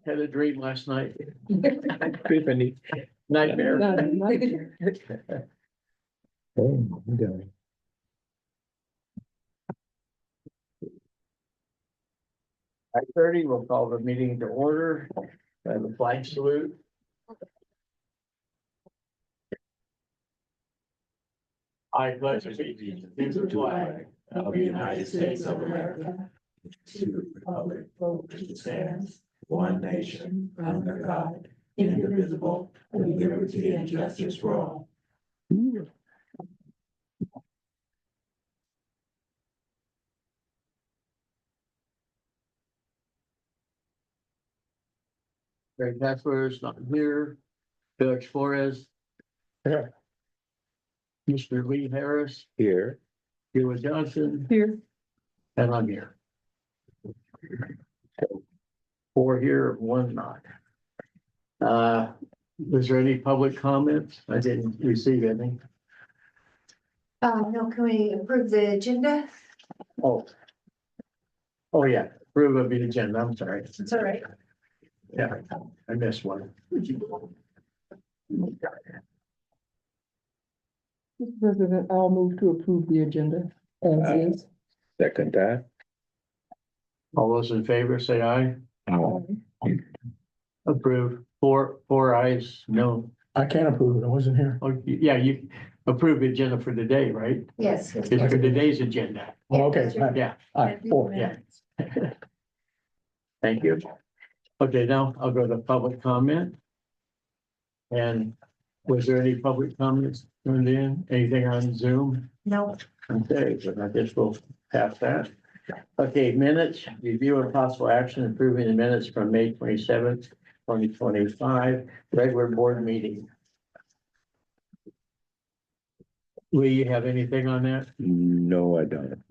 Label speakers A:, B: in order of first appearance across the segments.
A: Had a dream last night.
B: Epiphany.
A: Nightmare.
C: Nightmare.
B: Oh, okay.
A: 5:30, we'll call the meeting to order. The flag salute. I pledge allegiance to the flag of the United States of America, to the republic for which it stands, one nation, under God, indivisible, with liberty and justice for all. Greg Hessler's not here. Felix Flores.
B: Here.
A: Mr. Lee Harris,
B: Here.
A: Sheila Johnson,
C: Here.
A: and I'm here. Four here, one not. Was there any public comments? I didn't receive any.
D: No, can we approve the agenda?
A: Oh. Oh, yeah, approve of the agenda, I'm sorry.
D: It's all right.
A: Yeah, I missed one.
C: Mr. President, I'll move to approve the agenda as is.
B: Second time.
A: All those in favor, say aye.
B: Oh,
A: Approve. Four ayes, no.
E: I can't approve it. I wasn't here.
A: Oh, yeah, you approve the agenda for today, right?
D: Yes.
A: It's for today's agenda.
E: Oh, okay.
A: Yeah,
E: All right, four.
A: yeah. Thank you. Okay, now I'll go to public comment. And was there any public comments turned in? Anything on Zoom?
D: No,
A: Okay, so I guess we'll pass that. Okay, minutes, review and possible action approving the minutes from May 27th, 2025, regular board meeting. Will you have anything on that?
B: no, I don't.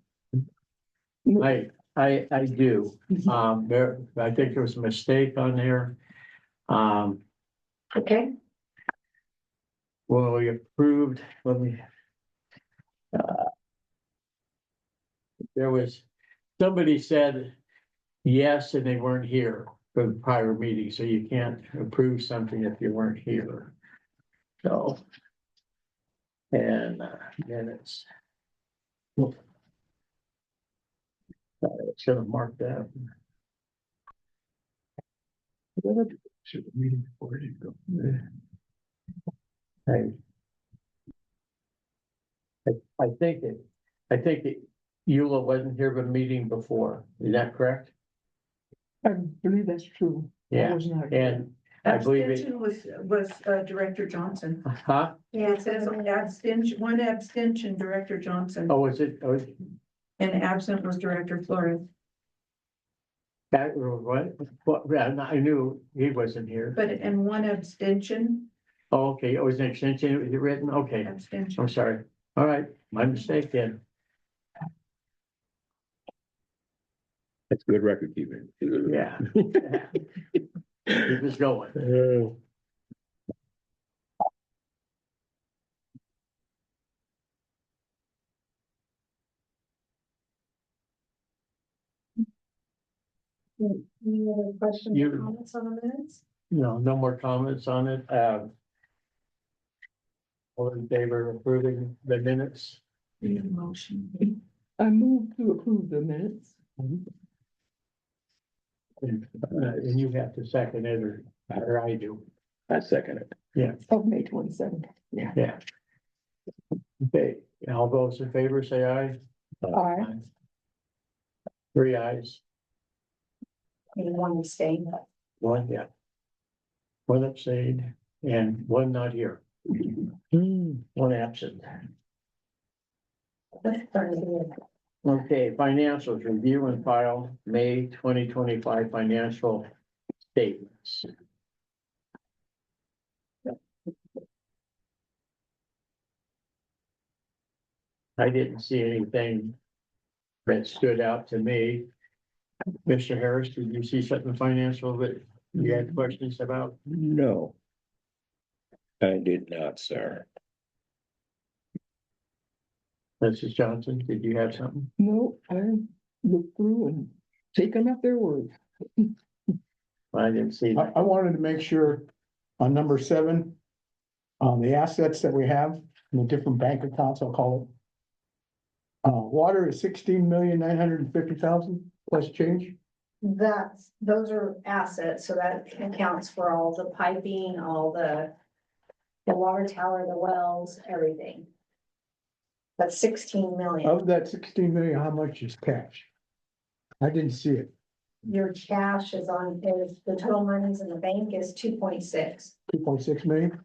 A: I do. I think there was a mistake on there.
D: okay,
A: Well, we approved, there was, somebody said yes, and they weren't here for the prior meeting, so you can't approve something if you weren't here. So. And minutes. Should have marked that.
E: Should the meeting before it go.
A: I think that Eula wasn't here for the meeting before, is that correct?
C: I believe that's true. I
A: Yeah,
C: was not.
A: and I believe it,
F: Abstention was Director Johnson.
A: huh?
D: yeah,
F: It says abstention, one abstention, Director Johnson,
A: Oh, was it,
F: and absent was Director Flores.
A: that, what, yeah, I knew he wasn't here.
F: But, and one abstention,
A: Oh, okay, it was an extension, was it written? Okay,
F: abstention.
A: I'm sorry. All right, my mistake then.
B: That's good record keeping.
A: Yeah. Keep us going.
D: any other questions
A: You-
D: or comments on the minutes?
A: No more comments on it. All in favor of approving the minutes?
F: Need a motion.
C: I move to approve the minutes.
A: And you have to second it or I do.
B: I second it.
C: Of May 27th. Yeah.
A: Yeah. Okay, all those in favor say aye.
C: Aye.
A: 3 ayes,
D: Maybe one mistake.
A: one, yeah. One abstained and one not here. One absent.
D: That's part of it.
A: Okay, financials, review and file May 2025 financial statements. I didn't see anything that stood out to me. Mr. Harris, did you see something financial that you had questions about?
B: No. I did not, sir.
A: Mrs. Johnson, did you have something?
C: No, I looked through and taken up their word.
A: I didn't see that.
E: I wanted to make sure on number 7, on the assets that we have in the different bank accounts, I'll call it. Water is 16,950,000 plus change.
D: Those are assets, so that accounts for all the piping, all the water tower, the wells, everything. That's 16 million.
E: Of that 16 million, how much is cash? I didn't see it.
D: Your cash is the total monies in the bank is 2.6.
E: 2.6 million.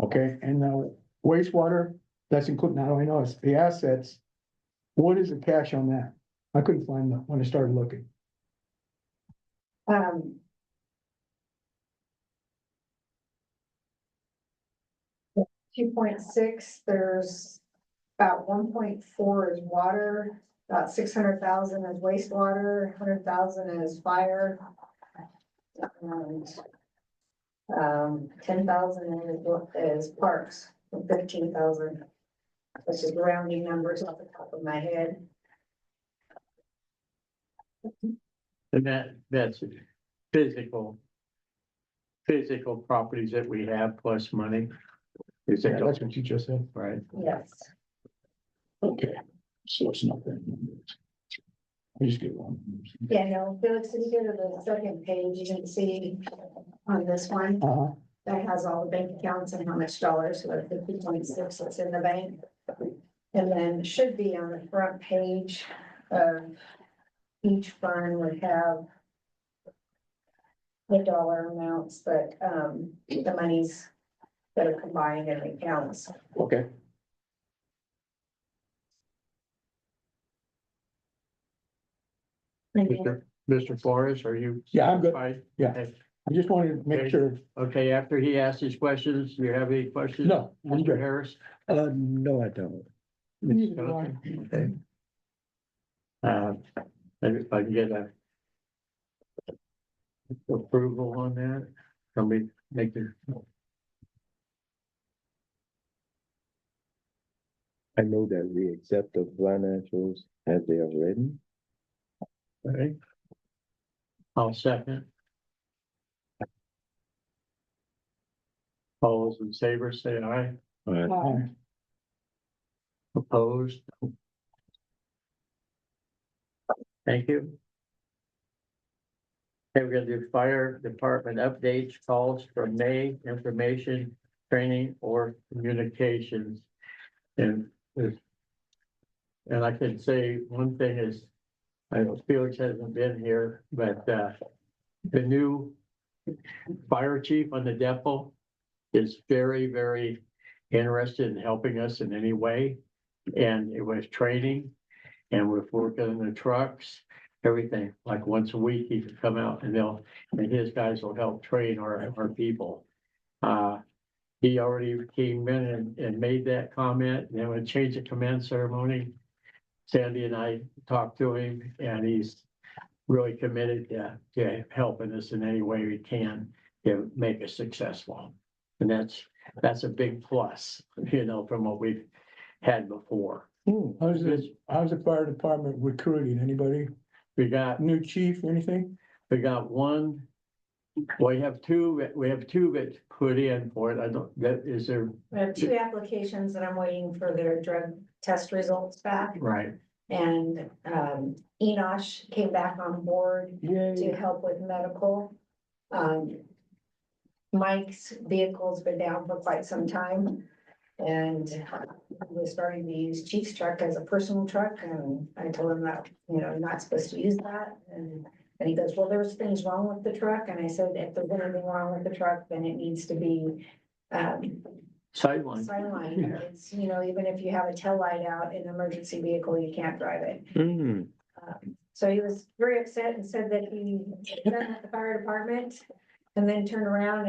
E: Okay, and now wastewater, that's included, now I know it's the assets. What is the cash on that? I couldn't find that when I started looking.
D: 2.6, there's about 1.4 is water, about 600,000 is wastewater, 100,000 is fire. And 10,000 is parks, and 15,000. That's just rounding numbers off the top of my head.
A: And that's physical properties that we have plus money. Is
E: Yeah,
A: it,
E: that's what you just said.
A: right?
D: Yes.
E: Okay, so it's not that. I just get one.
D: Yeah, no, Felix, if you go to the second page, you can see on this one, that has all the bank accounts and how much dollars, so that's 50.6 that's in the bank. And then should be on the front page of each fund would have the dollar amounts, but the monies that are combined in the accounts.
E: Okay.
A: Mr. Flores, are you?
E: Yeah, I'm good.
A: satisfied?
E: Yeah.
A: Okay.
E: I just wanted to make
A: Okay.
E: sure.
A: Okay, after he asks his questions, do you have any questions?
E: No, I'm
A: Mr.
E: good.
A: Harris?
B: No, I don't.
E: Neither do I.
A: Okay. Maybe if I can get a approval on that, somebody make the,
B: I know that we accept the financials as they are written.
A: okay? I'll second. All those in favor say aye. Opposed? Thank you. Okay, we're gonna do fire department updates, calls from May, information, training, or communications. And I can say one thing is, I know Felix hasn't been here, but the new fire chief on the depot is very, very interested in helping us in any way. And it was training and we're working on the trucks, everything, like once a week, he could come out and his guys will help train our people. He already came in and made that comment, and then we changed the command ceremony. Sandy and I talked to him and he's really committed to helping us in any way we can to make us successful. And that's a big plus, from what we've had before.
E: How's the fire department recruiting? Anybody?
A: We got
E: New chief, anything?
A: one, we have two that put in for it.
D: I have 2 applications that I'm waiting for their drug test results back.
A: Right,
D: And Enosh came back on board to
E: Yay.
D: help with medical. Mike's vehicle's been down for quite some time. And we're starting to use Chief's truck as a personal truck, and I told him that, you're not supposed to use that. And he goes, well, there's things wrong with the truck, and I said, if there's anything wrong with the truck, then it needs to be
A: sideline.
D: sideline. It's, even if you have a tail light out in an emergency vehicle, you can't drive it. So he was very upset and said that he done at the fire department and then turned around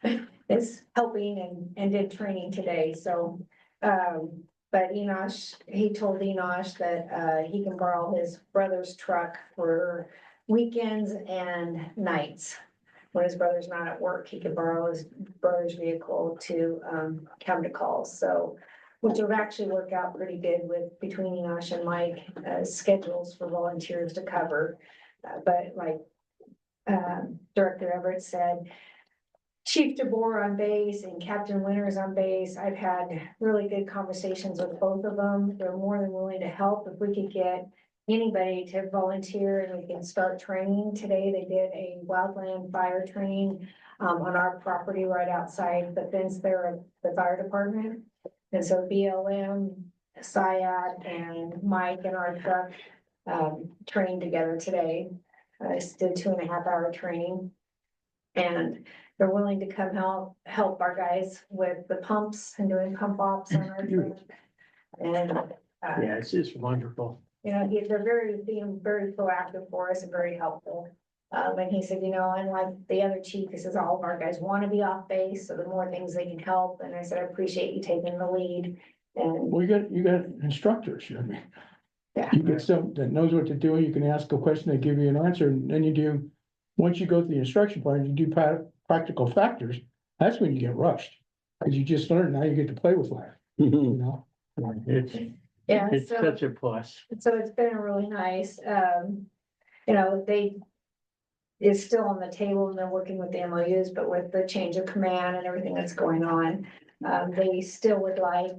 D: and is helping and did training today. So, but Enosh, he told Enosh that he can borrow his brother's truck for weekends and nights. When his brother's not at work, he could borrow his brother's vehicle to come to calls. So, which would actually work out pretty good with between Enosh and Mike schedules for volunteers to cover. But like Director Everett said, Chief DeBoer on base and Captain Winters on base. I've had really good conversations with both of them. They're more than willing to help if we could get anybody to volunteer and we can start training. Today, they did a wildland fire training on our property right outside the fence there of the fire department. And so BLM, SIAD, and Mike and our truck trained together today. I did 2.5-hour training. And they're willing to come help our guys with the pumps and doing pump ops on our truck. And,
A: Yeah, it's just wonderful.
D: you know, they're being very proactive for us and very helpful. And he said, you know, unlike the other chief, he says all of our guys want to be off base, so the more things they can help. And I said, I appreciate you taking the lead. And
E: Well, you got instructors, I mean.
D: Yeah.
E: You get some that knows what to do, you can ask a question, they give you an answer, and then you do, once you go through the instruction part, and you do practical factors, that's when you get rushed. Cause you just learn, now you get to play with life, you know?
A: It's,
D: yeah,
A: it's
D: so.
A: such a plus.
D: So it's been really nice, you know, it's still on the table and they're working with the MOUs, but with the change of command and everything that's going on, they still would like,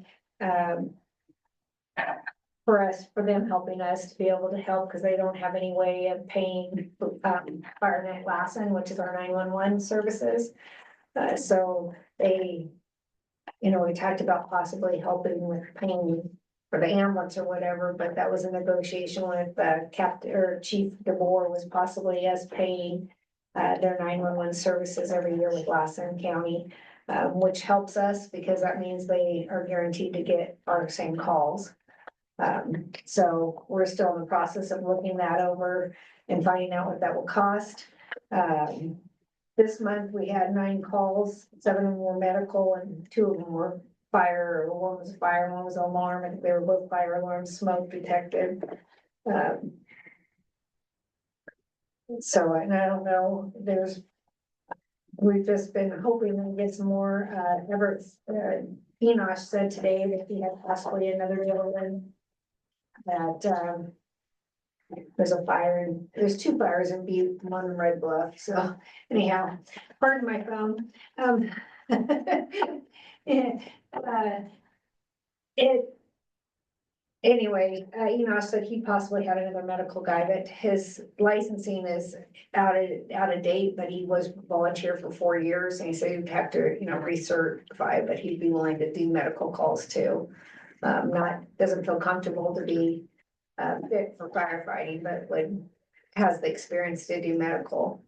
D: for them helping us to be able to help, because they don't have any way of paying, FireNet Lassen, which is our 911 services. So they, you know, we talked about possibly helping with paying for the ambulance or whatever, but that was a negotiation with Captain or Chief DeBoer was possibly us paying their 911 services every year with Lassen County, which helps us because that means they are guaranteed to get our same calls. So we're still in the process of looking that over and finding out what that will cost. This month we had 9 calls, 7 of them were medical and 2 of them were fire, or one was a fire, one was an alarm, and they were both fire alarms, smoke detected. So, and I don't know, we've just been hoping to get some more, Everett's, Enosh said today that he had possibly another deal in that, there's a fire and there's 2 fires in Butte, one in Red Bluff. So anyhow, pardon my phone. Anyway, said he possibly had another medical guy, but his licensing is out of date, but he was volunteer for 4 years. And he said he'd have to, recertify, but he'd be willing to do medical calls too. Doesn't feel comfortable to be fit for firefighting, but has the experience to do medical.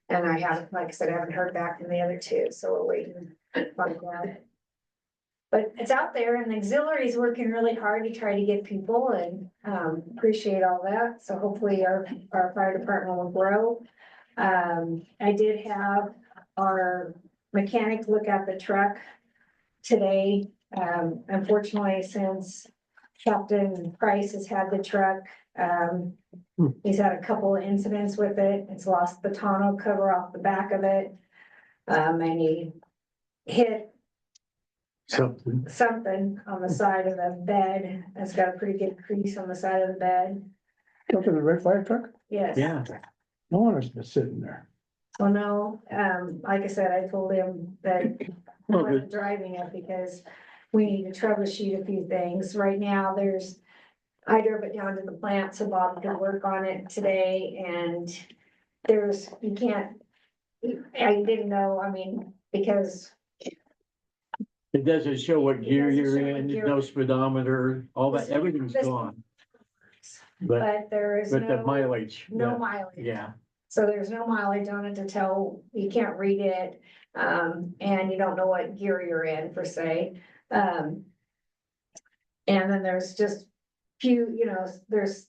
D: And I haven't, like I said, I haven't heard back from the other 2, so we're waiting to find out. But it's out there, and the auxiliary is working really hard to try to get people, and appreciate all that. So hopefully our fire department will grow. I did have our mechanic look at the truck today. Unfortunately, since Captain Price has had the truck, he's had a couple of incidents with it. It's lost the tonneau cover off the back of it. And he hit something on the side of the bed. It's got a pretty good crease on the side of the bed.
E: Go to the red fire truck?
D: Yes.
A: Yeah.
E: No one has been sitting there.
D: So no, like I said, I told him that I
A: Well,
D: wasn't driving it because we need to troubleshoot a few things. Right now, I drove it down to the plant so Bob could work on it today, and you can't, I didn't know, because
A: It doesn't show what gear
D: doesn't
A: you're
D: show what
A: in,
D: gear-
A: no speedometer, all that, everything's
D: This-
A: gone. But,
D: but there is
A: but the
D: no
A: mileage.
D: mileage.
A: Yeah,
D: So there's no mileage on it to tell, you can't read it, and you don't know what gear you're in per se. And then there's just few, there's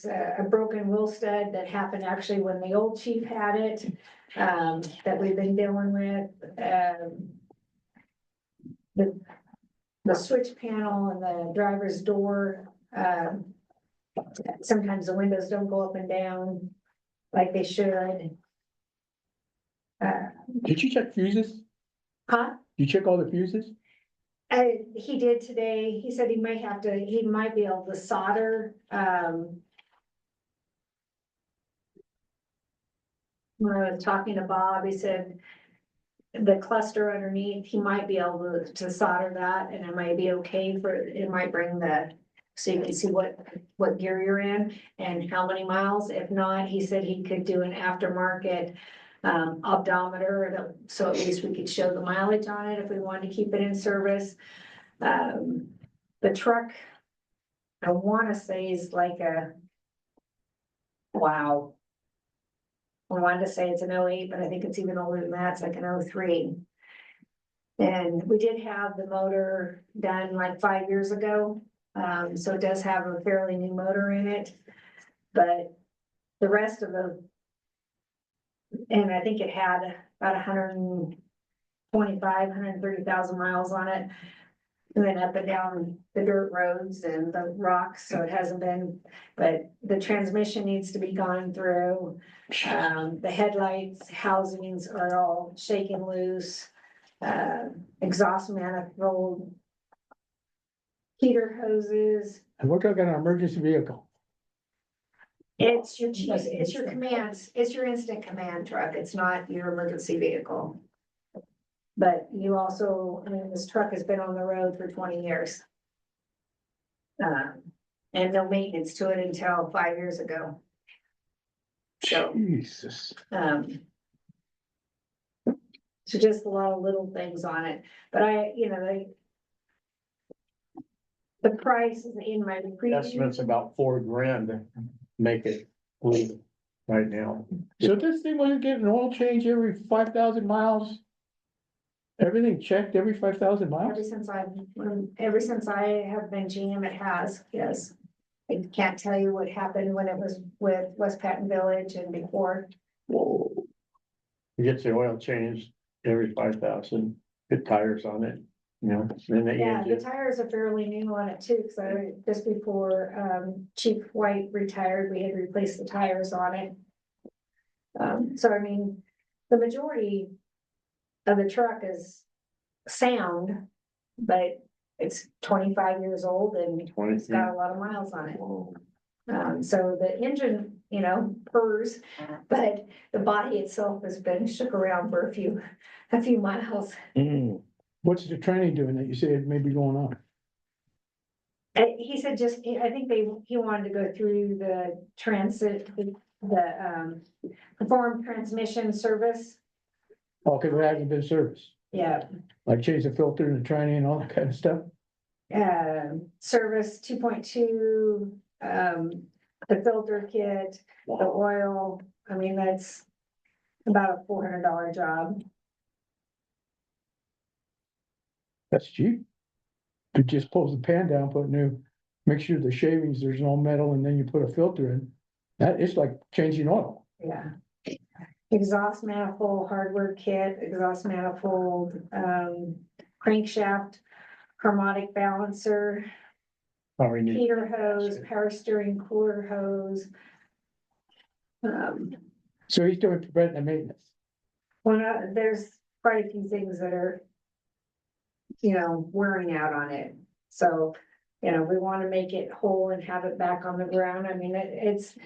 D: a broken wheel stud that happened actually when the old chief had it, that we've been dealing with. The switch panel and the driver's door, sometimes the windows don't go up and down like they should.
E: Did you check fuses?
D: Huh?
E: You check all the fuses?
D: He did today. He said he might be able to solder, when I was talking to Bob, he said the cluster underneath, he might be able to solder that and it might be okay for, it might bring the, so you can see what gear you're in and how many miles. If not, he said he could do an aftermarket odometer, so at least we could show the mileage on it if we wanted to keep it in service. The truck, I wanna say is like wow. I wanted to say it's an 08, but I think it's even older than that, it's like an 03. And we did have the motor done like 5 years ago, so it does have a fairly new motor in it. But the rest of and I think it had about 130,000 miles on it. And then up and down the dirt roads and the rocks, so it hasn't been, but the transmission needs to be gone through. The headlights, housings are all shaken loose. Exhaust manifold. Heater hoses,
E: And we're talking an emergency vehicle.
D: it's your commands, it's your instant command truck, it's not your emergency vehicle. But you also, I mean, this truck has been on the road for 20 years. And no maintenance to it until 5 years ago. So,
E: Jesus.
D: so just a lot of little things on it, but the price is in my preview.
A: Estimate's about $4,000 to make it legal right now.
E: So this thing wasn't getting an oil change every 5,000 miles? Everything checked every 5,000 miles?
D: Ever since I have been GM, it has, yes. I can't tell you what happened when it was with West Patton Village and before.
E: Whoa.
A: It gets the oil changed every 5,000, put tires on it, you know, then the
D: Yeah, the
A: engine.
D: tires are fairly new on it too, because just before Chief White retired, we had replaced the tires on it. So I mean, the majority of the truck is sound, but it's 25 years old and it's got a lot of miles on it. So the engine, purrs, but the body itself has been shook around for a few miles.
E: What's the training doing that you say it may be going on?
D: He said I think he wanted to go through the perform transmission service.
E: Okay, but it hasn't been serviced.
D: Yeah.
E: Like change the filter and the training and all that kind of stuff?
D: Service 2.2, the filter kit, the oil, I mean, that's about a $400 job.
E: That's cheap. You just close the pan down, put make sure the shavings, there's no metal, and then you put a filter in. That is like changing oil.
D: Yeah. Exhaust manifold, hardware kit, exhaust manifold, crankshaft, harmonic balancer, heater hose, power steering cooler hose.
E: So he's doing preventive maintenance.
D: There's quite a few things that are, wearing out on it. So, we want to make it whole and have it back on the ground. I mean, it's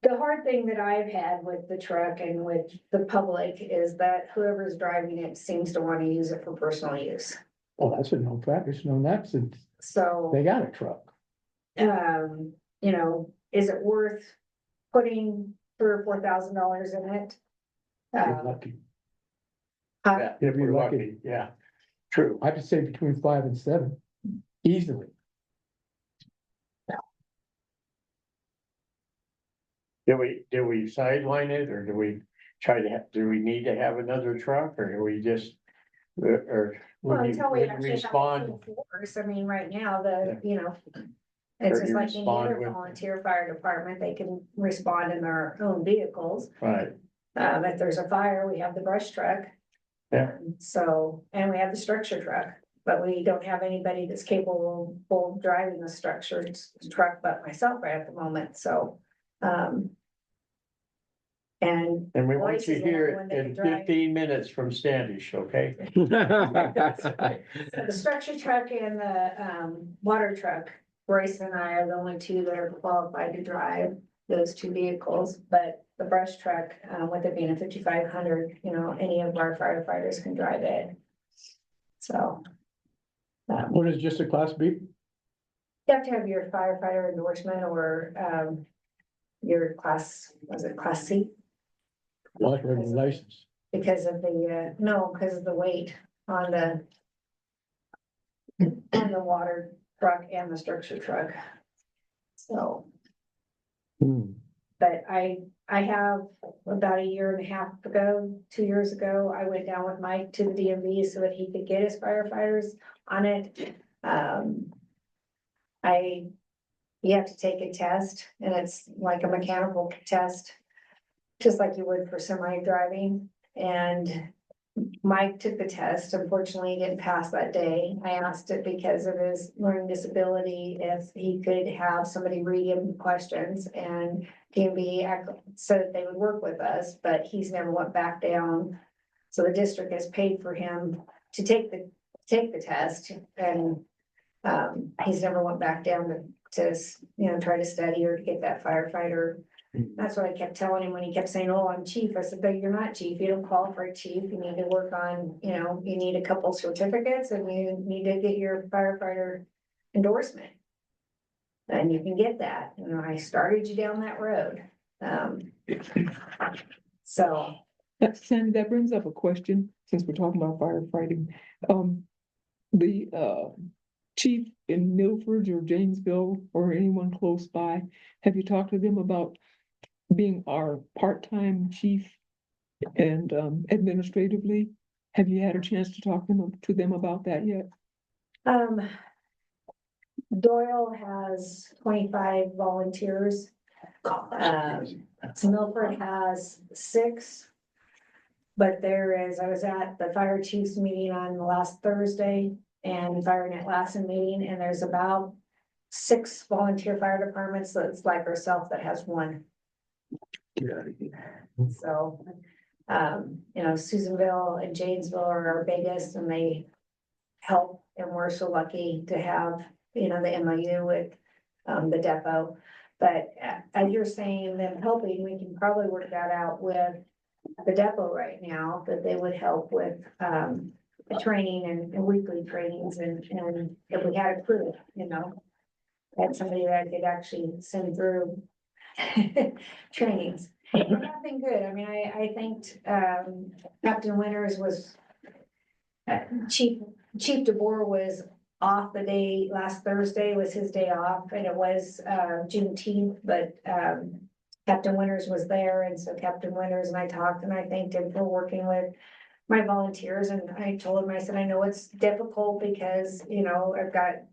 D: the hard thing that I've had with the truck and with the public is that whoever's driving it seems to want to use it for personal use.
E: Oh, that's a known fact. It's known that since
D: So,
E: they got a truck.
D: is it worth putting $3,000 or $4,000 in it?
E: You're lucky.
A: Yeah, if
E: You're
A: we're
E: lucky.
A: lucky, yeah, true.
E: I would say between 5 and 7, easily.
A: Do we sideline it or do we do we need to have another truck or do we just? Or
D: Well,
A: would
D: until we
A: you
D: actually have
A: respond?
D: full force, I mean, right now, it's
A: Or
D: just
A: you
D: like any
A: respond
D: other
A: with-
D: volunteer fire department, they can respond in their own vehicles.
A: Right,
D: If there's a fire, we have the brush truck.
A: Yeah.
D: So, and we have the structure truck, but we don't have anybody that's capable of driving the structure truck but myself right at the moment, so. And
A: and we want
D: Royce
A: you
D: is the
A: here
D: only one that
A: in
D: can drive.
A: 15 minutes from Standish, okay?
D: so the structure truck and the water truck, Royce and I are the only two that are qualified to drive. those two vehicles, but the brush truck, with it being a 5,500, any of our firefighters can drive it. So.
E: What is just a class B?
D: You have to have your firefighter endorsement or, your class, was it class C?
E: Well, that's regular license.
D: Because of the, no, because of the weight on the water truck and the structure truck. So,
B: Hmm.
D: but I have about a year and a half ago, 2 years ago, I went down with Mike to the DMV so that he could get his firefighters on it. You have to take a test and it's like a mechanical test, just like you would for semi driving. And Mike took the test. Unfortunately, he didn't pass that day. I asked it because of his learning disability, if he could have somebody read him questions, and DMV said that they would work with us, but he's never went back down. So the district has paid for him to take the test, and he's never went back down to try to study or to get that firefighter. That's what I kept telling him when he kept saying, "Oh, I'm chief." I said, "But you're not chief. You don't qualify chief. You need to work on, you need a couple certificates and you need to get your firefighter endorsement. And you can get that. I started you down that road." So,
C: Sandy, that brings up a question, since we're talking about firefighting. The chief in Milford or Janesville or anyone close by, have you talked to them about being our part-time chief and administratively? Have you had a chance to talk to them about that yet?
D: Doyle has 25 volunteers. Milford has 6. But I was at the fire chief's meeting on the last Thursday and fire net Lassen meeting, and there's about 6 volunteer fire departments that's like ourselves that has 1.
B: Get out of here.
D: So, Susanville and Janesville are our biggest, and they help, and we're so lucky to have, the MIU with, the depot. But as you're saying, them helping, we can probably work that out with the depot right now, that they would help with, the training and weekly trainings, and if we had a crew, had somebody that could actually send through trainings. But that's been good. I mean, I thanked, Captain Winters was, Chief DeBoer was off the day, last Thursday was his day off, and it was, Juneteenth, but, Captain Winters was there, and so Captain Winters and I talked, and I thanked him for working with my volunteers, and I told him, I said, I know it's difficult because, I've got,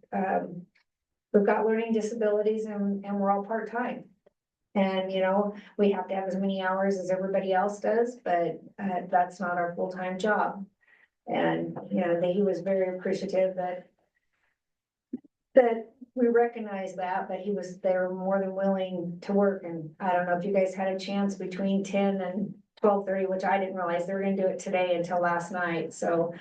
D: we've got learning disabilities and we're all part-time. And, we have to have as many hours as everybody else does, but, that's not our full-time job. And, he was very appreciative that we recognize that, but they were more than willing to work. And I don't know if you guys had a chance between 10 and 12:30, which I didn't realize they were gonna do it today until last night. So,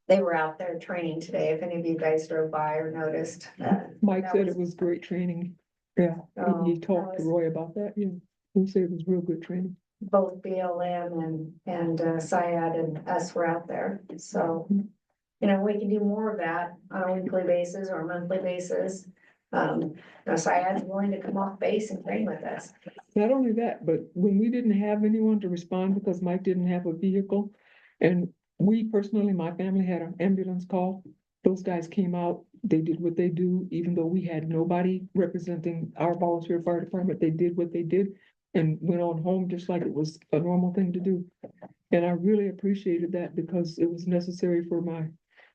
D: they were out there training today, if any of you guys drove by or noticed.
C: Mike
D: that
C: said
D: was-
C: it was great training. Yeah, he talked to
D: was-
C: Roy about that. Yeah, he said it was real good training.
D: Both BLM and Syad and us were out there. So, we can do more of that on a weekly basis or a monthly basis. Syad's willing to come off base and train with us.
C: Not only that, but when we didn't have anyone to respond because Mike didn't have a vehicle, and we personally, my family had an ambulance call, those guys came out, they did what they do, even though we had nobody representing our volunteer fire department, they did what they did and went on home just like it was a normal thing to do. And I really appreciated that because it was necessary for my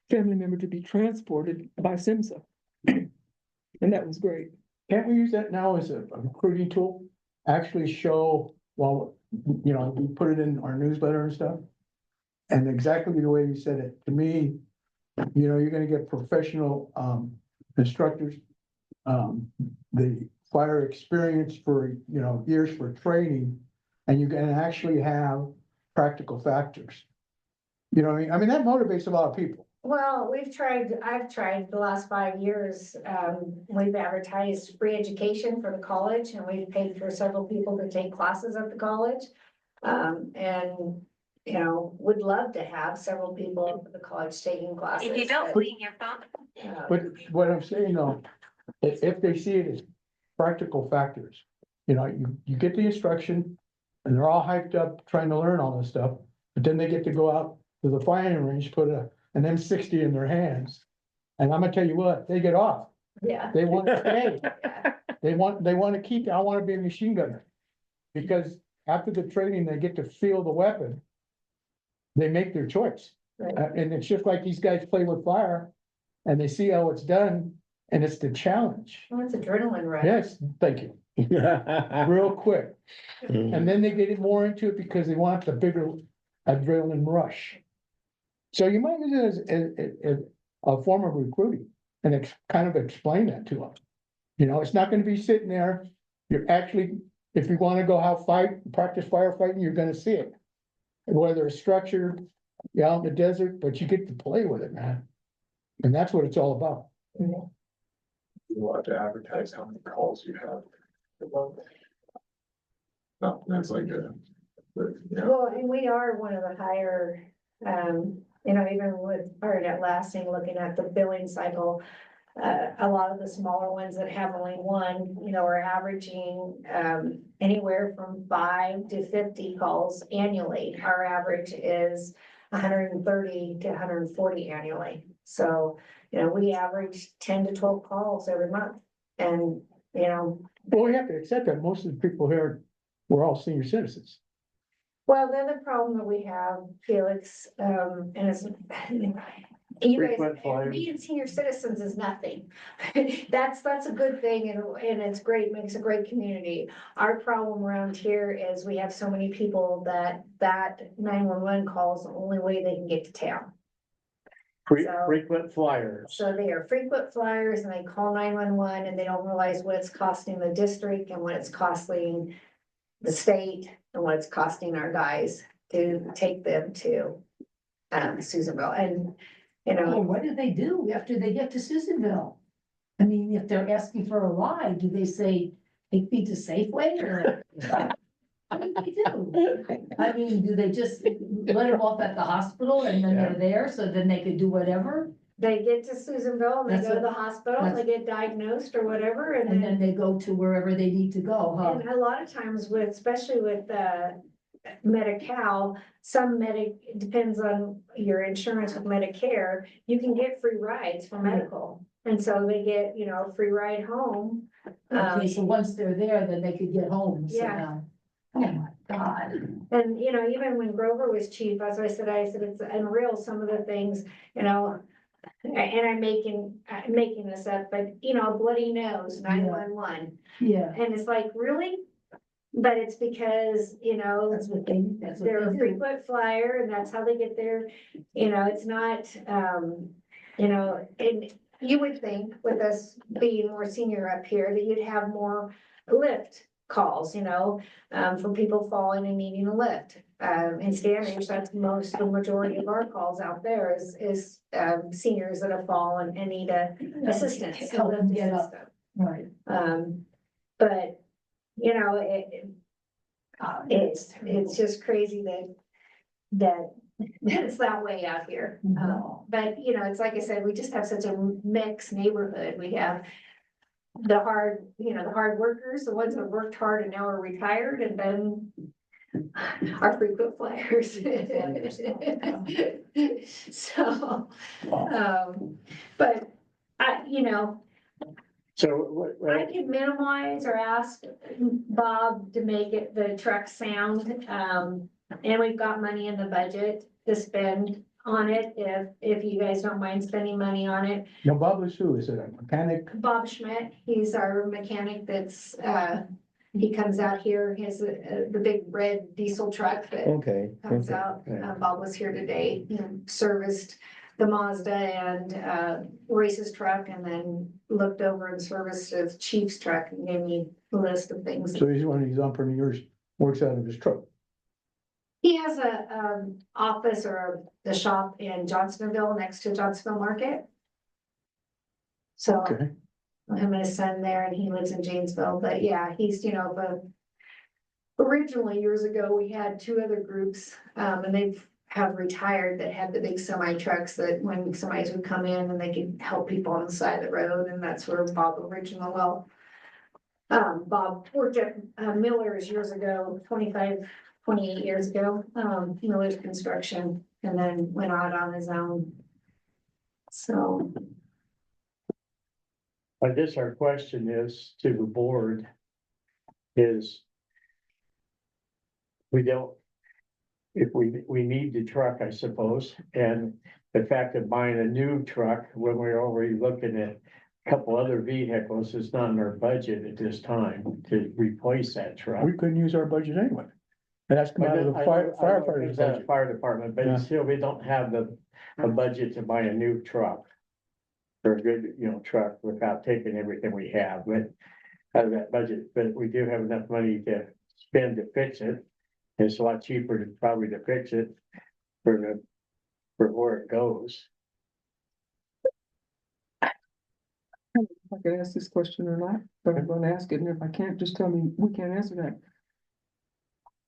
C: family member to be transported by SIMSA. And that was great.
E: Can't we use that now as a recruiting tool? Actually show, well, we put it in our newsletter and stuff. And exactly the way you said it, to me, you're gonna get professional instructors. The fire experience for, years for training, and you can actually have practical factors. You know what I mean? I mean, that motivates a lot of people.
D: Well, I've tried the last 5 years, we've advertised free education for the college and we've paid for several people to take classes at the college. And, you know, would love to have several people at the college taking classes.
G: If you don't
D: but,
G: clean your phone.
E: But what I'm saying though, if they see it as practical factors, you know, you get the instruction. And they're all hyped up trying to learn all this stuff, but then they get to go out to the firing range, put an M60 in their hands. And I'm gonna tell you what, they get off,
D: Yeah,
E: they want to stay,
D: yeah,
E: they want to keep, I wanna be a machine gunner. Because after the training, they get to feel the weapon. They make their choice.
D: right.
E: And it's just like these guys play with fire and they see how it's done and it's the challenge.
D: Well, it's adrenaline rush.
E: Yes, thank you, real quick. And then they get it more into it because they want the bigger adrenaline rush. So you might use it as a form of recruiting and kind of explain that to them. You know, it's not gonna be sitting there, you're actually, if you wanna go out practice firefighting, you're gonna see it. Whether it's structured, you're out in the desert, but you get to play with it, man. And that's what it's all about.
A: You'll have to advertise how many calls you have. No, that's like
D: Well, and we are one of the higher, you know, even with Hard Atlassian, looking at the billing cycle. A lot of the smaller ones that have only one, you know, are averaging, anywhere from 5 to 50 calls annually. Our average is 130 to 140 annually. So, you know, we average 10 to 12 calls every month. And, you know,
E: Well, we have to accept that most of the people here, we're all senior citizens.
D: well, the other problem that we have, Felix, and it's. You guys,
A: Frequent flyers.
D: being senior citizens is nothing. That's a good thing and it's great, makes a great community. Our problem around here is we have so many people that 911 call is the only way they can get to town. So-
A: Frequent flyers.
D: So they are frequent flyers and they call 911 and they don't realize what it's costing the district and what it's costing the state and what it's costing our guys to take them to Susanville. And, you know,
H: Well, what do they do after they get to Susanville? I mean, if they're asking for a ride, do they say, take me to Safeway or? What do they do? I mean, do they just let them off at the hospital and then they're there, so then they could do whatever?
D: they get to Susanville and they
H: That's
D: go to the
H: what-
D: hospital, they get diagnosed or whatever, and
H: And
D: then.
H: then they go to wherever they need to go, huh?
D: And a lot of times with, especially with Medi-Cal, depends on your insurance with Medicare, you can get free rides for medical. And so they get, you know, a free ride home.
H: Okay, so once they're there, then they could get home, so
D: Yeah.
H: now. Oh my God.
D: And, you know, even when Grover was chief, as I said, it's unreal, some of the things, you know. And I'm making this up, but you know, bloody nose, 911,
H: Yeah,
D: and it's like, really? But it's because, you know,
H: that's what
D: they're a
H: they do.
D: frequent flyer and that's how they get there. You know, it's not, you know, and you would think with us being more senior up here that you'd have more lift calls, you know, from people falling and needing a lift. In Standish, that's the majority of our calls out there is seniors that have fallen and need assistance.
H: Help them get up. Right.
D: But, you know, it's just crazy that it's that way out here.
H: No.
D: But, you know, it's like I said, we just have such a mixed neighborhood. We have the hard workers, the ones that worked hard and now are retired, and then our frequent flyers. So, but you know,
A: So
D: I can minimize or ask Bob to make the truck sound, and we've got money in the budget to spend on it, if you guys don't mind spending money on it.
E: Now, Bob is who? Is it a mechanic?
D: Bob Schmidt, he's our mechanic that's, he comes out here, he has the big red diesel truck that
B: Okay.
D: comes
B: okay.
D: out. Bob was here today, he serviced the Mazda and Race's truck, and then looked over and serviced the chief's truck and gave me a list of things.
E: So he's one of these entrepreneurs, works out of his truck.
D: He has a, office or the shop in Johnsonville, next to Johnsonville Market. So
E: Okay,
D: him and his son there, and he lives in Janesville, but yeah, he's, originally, years ago, we had two other groups, and they've have retired that had the big semi trucks that when semis would come in and they could help people on the side of the road, and that's where Bob original, Bob worked at Miller's years ago, 28 years ago, Miller's Construction, and then went out on his own. So,
A: I guess our question is to the board is we don't, if we need the truck, I suppose, and the fact of buying a new truck when we're already looking at a couple other vehicles is not in our budget at this time to replace that truck.
E: we couldn't use our budget anyway. And that's come out of the firefighter's budget.
A: Fire department,
E: Yeah.
A: but still, we don't have a budget to buy a new truck. Or a good, truck without taking everything we have, but out of that budget, but we do have enough money to spend to fix it. It's a lot cheaper to probably to fix it for where it goes.
C: If I could ask this question or not, but I'm gonna ask it, and if I can't, just tell me, we can't answer that.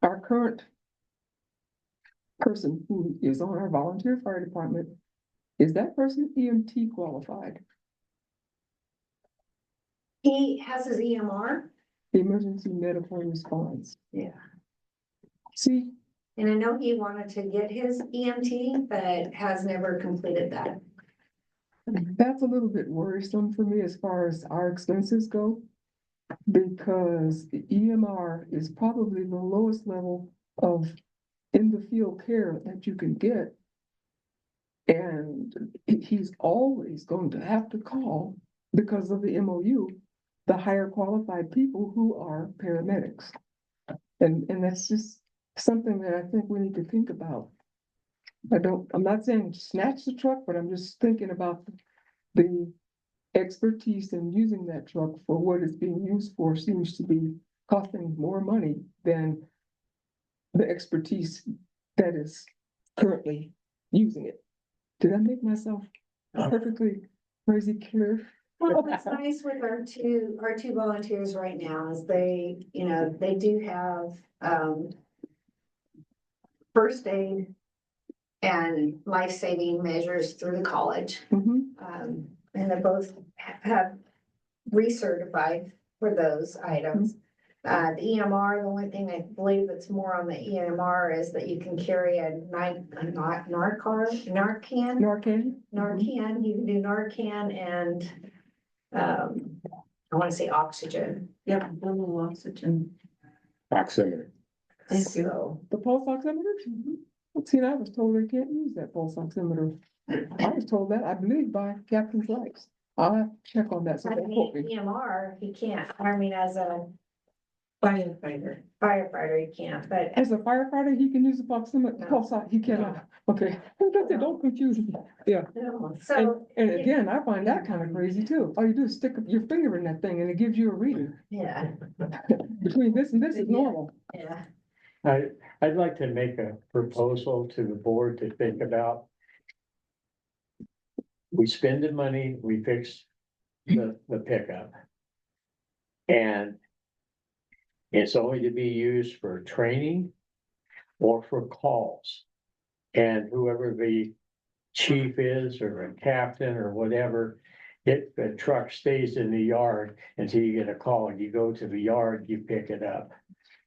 C: Our current person who is on our volunteer fire department, is that person EMT qualified?
D: he has his EMR,
C: Emergency medical response.
D: yeah,
C: See,
D: and I know he wanted to get his EMT, but has never completed that.
C: that's a little bit worrisome for me as far as our expenses go. Because the EMR is probably the lowest level of in the field care that you can get. And he's always going to have to call, because of the MOU, the higher qualified people who are paramedics. And that's just something that I think we need to think about. I'm not saying snatch the truck, but I'm just thinking about the expertise in using that truck for what it's being used for seems to be costing more money than the expertise that is currently using it. Did I make myself perfectly crazy clear?
D: Well, what's nice with our two volunteers right now is they do have, first aid and life-saving measures through the college.
C: Mhm.
D: And they both have recertified for those items. The EMR, the only thing I believe that's more on the EMR is that you can carry a Narcan, you can do Narcan and, I wanna say oxygen.
F: Yeah, a little oxygen.
B: Oximeter.
F: Thank you.
D: So,
C: The pulse oximeter? See, I was told they can't use that pulse oximeter. I was told that, I believe, by Captain Flex. I'll have to check on that. So
D: I
C: don't quote
D: mean,
C: me.
D: EMR, he can't, I mean, as a
F: Firefighter.
D: firefighter, he can't, but
C: As a firefighter, he can use the pulse ox, he cannot. Okay, don't confuse me. Yeah. And,
D: so,
C: and again, I find that kind of crazy too. All you do is stick your finger in that thing and it gives you a reading.
D: yeah,
C: Between this and this is normal.
D: yeah.
A: I'd like to make a proposal to the board to think about. We spend the money, we fix the pickup. And it's only to be used for training or for calls. And whoever the chief is or a captain or whatever, the truck stays in the yard until you get a call. You go to the yard, you pick it up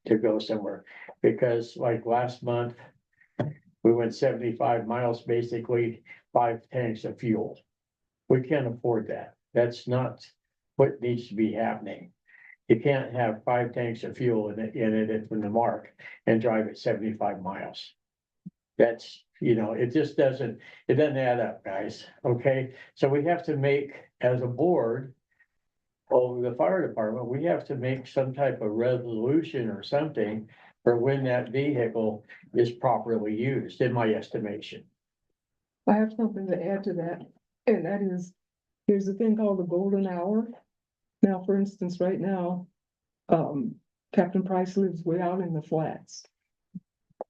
A: to go somewhere. Because like last month, we went 75 miles, basically 5 tanks of fuel. We can't afford that. That's not what needs to be happening. You can't have 5 tanks of fuel in it from the mark and drive it 75 miles. That's, it just doesn't add up, guys, okay? So we have to make, as a board, over the fire department, we have to make some type of resolution or something for when that vehicle is properly used, in my estimation.
C: I have something to add to that, and that is, there's a thing called the golden hour. Now, for instance, right now, Captain Price lives way out in the flats.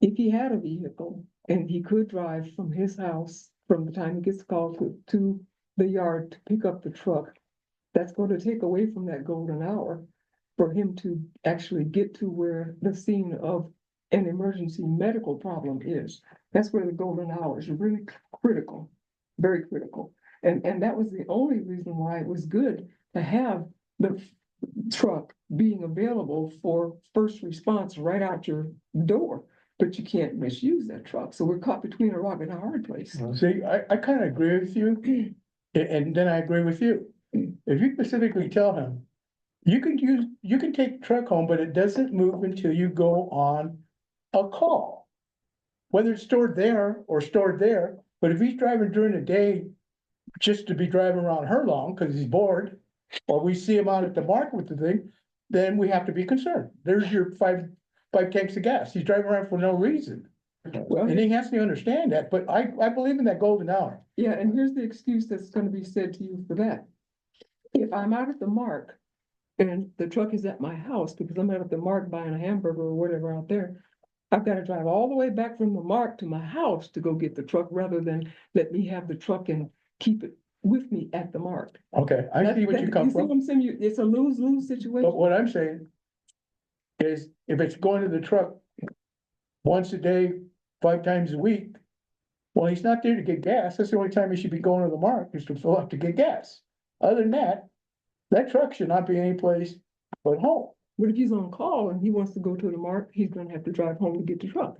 C: if he had a vehicle and he could drive from his house, from the time he gets called to the yard to pick up the truck, that's going to take away from that golden hour for him to actually get to where the scene of an emergency medical problem is. That's where the golden hour is really critical, very critical. And that was the only reason why it was good to have the truck being available for first response right out your door. But you can't misuse that truck. So we're caught between a rock and a hard place.
E: See, I kind of agree with you, and then I agree with you. If you specifically tell him, you can take the truck home, but it doesn't move until you go on a call. Whether it's stored there or stored there, but if he's driving during the day just to be driving around her long because he's bored, or we see him out at the market with the thing, then we have to be concerned. There's your five tanks of gas. He's driving around for no reason.
C: Well,
E: And he has to understand that, but I believe in that golden hour.
C: yeah, and here's the excuse that's gonna be said to you for that. If I'm out at the mark and the truck is at my house because I'm out at the mark buying a hamburger or whatever out there, I've got to drive all the way back from the mark to my house to go get the truck rather than let me have the truck and keep it with me at the mark.
E: Okay, I see what you come
C: see what
E: from,
C: I'm saying? It's a lose-lose
E: but
C: situation.
E: what I'm saying is if it's going to the truck once a day, 5 times a week, well, he's not there to get gas. That's the only time he should be going to the mark is to fill up to get gas. Other than that, that truck should not be any place but home.
C: But if he's on call and he wants to go to the mark, he's gonna have to drive home to get the truck.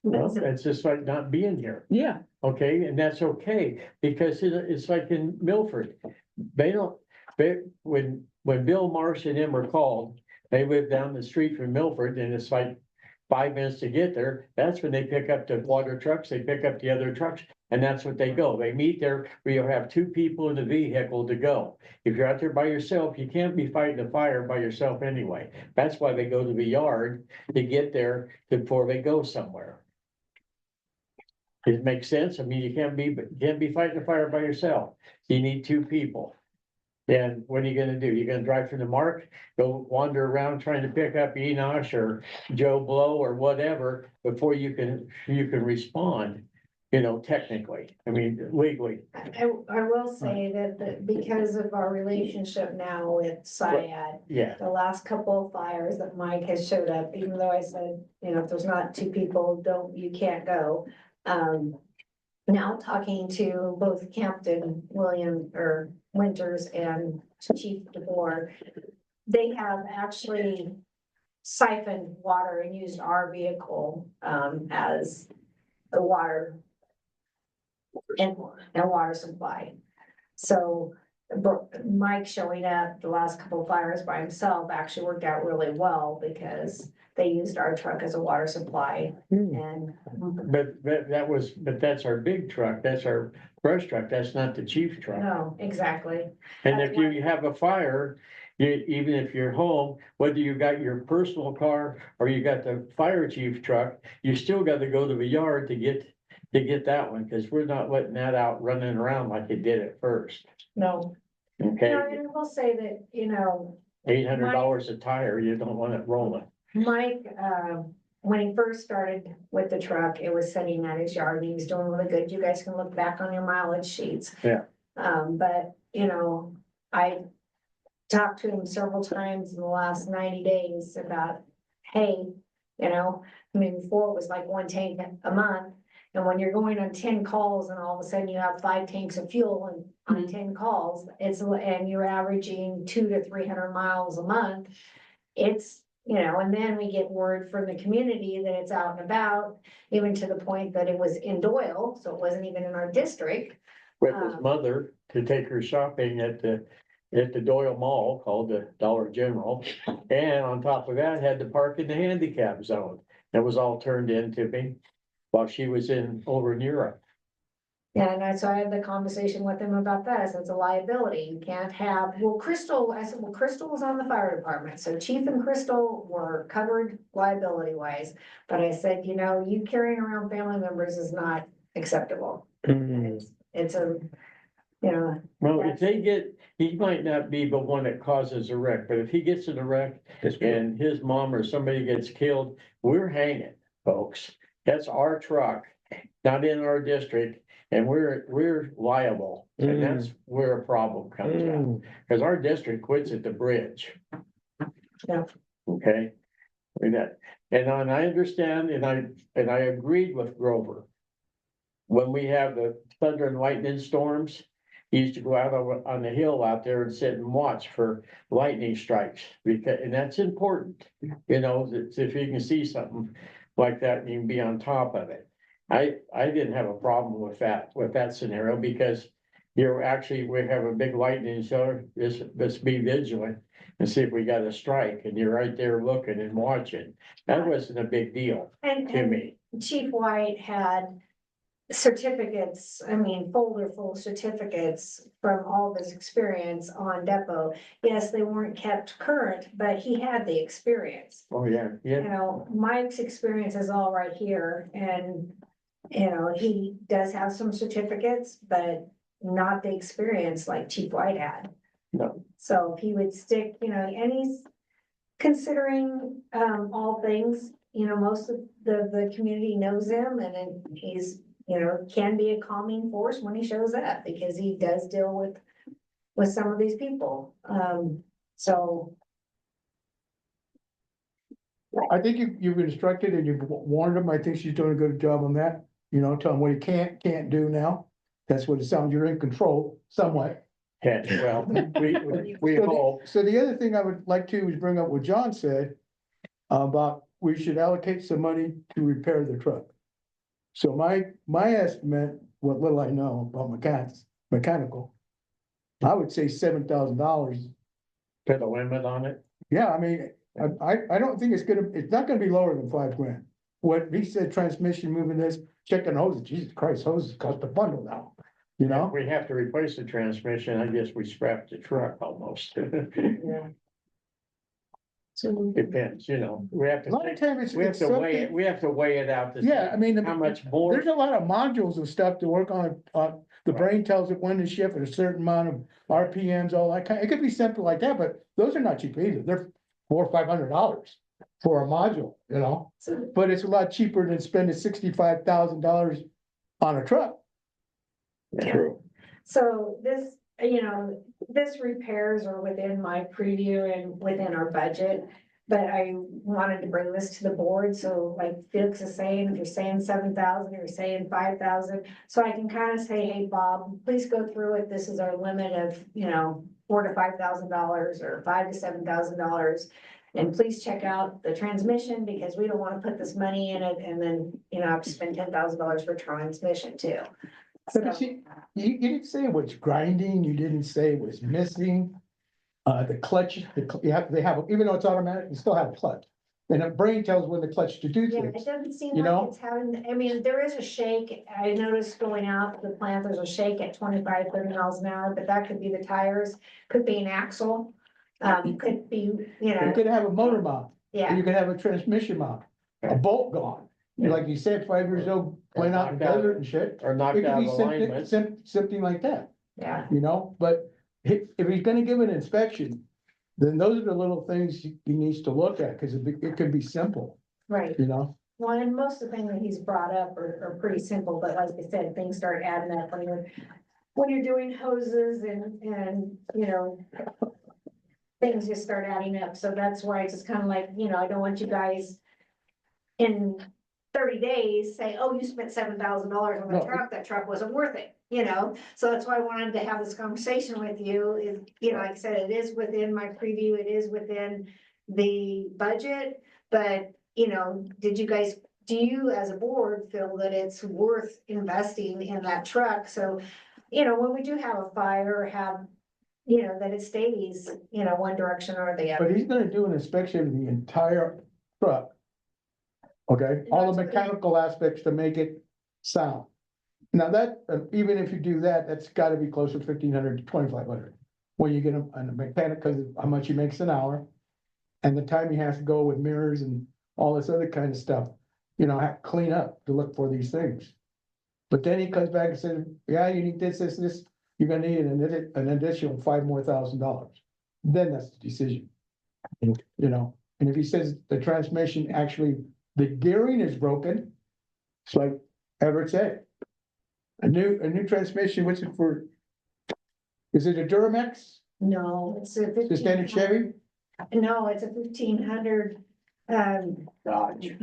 A: Well, it's just like not being here,
C: Yeah,
A: okay, and that's okay, because it's like in Milford. When Bill Marsh and them were called, they live down the street from Milford, and it's like 5 minutes to get there. That's when they pick up the water trucks, they pick up the other trucks, and that's what they go. They meet there, where you'll have 2 people in the vehicle to go. If you're out there by yourself, you can't be fighting a fire by yourself anyway. That's why they go to the yard to get there before they go somewhere. It makes sense. I mean, you can't be fighting a fire by yourself. You need 2 people. And what are you gonna do? You're gonna drive from the mark, go wander around trying to pick up Enosh or Joe Blow or whatever before you can respond, technically. I mean, legally.
D: I will say that because of our relationship now with SIAD,
A: Yeah.
D: the last couple of fires that Mike has showed up, even though I said, if there's not 2 people, you can't go. Now talking to both Captain William or Winters and Chief DeBoer, they have actually siphoned water and used our vehicle as the water and water supply. So Mike showing up the last couple of fires by himself actually worked out really well because they used our truck as a water supply and.
A: But that's our big truck. That's our brush truck. That's not the chief truck.
D: No, exactly.
A: And
D: That's
A: if you have a fire, even if you're home, whether you got your personal car or you got the fire chief truck, you still got to go to the yard to get that one, because we're not letting that out running around like it did at first.
D: No.
A: Okay,
D: And I will say that,
A: $800 a tire, you don't want it rolling.
D: Mike, when he first started with the truck, it was sitting at his yard, and he was doing really good. You guys can look back on your mileage sheets.
A: Yeah.
D: But, I talked to him several times in the last 90 days about, hey, before it was like 1 tank a month. And when you're going on 10 calls and all of a sudden you have 5 tanks of fuel and on 10 calls, and you're averaging 200 to 300 miles a month, it's, and then we get word from the community that it's out and about, even to the point that it was in Doyle, so it wasn't even in our district.
A: With his mother to take her shopping at the Doyle Mall, called the Dollar General. And on top of that, had to park in the handicap zone. That was all turned into me while she was over in Europe.
D: Yeah, and so I had the conversation with him about that. I said, it's a liability. You can't have, Crystal was on the fire department. So Chief and Crystal were covered liability wise. But I said, you carrying around family members is not acceptable. It's a,
A: Well, if he might not be the one that causes a wreck, but if he gets in a wreck and his mom or somebody gets killed, we're hanging. folks. That's our truck, not in our district, and we're liable. And that's where a problem comes from, because our district quits at the bridge.
D: Yeah.
A: Okay? And I understand, and I agreed with Grover. When we have the thunder and lightning storms, he used to go out on the hill out there and sit and watch for lightning strikes, and that's important. You know, that if you can see something like that, you can be on top of it. I didn't have a problem with that scenario, because we have a big lightning show, let's be vigilant and see if we got a strike, and you're right there looking and watching. That wasn't a big deal
D: And,
A: to me.
D: Chief White had certificates, I mean, folder full of certificates from all of his experience on depot. Yes, they weren't kept current, but he had the experience.
A: Oh, yeah,
D: You
A: yeah,
D: know, Mike's experience is all right here, and, you know, he does have some certificates, but not the experience like Chief White had.
A: no,
D: So if he would stick, you know, and he's considering, all things, you know, most of the community knows him, and then he's, you know, can be a calming force when he shows up, because he does deal with some of these people. So,
E: I think you've instructed and you've warned him. I think she's doing a good job on that. You know, tell him what he can't do now. That's what it sounds, you're in control somewhat.
A: yeah, well, we hope.
E: So the other thing I would like to is bring up what John said about we should allocate some money to repair the truck. So my estimate, what little I know about mechanical, I would say $7,000.
A: Put a limit on it.
E: Yeah, I mean, I don't think it's not gonna be lower than $5,000. What he said, transmission, moving this, checking hoses, Jesus Christ, hoses cost a bundle now, you know?
A: If we have to replace the transmission, I guess we scrap the truck almost.
D: yeah. So,
A: Depends, you know, we have
E: A lot
A: to,
E: of times
A: we have
E: it's
A: to weigh it,
E: something,
A: we have to weigh it out to
E: yeah, I
A: see
E: mean,
A: how much more.
E: there's a lot of modules and stuff to work on, the brain tells it when to shift at a certain amount of RPMs, all that kind, it could be simple like that, but those are not cheap either, they're $400 or $500 for a module, you know?
D: so
E: But it's a lot cheaper than spending $65,000 on a truck.
A: True.
D: So this, you know, this repairs are within my preview and within our budget. But I wanted to bring this to the board, so like Felix is saying, if you're saying 7,000, you're saying 5,000. So I can kind of say, hey, Bob, please go through it, this is our limit of, you know, $4,000 to $5,000 or $5,000 to $7,000. And please check out the transmission, because we don't want to put this money in it and then, you know, have to spend $10,000 for transmission too.
E: But
D: So,
E: see, you didn't say it was grinding, you didn't say it was missing. The clutch, they have, even though it's automatic, you still have a clutch. And a brain tells when the clutch to do
D: yeah,
E: things.
D: it doesn't seem
E: you
D: like
E: know?
D: it's having, I mean, there is a shake. I noticed going out to the plant, there's a shake at 25, 30 miles an hour, but that could be the tires, could be an axle. Could be, you
E: You
D: know,
E: could have a motor mount, or
D: yeah,
E: you could have a transmission mount, a bolt gone. Like you said, 5 years old, playing out in the
A: Knocked out.
E: desert and shit.
A: Or
E: It
A: knocked
E: could
A: out
E: be
A: of alignment.
E: something like that,
D: yeah.
E: you know, but if he's gonna give an inspection. Then those are the little things he needs to look at, cause it could be simple,
D: Right.
E: you know?
D: Well, and most of the things that he's brought up are pretty simple, but like I said, things start adding up when you're doing hoses and, you know, things just start adding up. So that's why it's just kind of like, you know, I don't want you guys in 30 days say, oh, you spent $7,000 on the
E: No.
D: truck, that truck wasn't worth it, you know? So that's why I wanted to have this conversation with you is, you know, like I said, it is within my preview, it is within the budget, but, you know, do you as a board feel that it's worth investing in that truck? So, you know, when we do have a fire, you know, that it stays, you know, one direction or the other.
E: But he's gonna do an inspection of the entire truck. Okay, all the mechanical aspects to make it sound. Now that, even if you do that, that's gotta be closer to 1,500 to 2,500. When you get a mechanic, cause of how much he makes an hour. And the time he has to go with mirrors and all this other kind of stuff, you know, have to clean up to look for these things. But then he comes back and says, yeah, you need this, you're gonna need an additional $5,000. Then that's the decision. You know, and if he says the transmission actually the gearing is broken. It's like Everett said. A new transmission, what's it for? Is it a Duramax?
D: No, it's a
E: Is it
D: 1500.
E: standard Chevy?
D: No, it's a 1500,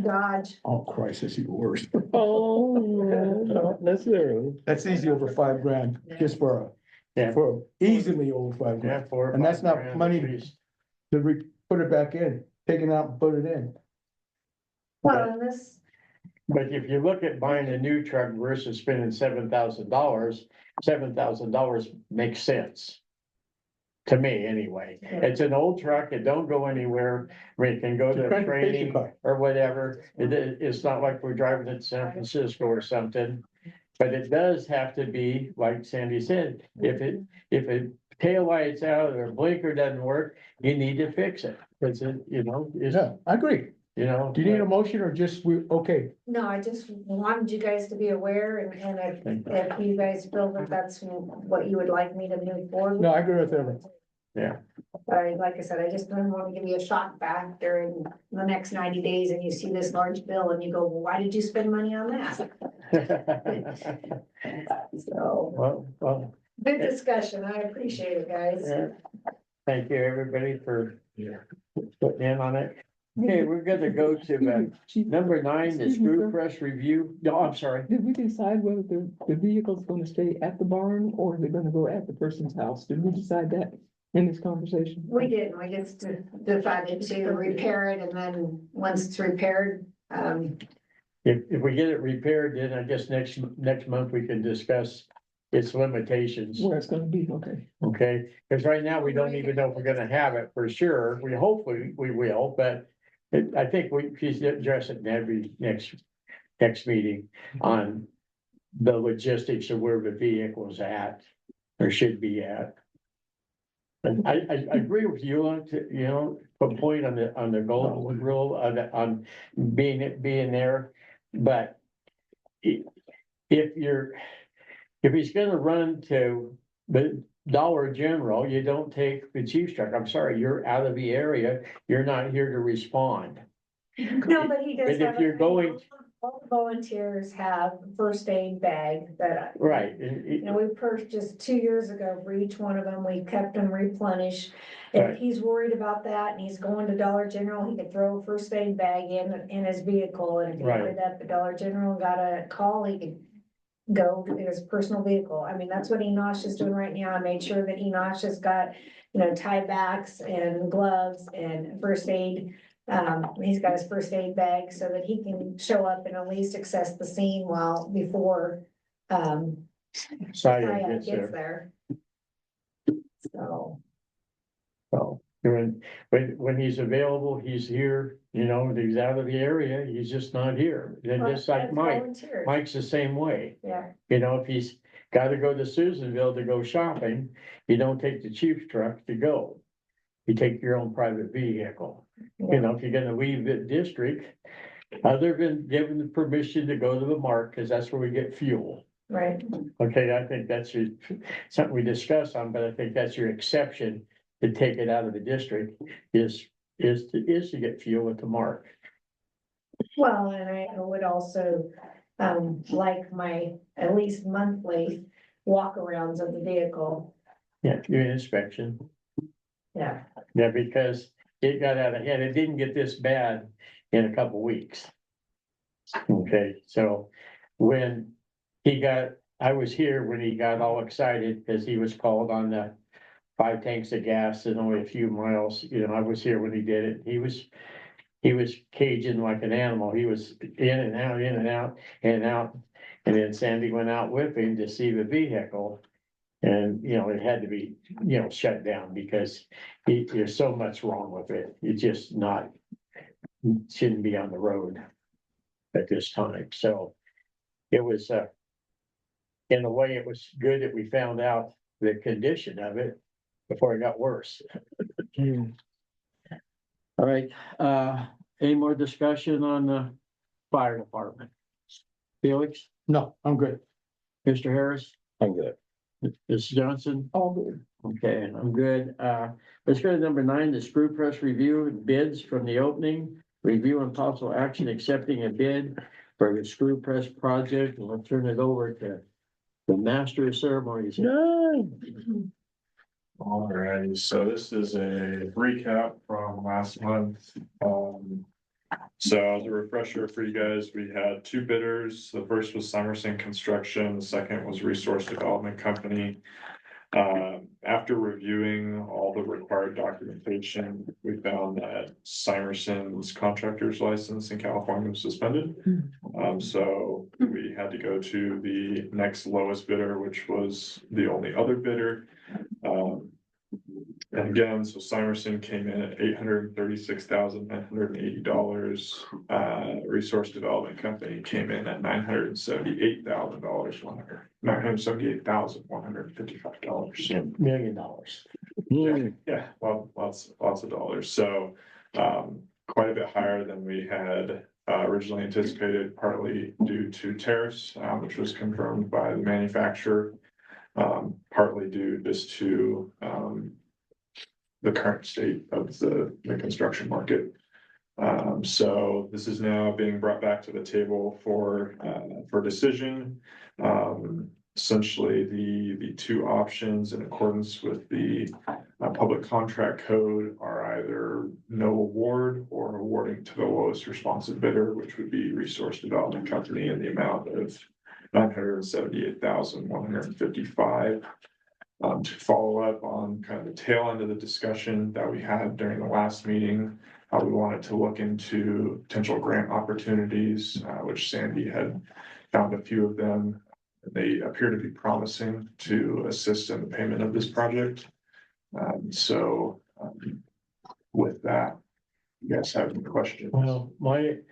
D: Dodge.
E: Oh, Christ, that's even worse.
B: Oh, no, not necessarily.
E: That's easy over $5,000, just
A: Yeah.
E: for easily over $5,000.
A: Yeah, 4 or
E: And that's
A: 5
E: not
A: grand
E: money
A: at least.
E: to put it back in, take it out and put it in.
D: Well, this,
A: But if you look at buying a new truck versus spending $7,000 makes sense. To me, anyway. It's an old truck, it don't go anywhere, I mean, it can go
E: It's a
A: to
E: transportation
A: training
E: car.
A: or whatever. It's not like we're driving it to San Francisco or something. But it does have to be, like Sandy said, if it tail lights out or blinker doesn't work, you need to fix it. Cause it, is,
E: Yeah, I agree.
A: Do
E: Do you need a motion or just, okay?
D: no, I just wanted you guys to be aware and if you guys feel that that's what you would like me to move forward.
E: No, I agree with Everett.
A: Yeah.
D: Like I said, I just don't want to give you a shock factor in the next 90 days and you see this large bill and you go, well, why did you spend money on that? So,
A: Well,
D: good discussion. I appreciate it, guys.
A: yeah. Thank you, everybody, for putting in on it. Okay, we're gonna go to
C: Chief,
A: number 9, the
C: Excuse me,
A: screw
C: sir.
A: press review. No, I'm sorry.
C: did we decide whether the vehicle's gonna stay at the barn or is it gonna go at the person's house? Did we decide that in this conversation?
D: We didn't. We just decided to repair it and then once it's repaired,
A: If we get it repaired, then I guess next month we can discuss its limitations,
C: Where it's gonna be, okay.
A: okay? Because right now, we don't even know if we're gonna have it for sure. We hopefully we will, but I think we should address it in every next meeting on the logistics of where the vehicle's at or should be at. And I agree with you on, the point on the golden rule on being there, but if he's gonna run to the Dollar General, you don't take the chief's truck. I'm sorry, you're out of the area. You're not here to respond.
D: no, but he does
A: But if
D: have.
A: you're going-
D: All the volunteers have a first aid bag that.
A: Right.
D: We purchased 2 years ago for each one of them. We kept them replenished.
A: Right.
D: If he's worried about that and he's going to Dollar General, he could throw a first aid bag in his vehicle. And if he
A: Right.
D: ended up at Dollar General and got a call, he could go to his personal vehicle. I mean, that's what Enosh is doing right now. I made sure that Enosh has got, tie backs and gloves and first aid. He's got his first aid bag so that he can show up and at least access the scene before
A: Saya
D: Saya
A: gets
D: gets
A: there.
D: there. So,
A: So, when he's available, he's here, if he's out of the area, he's just not here. And just like
D: that's
A: Mike,
D: volunteers.
A: Mike's the same way.
D: Yeah,
A: If he's gotta go to Susanville to go shopping, you don't take the chief's truck to go. You take your own private vehicle. If you're gonna leave the district, other than given the permission to go to the mark, because that's where we get fuel.
D: right.
A: Okay, I think that's something we discussed on, but I think that's your exception to take it out of the district is to get fuel at the mark.
D: Well, and I would also, like my at least monthly walkarounds of the vehicle.
A: Yeah, your inspection.
D: Yeah,
A: Yeah, because it got out of hand. It didn't get this bad in a couple weeks. Okay, so when I was here when he got all excited because he was called on the 5 tanks of gas and only a few miles. I was here when he did it. He was caging like an animal. He was in and out, in and out, in and out. And then Sandy went out with him to see the vehicle. And, it had to be, shut down because there's so much wrong with it. It's just shouldn't be on the road at this time. So it was, in a way, it was good that we found out the condition of it before it got worse. All right, any more discussion on the fire department? Felix,
E: No, I'm good.
A: Mr. Harris,
B: I'm good.
A: Ms. Johnson?
C: All good.
A: Okay, I'm good. Let's go to number 9, the screw press review bids from the opening.
G: review and possible action accepting a bid for the screw press project, and I'll turn it over to the master of ceremonies.
B: No.
A: Alrighty, so this is a recap from last month. So as a refresher for you guys, we had two bidders. The first was Summerson Construction, the second was Resource Development Company. After reviewing all the required documentation, we found that Simerson's contractor's license in California was suspended. So we had to go to the next lowest bidder, which was the only other bidder. And again, so Simerson came in at $836,980. Resource Development Company came in at $978,155.
G: $1 million.
A: Yeah, well, lots of dollars. So, quite a bit higher than we had originally anticipated, partly due to tariffs, which was confirmed by the manufacturer. Partly due just to, the current state of the construction market. So this is now being brought back to the table for decision. Essentially, the two options in accordance with the public contract code are either no award or awarding to the lowest responsive bidder, which would be Resource Development Company in the amount of $978,155. To follow up on kind of the tail end of the discussion that we had during the last meeting, how we wanted to look into potential grant opportunities, which Sandy had found a few of them. They appear to be promising to assist in the payment of this project. So with that, you guys have any questions?
G: Well, my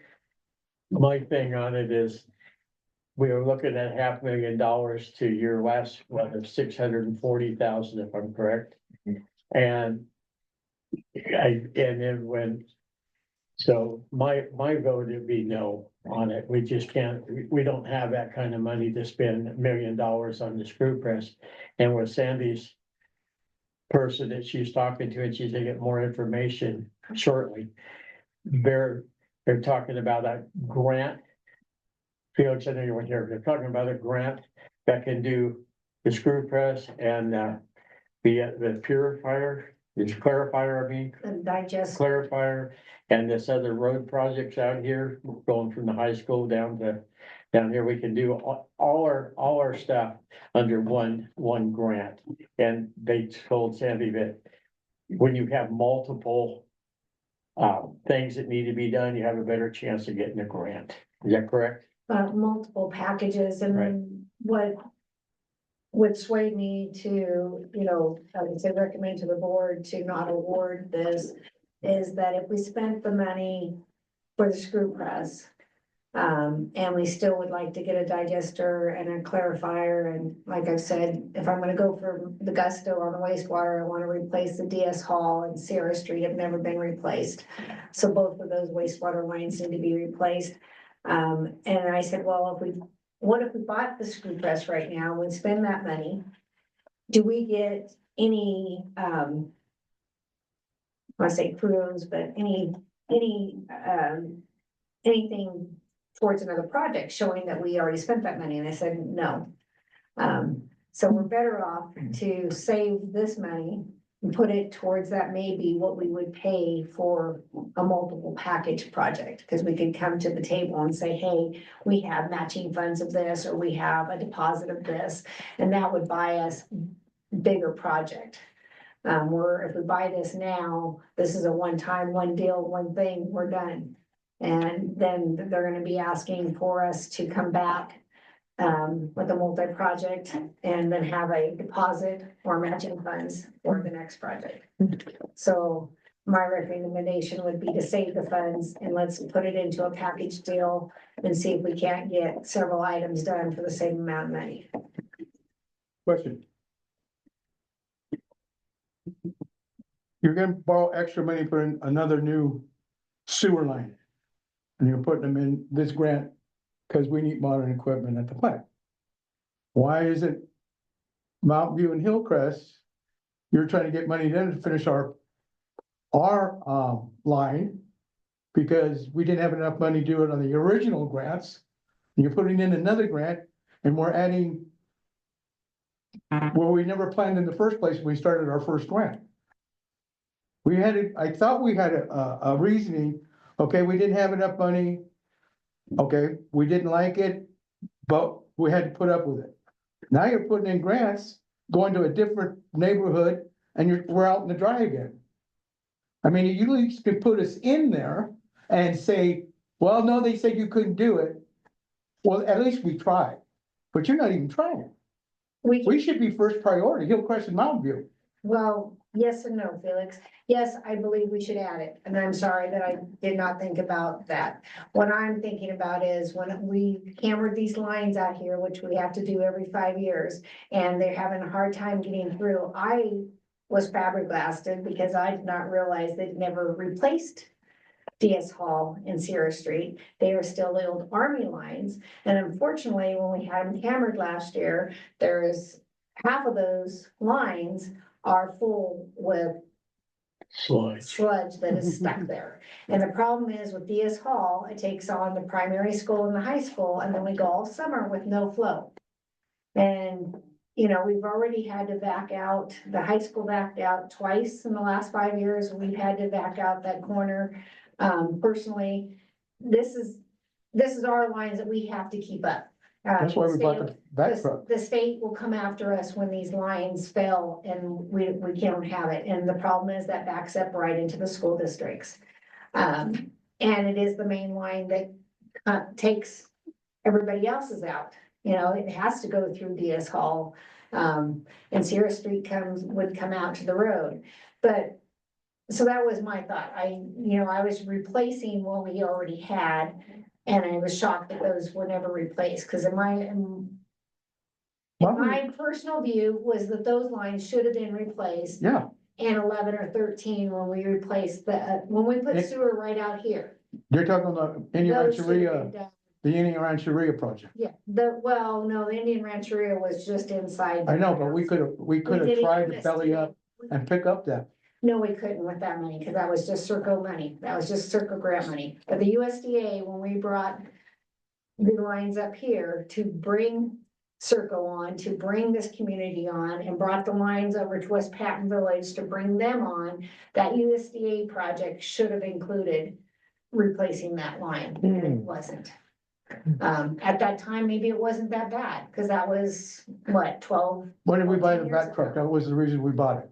G: thing on it is, we were looking at $500,000 to your last one of $640,000, if I'm correct. And so my vote would be no on it. We just can't, we don't have that kind of money to spend $1 million on the screw press. And with Sandy's person that she's talking to, and she's gonna get more information shortly, they're talking about a grant. Felix, I know you weren't here, they're talking about a grant that can do the screw press and the purifier, this clarifier, I mean,
D: And digest.
G: clarifier, and this other road projects out here, going from the high school down here, we can do all our stuff under one grant. And they told Sandy that when you have multiple things that need to be done, you have a better chance of getting a grant. Is that correct?
D: Multiple packages, and then what would sway me to, I would say recommend to the board to not award this, is that if we spent the money for the screw press, and we still would like to get a digester and a clarifier, and like I've said, if I'm gonna go for the gusto on the wastewater, I wanna replace the DS Hall and Sierra Street have never been replaced. So both of those wastewater lines need to be replaced. And I said, well, what if we bought the screw press right now and spend that money? Do we get any, I say prunes, but anything towards another project showing that we already spent that money? And I said, no. So we're better off to save this money and put it towards that, maybe what we would pay for a multiple package project. Because we could come to the table and say, hey, we have matching funds of this, or we have a deposit of this, and that would buy us bigger project. Where if we buy this now, this is a one-time, one deal, one thing, we're done. And then they're gonna be asking for us to come back with a multi-project and then have a deposit or matching funds for the next project. So my recommendation would be to save the funds and let's put it into a package deal and see if we can't get several items done for the same amount of money.
E: Question. You're gonna borrow extra money for another new sewer line. And you're putting them in this grant because we need modern equipment at the plant. Why isn't Mountain View and Hillcrest, you're trying to get money then to finish our line, because we didn't have enough money to do it on the original grants. You're putting in another grant and we're adding where we never planned in the first place when we started our first grant. We had it, I thought we had a reasoning, okay, we didn't have enough money. Okay, we didn't like it, but we had to put up with it. Now you're putting in grants, going to a different neighborhood, and we're out in the dry again. I mean, you at least could put us in there and say, well, no, they said you couldn't do it. Well, at least we tried, but you're not even trying. We should be first priority, Hillcrest and Mountain View.
D: Well, yes and no, Felix. Yes, I believe we should add it, and I'm sorry that I did not think about that. What I'm thinking about is when we hammered these lines out here, which we have to do every 5 years, and they're having a hard time getting through, I was flabbergasted because I did not realize they'd never replaced DS Hall and Sierra Street. They are still the old Army lines, and unfortunately, when we had them hammered last year, there is half of those lines are full with sludge that is stuck there. And the problem is with DS Hall, it takes on the primary school and the high school, and then we go all summer with no flow. And, you know, we've already had to back out, the high school backed out twice in the last 5 years. We've had to back out that corner. Personally, this is our lines that we have to keep up.
E: That's why we bought the back truck.
D: The state will come after us when these lines fail and we can't have it. And the problem is that backs up right into the school districts. And it is the main line that takes everybody else's out. You know, it has to go through DS Hall. And Sierra Street would come out to the road. But so that was my thought. I was replacing what we already had. And I was shocked that those were never replaced, because my personal view was that those lines should have been replaced.
E: Yeah,
D: In 11 or 13 when we replaced when we put sewer right out here.
E: you're talking about Indian
D: Those should have
E: Rancheria,
D: been done.
E: the Indian Rancheria project.
D: Yeah, no, the Indian Rancheria was just inside.
E: I know, but we could have
D: did
E: tried to
D: USDA.
E: belly up and pick up that.
D: No, we couldn't with that money, because that was just Circle money. That was just Circle grant money. But the USDA, when we brought the lines up here to bring Circle on, to bring this community on, and brought the lines over to West Patton Village to bring them on, that USDA project should have included replacing that line, and it wasn't. At that time, maybe it wasn't that bad, because that was, what, 12?
E: When did we buy the
D: 14
E: back
D: years
E: truck?
D: ago.
E: That was the reason we bought it.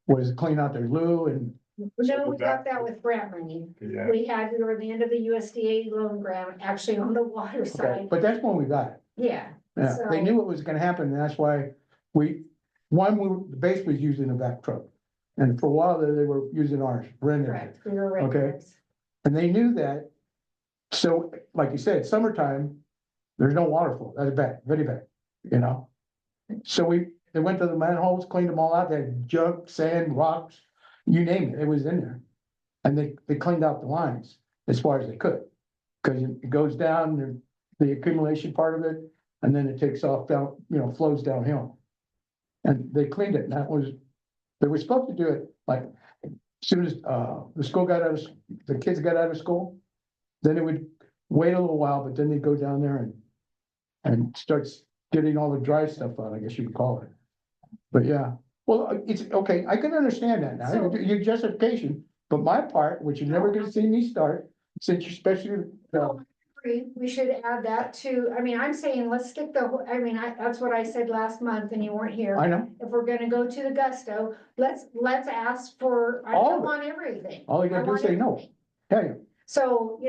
E: Was to clean out their loo and,
D: No, we got that with grant money.
A: Yeah.
D: We were the end of the USDA loan grant, actually on the water
E: okay,
D: side,
E: but that's when we got it.
D: yeah.
E: Yeah, they
D: So-
E: knew what was gonna happen, and that's why the base was using a back truck. And for a while there, they were using ours, Brendan.
D: Correct, we were
E: Okay.
D: regulars.
E: And they knew that. So, like you said, summertime, there's no water flow. That's bad, very bad, you know? So they went to the manholes, cleaned them all out. They had junk, sand, rocks, you name it, it was in there. And they cleaned out the lines as far as they could. Cause it goes down, the accumulation part of it, and then it takes off down, flows downhill. And they cleaned it, and they were supposed to do it like, as soon as, the kids got out of school, then it would wait a little while, but then they'd go down there and start getting all the dry stuff out, I guess you could call it. But yeah, well, it's, okay, I can understand that now,
D: So-
E: your justification, but my part, which you're never gonna see me start, since you're especially,
D: We should add that to, I mean, I'm saying, let's stick that's what I said last month and you weren't here.
E: I know,
D: If we're gonna go to the gusto, let's ask for, I
E: All
D: don't
E: of it.
D: want everything.
E: all you
D: I
E: gotta do is
D: want
E: say no,
D: everything.
E: hey,
D: So,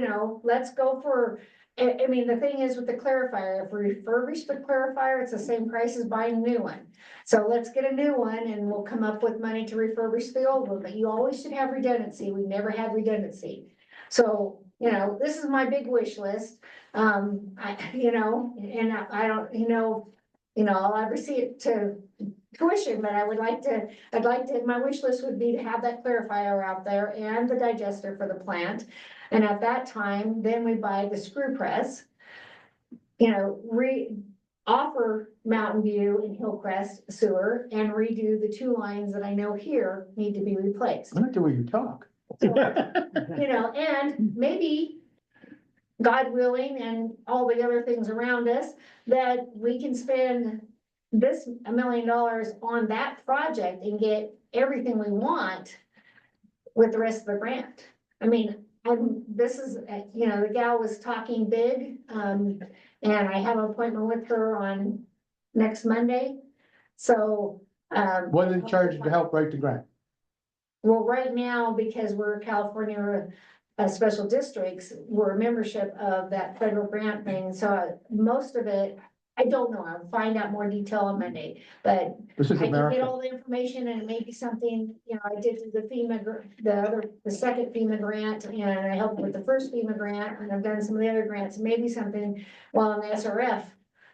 D: let's go for, I mean, the thing is with the clarifier, if we refurbish the clarifier, it's the same price as buying a new one. So let's get a new one and we'll come up with money to refurbish the old one, but you always should have redundancy. We never had redundancy. So, this is my big wish list. And I don't, I'll ever see it to tuition, but my wish list would be to have that clarifier out there and the digester for the plant. And at that time, then we buy the screw press. Offer Mountain View and Hillcrest sewer and redo the 2 lines that I know here need to be replaced.
E: I like the way you talk.
D: You know, and maybe, God willing, and all the other things around us, that we can spend this $1 million on that project and get everything we want with the rest of the grant. I mean, this is, you know, the gal was talking big, and I have an appointment with her on next Monday. So,
E: What are they charged to help write the grant?
D: well, right now, because we're California special districts, we're a membership of that federal grant thing, so most of it, I don't know, I'll find out more detail on Monday, but
E: This is
D: I can get
E: America.
D: all the information, and it may be something, you know, I did the FEMA, the second FEMA grant, and I helped with the first FEMA grant, and I've done some of the other grants, maybe something while in the SRF.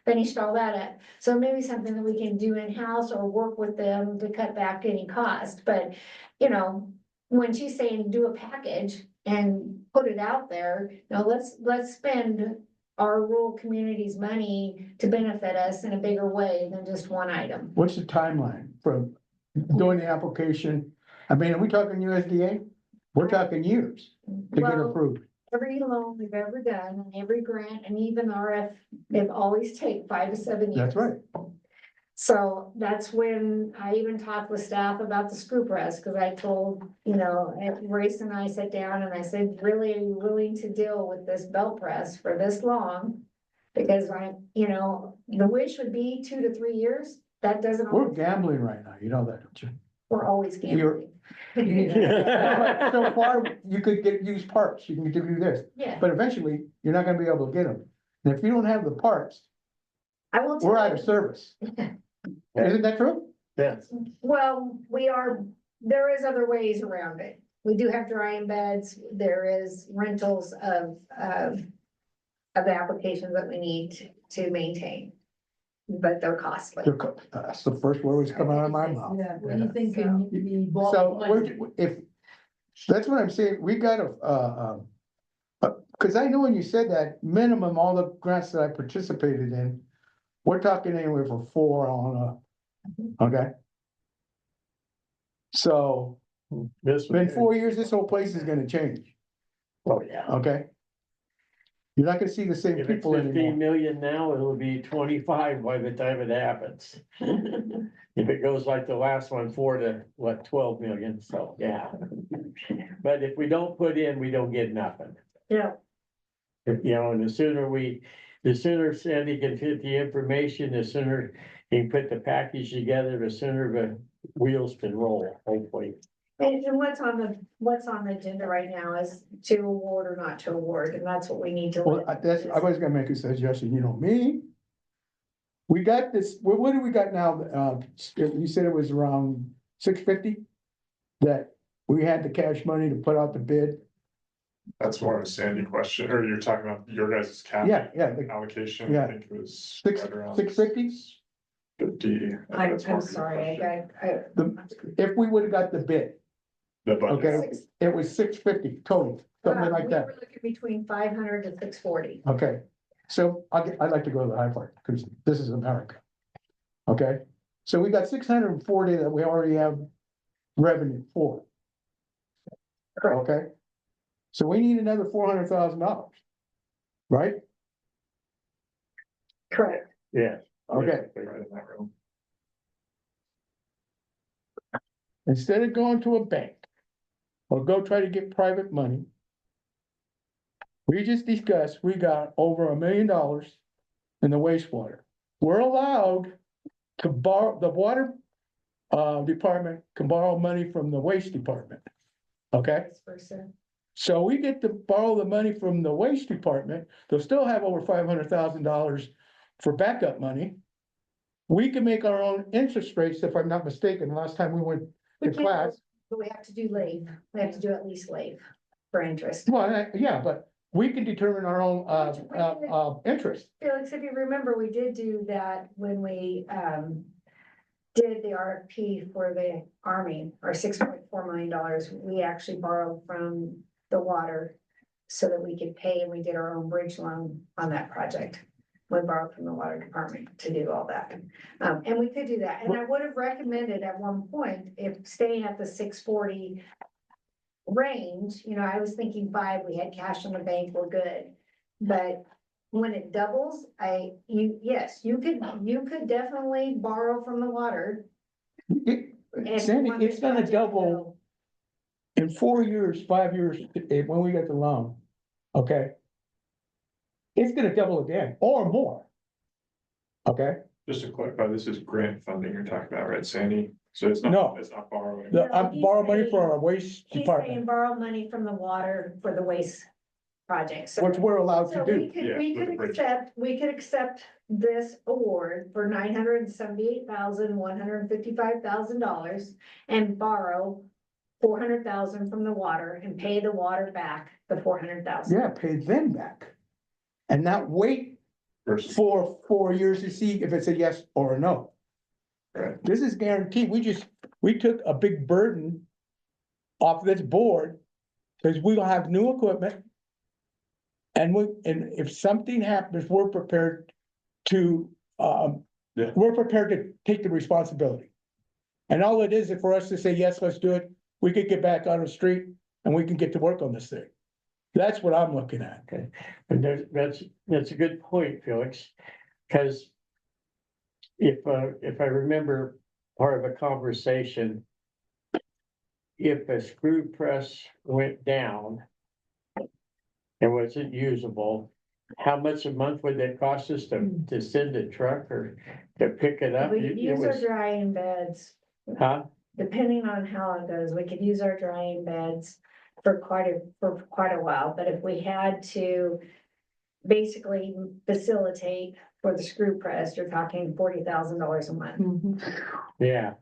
D: Finished all that up, so maybe something that we can do in-house or work with them to cut back any cost, but, you know, when she's saying do a package and put it out there, now let's spend our rural communities' money to benefit us in a bigger way than just one item.
E: What's the timeline from doing the application? I mean, are we talking USDA? We're talking years to get
D: Well,
E: approved.
D: every loan we've ever done, and every grant, and even RF, they've always take 5 to 7 years.
E: That's right.
D: So that's when I even talked with staff about the screw press, because I told, you know, Grace and I sat down and I said, really, are you willing to deal with this belt press for this long? Because you know, the wish would be 2 to 3 years. That doesn't,
E: We're gambling right now, you know that, don't you?
D: we're always gambling.
E: So far, you could get used parts, you can do this,
D: Yeah,
E: but eventually, you're not gonna be able to get them. And if you don't have the parts,
D: I will.
E: we're out of service. Isn't that true?
G: Yes.
D: Well, there is other ways around it. We do have drying beds, there is rentals of applications that we need to maintain. But they're costly.
E: That's the first word was coming out of my mouth.
H: Yeah, anything can be bought.
E: So
H: with money.
E: if, that's what I'm saying, we gotta, cause I know when you said that, minimum, all the grants that I participated in, we're talking anywhere from 4 on okay? So,
G: This
E: in 4 years, this whole place is gonna change,
G: Oh, yeah.
E: okay? You're not gonna see the same
G: If it's
E: people
G: 15
E: anymore.
G: million now, it'll be 25 by the time it happens. If it goes like the last one, 12 million, so, yeah. But if we don't put in, we don't get nothing.
D: Yeah,
G: You know, and the sooner Sandy can fit the information, the sooner he can put the package together, the sooner the wheels can roll, hopefully.
D: and what's on the agenda right now is to award or not to award, and that's what we need to.
E: Well, I was gonna make a suggestion, you know, me. We got this, what do we got now? You said it was around 650? That we had the cash money to put out the bid?
I: That's more of a Sandy question, or you're talking about your guys' cap
E: Yeah,
I: allocation,
E: yeah.
I: I think it was.
E: Six-
I: right around
E: 650?
I: 50.
D: I'm sorry, I.
E: If we would have got the bid,
I: The budget,
E: okay, it was 650 total, something like
D: We
E: that,
D: were looking between 500 to 640.
E: okay? So I'd like to go to the high part, because this is America. Okay, so we got 640 that we already have revenue for.
D: Correct.
E: Okay? So we need another $400,000. Right?
D: Correct.
G: Yeah.
E: Okay,
I: right in that room.
E: instead of going to a bank or go try to get private money, we just discussed, we got over $1 million in the wastewater. We're allowed to borrow, the water department can borrow money from the waste department. Okay,
D: Vice versa.
E: so we get to borrow the money from the waste department, they'll still have over $500,000 for backup money. We can make our own interest rates, if I'm not mistaken, last time we went
D: We
E: to
D: can,
E: class.
D: but we have to do lave. We have to do at least lave for interest.
E: Well, yeah, but we can determine our own interest.
D: Felix, if you remember, we did do that when we did the RFP for the Army, our $6.4 million. We actually borrowed from the water so that we could pay, and we did our own bridge loan on that project. We borrowed from the water department to do all that. And we could do that. And I would have recommended at one point, if staying at the 640 range, I was thinking 5, we had cash in the bank, we're good. But when it doubles, yes, you could definitely borrow from the water. if you
E: Sandy,
D: want
E: it's
D: this
E: gonna
D: project to
E: double
D: go.
E: in 4 years, 5 years, when we get the loan, okay? It's gonna double again or more. Okay,
I: Just to clarify, this is grant funding you're talking about, right, Sandy? So it's
E: No.
I: not, it's not borrowing.
E: the,
D: No,
E: I'm
D: he's
E: borrowing money
D: saying-
E: for our waste
D: He's saying
E: department,
D: borrow money from the water for the waste project. So
E: which we're allowed to
D: So
E: do.
D: we could,
I: Yeah,
D: we
I: with
D: could
I: the bridge.
D: accept this award for $978,155,000 and borrow 400,000 from the water and pay the water back the 400,000.
E: Yeah, pay them back. And not wait
I: Versus,
E: for 4 years to see if it's a yes or a no.
I: right,
E: This is guaranteed. We took a big burden off this board because we will have new equipment. And if something happens, we're prepared to,
I: Yeah.
E: we're prepared to take the responsibility. And all it is for us to say, yes, let's do it, we could get back on the street and we can get to work on this thing. That's what I'm looking at.
G: Okay, and that's a good point, Felix, because if I remember part of a conversation, if a screw press went down and wasn't usable, how much a month would it cost us to send a truck or to pick it up?
D: We
G: It
D: could use our
G: was-
D: drying beds,
G: Huh?
D: depending on how it goes, we could use our drying beds for quite a while, but if we had to basically facilitate for the screw press, you're talking $40,000 a month.
C: Mhm.
G: Yeah,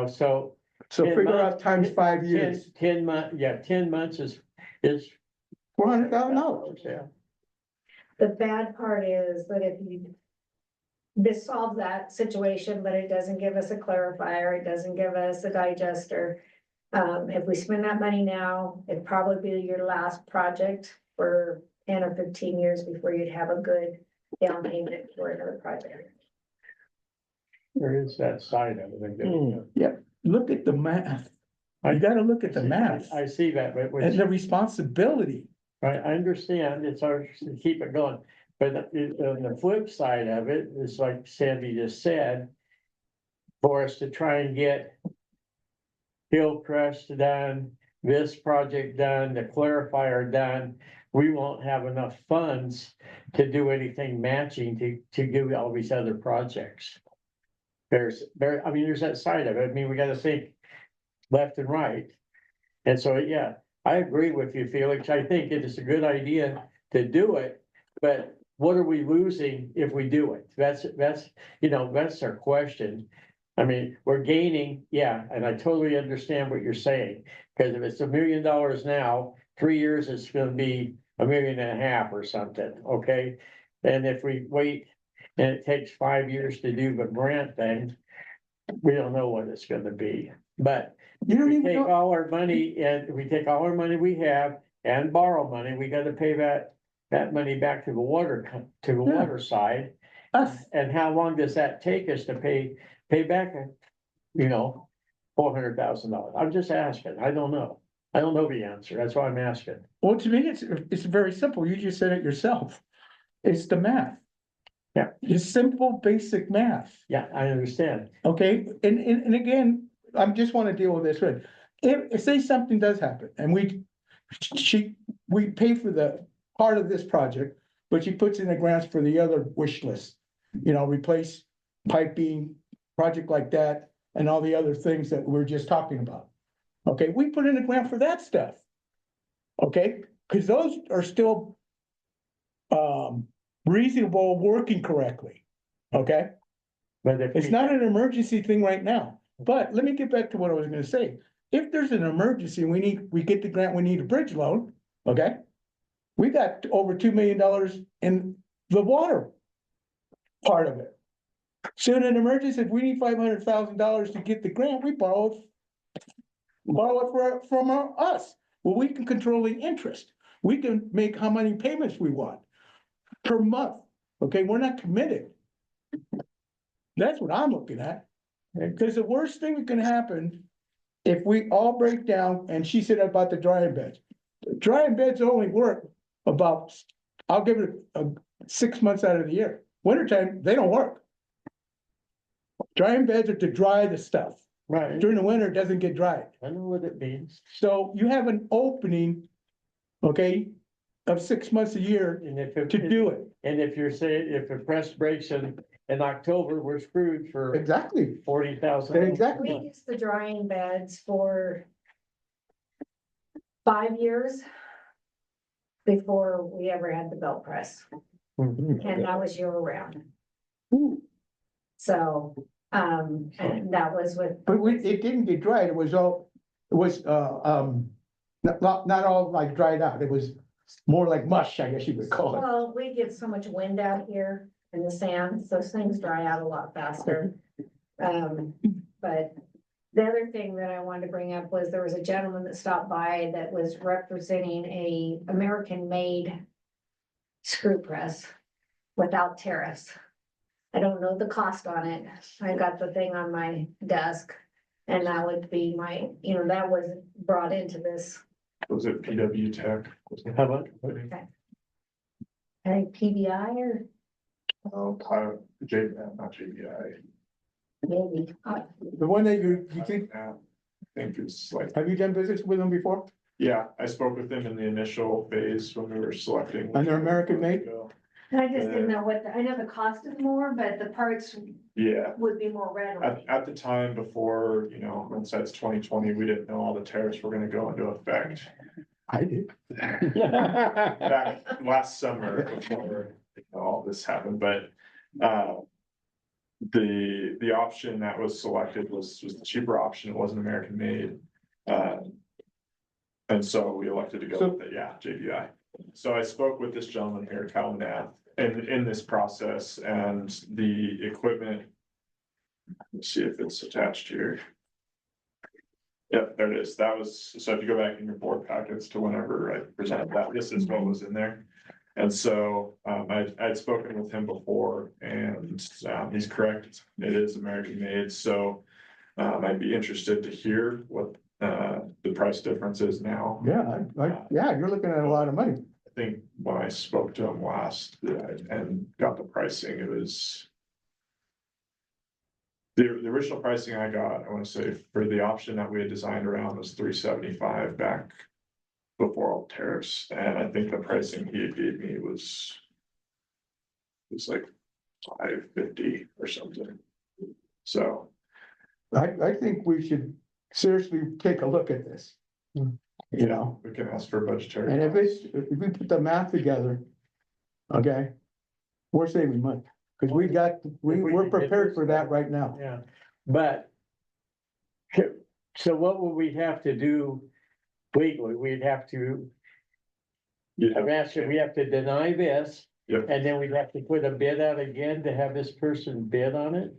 G: so.
E: So
G: 10
E: figure out
G: months-
E: times 5 years,
G: 10 months, yeah, 10 months is.
E: $400,000.
G: Yeah.
D: The bad part is that this solves that situation, but it doesn't give us a clarifier, it doesn't give us a digester. If we spend that money now, it'd probably be your last project for 10 or 15 years before you'd have a good down payment for another project.
G: There is that side of it.
E: Yeah, look at the math. You gotta look at the math
G: I see that, but
E: and
G: which,
E: the responsibility.
G: I understand, it's hard to keep it going. But on the flip side of it, it's like Sandy just said, for us to try and get Hillcrest done, this project done, the clarifier done, we won't have enough funds to do anything matching to do all these other projects. There's that side of it. I mean, we gotta think left and right. And so, yeah, I agree with you, Felix. I think it is a good idea to do it, but what are we losing if we do it? That's our question. I mean, we're gaining, yeah, and I totally understand what you're saying, because if it's $1 million now, 3 years, it's gonna be $1.5 million or something, okay? And if we wait and it takes 5 years to do the grant thing, we don't know what it's gonna be, but
E: You don't
G: we
E: even
G: take
E: know,
G: all our money and we take all our money we have and borrow money, we gotta pay that money back to the water side.
E: us,
G: And how long does that take us to pay back, $400,000? I'm just asking, I don't know. I don't know the answer, that's why I'm asking.
E: well, to me, it's very simple. You just said it yourself. It's the math.
G: Yeah.
E: It's simple, basic math.
G: Yeah, I understand.
E: Okay, and again, I just wanna deal with this, right? If say something does happen and we pay for the part of this project, but she puts in the grants for the other wish list. Replace piping, project like that, and all the other things that we're just talking about. Okay, we put in a grant for that stuff. Okay, cause those are still reasonable, working correctly. Okay?
G: But if
E: It's
G: we-
E: not an emergency thing right now, but let me get back to what I was gonna say. If there's an emergency, we get the grant, we need a bridge loan, okay? We got over $2 million in the water part of it. So in an emergency, if we need $500,000 to get the grant, we borrow it from us. Well, we can control the interest. We can make how many payments we want per month, okay? We're not committed. That's what I'm looking at. Because the worst thing that can happen if we all break down, and she said about the drying beds. Drying beds only work about, I'll give it 6 months out of the year. Wintertime, they don't work. Drying beds are to dry the stuff.
G: Right,
E: During the winter, it doesn't get dried.
G: I know what it means.
E: So you have an opening, okay, of 6 months a year
G: And if it,
E: to do it.
G: and if you're saying, if the press breaks in October, we're screwed for
E: Exactly.
G: 40,000.
E: Exactly.
D: We used the drying beds for 5 years before we ever had the belt press,
G: Mhm.
D: and that was year round.
E: Ooh.
D: So, and that was with.
E: But it didn't get dried, it was all, it was, not all like dried out, it was more like mush, I guess you would call it.
D: Well, we get so much wind out here in the sand, so things dry out a lot faster. But the other thing that I wanted to bring up was there was a gentleman that stopped by that was representing a American-made screw press without tariffs. I don't know the cost on it. I got the thing on my desk. And that would be my, that was brought into this.
I: Was it PW Tech?
G: How much?
D: I think PBI or
I: Oh, not JBI.
D: maybe.
E: The one that you think,
I: I think it's like,
E: have you done business with them before?
I: yeah, I spoke with them in the initial phase when we were selecting.
E: And they're American made?
D: And I just didn't know I know the cost is more, but the parts
I: Yeah,
D: would be more readily.
I: at the time before, hindsight's 2020, we didn't know all the tariffs were gonna go into effect.
E: I did.
I: Back last summer before all this happened, but the option that was selected was the cheaper option. It wasn't American made. And so we elected to go with it, yeah, JBI. So I spoke with this gentleman here, Cal Nath, in this process, and the equipment. Let's see if it's attached here. Yep, there it is. That was, so if you go back in your board packets to whenever I presented that, this is what was in there. And so I'd spoken with him before, and he's correct. It is American made, so I'd be interested to hear what the price difference is now.
E: Yeah, yeah, you're looking at a lot of money.
I: I think when I spoke to him last and got the pricing, it was. The original pricing I got, I want to say, for the option that we had designed around was $375 back before all tariffs, and I think the pricing he gave me was like $550 or something. So
E: I think we should seriously take a look at this. You know,
I: we can ask for budgetary.
E: and if we put the math together, okay, we're saving money. Cause we're prepared for that right now.
G: Yeah, but. So what would we have to do legally? We'd have to, I'm asking, we have to deny this.
I: Yep.
G: And then we'd have to put a bid out again to have this person bid on it?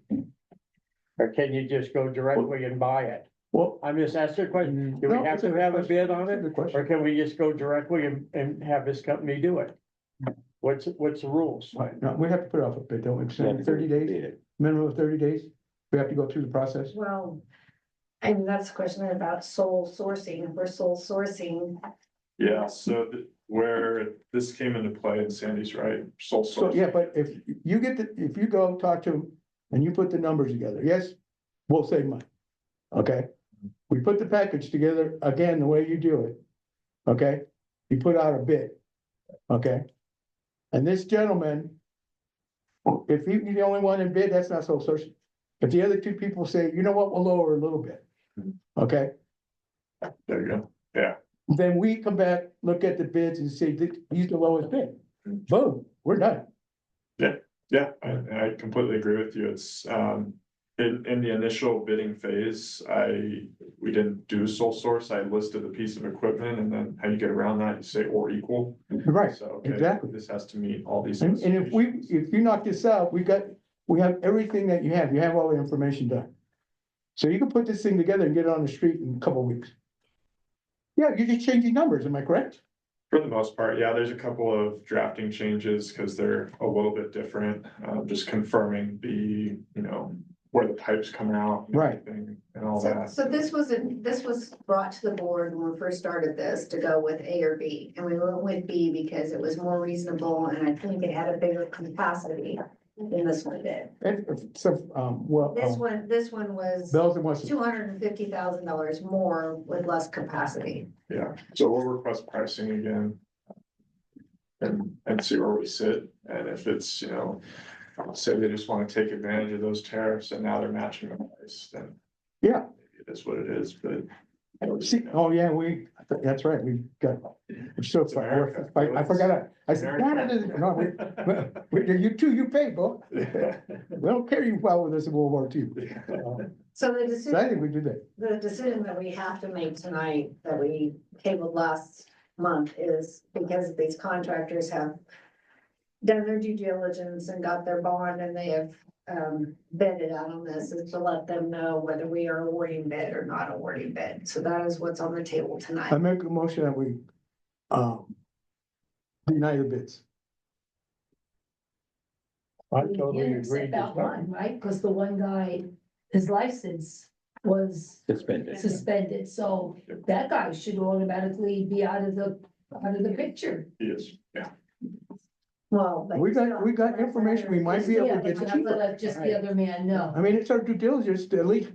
G: Or can you just go directly and buy it?
E: Well,
G: I'm just asking a question. Do we
E: no,
G: have
E: it's a
G: to
E: good
G: have a
E: question.
G: bid on
E: It's a
G: it?
E: good question.
G: Or can we just go directly and have this company do it? What's the rules?
E: Right, no, we have to put it off a bit, don't we? So 30 days, minimum of 30 days. We have to go through the process.
D: Well, and that's a question about sole sourcing. If we're sole sourcing,
I: Yeah, so where this came into play, and Sandy's right, sole
E: So,
I: source.
E: yeah, but if you go talk to them and you put the numbers together, yes, we'll save money. Okay? We put the package together again, the way you do it. Okay? You put out a bid. Okay? And this gentleman, if he's the only one in bid, that's not sole sourcing. If the other two people say, you know what, we'll lower a little bit. Okay?
I: There you go, yeah.
E: Then we come back, look at the bids and say, he's the lowest bid. Boom, we're done.
I: Yeah, I completely agree with you. It's, in the initial bidding phase, we didn't do sole source. I listed a piece of equipment, and then how you get around that, you say or equal.
E: Right,
I: So, okay,
E: exactly.
I: this has to meet all these.
E: And if you knock this out, we have everything that you have all the information done. So you can put this thing together and get it on the street in a couple of weeks. Yeah, you're just changing numbers, am I correct?
I: For the most part, yeah, there's a couple of drafting changes because they're a little bit different. Just confirming the, where the pipes come out. And
E: Right.
I: everything And all
D: So,
I: that.
D: so this was brought to the board when we first started this to go with A or B, and we went with B because it was more reasonable, and I think it had a bigger capacity than this one did.
E: And so, well,
D: This one was
E: bells and whistles.
D: $250,000 more with less capacity.
I: Yeah, so we'll request pricing again. And see where we sit, and if it's, say they just wanna take advantage of those tariffs and now they're matching the price, then.
E: Yeah.
I: It is what it is, but.
E: See, oh, yeah, that's right, we got, we're so
I: It's America.
E: I forgot, I said,
I: America.
E: no, you too, you pay, bro. We don't care you fought with us in World War II.
D: So the
E: So I
D: decision,
E: think we do that.
D: the decision that we have to make tonight, that we tabled last month, is because these contractors have done their due diligence and got their bond, and they have vetted out on this, is to let them know whether we are awarding bid or not awarding bid. So that is what's on the table
E: I
D: tonight.
E: make a motion that we, deny the bids.
G: I
H: We
G: totally
H: can't
G: agree.
H: accept that one, right? Because the one guy, his license was
B: Suspended.
H: suspended, so that guy should automatically be out of the picture.
I: Yes, yeah.
D: Well. but
E: We got
D: still,
E: information, we might be able
H: Yeah,
E: to
H: but
E: get
H: you have to
E: cheaper.
H: let just the other man know.
E: I mean, it's our due diligence to at least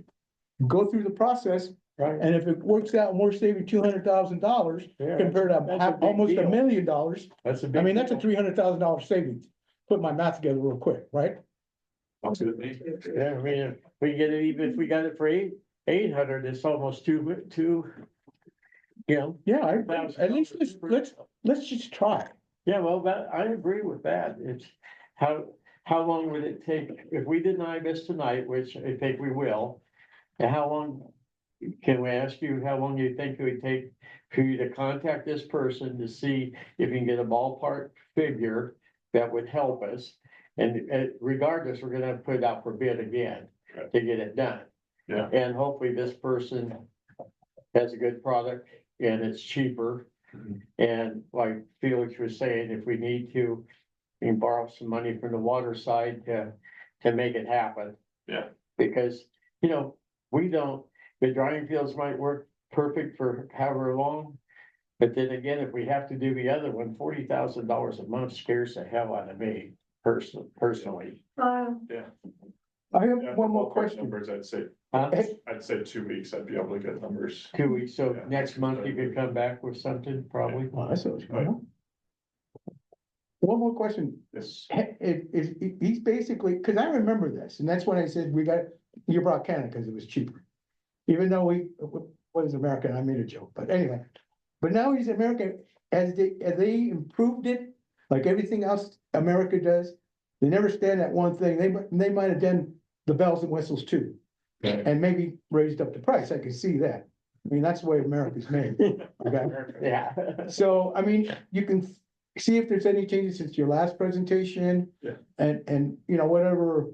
E: go through the process,
G: Right.
E: and if it works out and we're saving $200,000
G: Yeah,
E: compared to
G: that's a big
E: almost $1
G: deal.
E: million,
G: That's a
E: I
G: big.
E: mean, that's a
G: deal.
E: $300,000 savings. Put my math together real quick, right?
I: Sounds good to me.
G: Yeah, I mean, if we get it, even if we got it for 800, it's almost two.
E: Yeah, at least let's just try.
G: Yeah, well, that, I agree with that. It's how long would it take, if we deny this tonight, which I think we will? And how long, can we ask you, how long do you think it would take for you to contact this person to see if you can get a ballpark figure that would help us? And regardless, we're gonna put it out for bid again to get it done.
I: Yeah.
G: And hopefully this person has a good product and it's cheaper.
I: Mhm.
G: And like Felix was saying, if we need to, we can borrow some money from the water side to make it happen.
I: Yeah.
G: Because, the drying fields might work perfect for however long. But then again, if we have to do the other one, $40,000 a month scares the hell out of me personally.
E: I
I: Yeah,
E: have one more
I: ballpark
E: question.
I: Numbers,
G: Huh?
I: I'd say 2 weeks, I'd be able to get numbers.
G: 2 weeks, so
I: Yeah.
G: next month you could come back with something, probably.
E: Oh, that's what One more question.
I: Yes,
E: He's basically, because I remember this, and that's when I said you brought Canada because it was cheaper. Even though what is American? I made a joke, but anyway. But now he's American. As they improved it, like everything else America does, they never stand at one thing. They might have done the bells and whistles too.
I: Okay.
E: And maybe raised up the price. I can see that. I mean, that's the way America's made. Okay.
G: Yeah.
E: So, I mean, you can see if there's any changes since your last presentation.
I: Yeah.
E: And, whatever,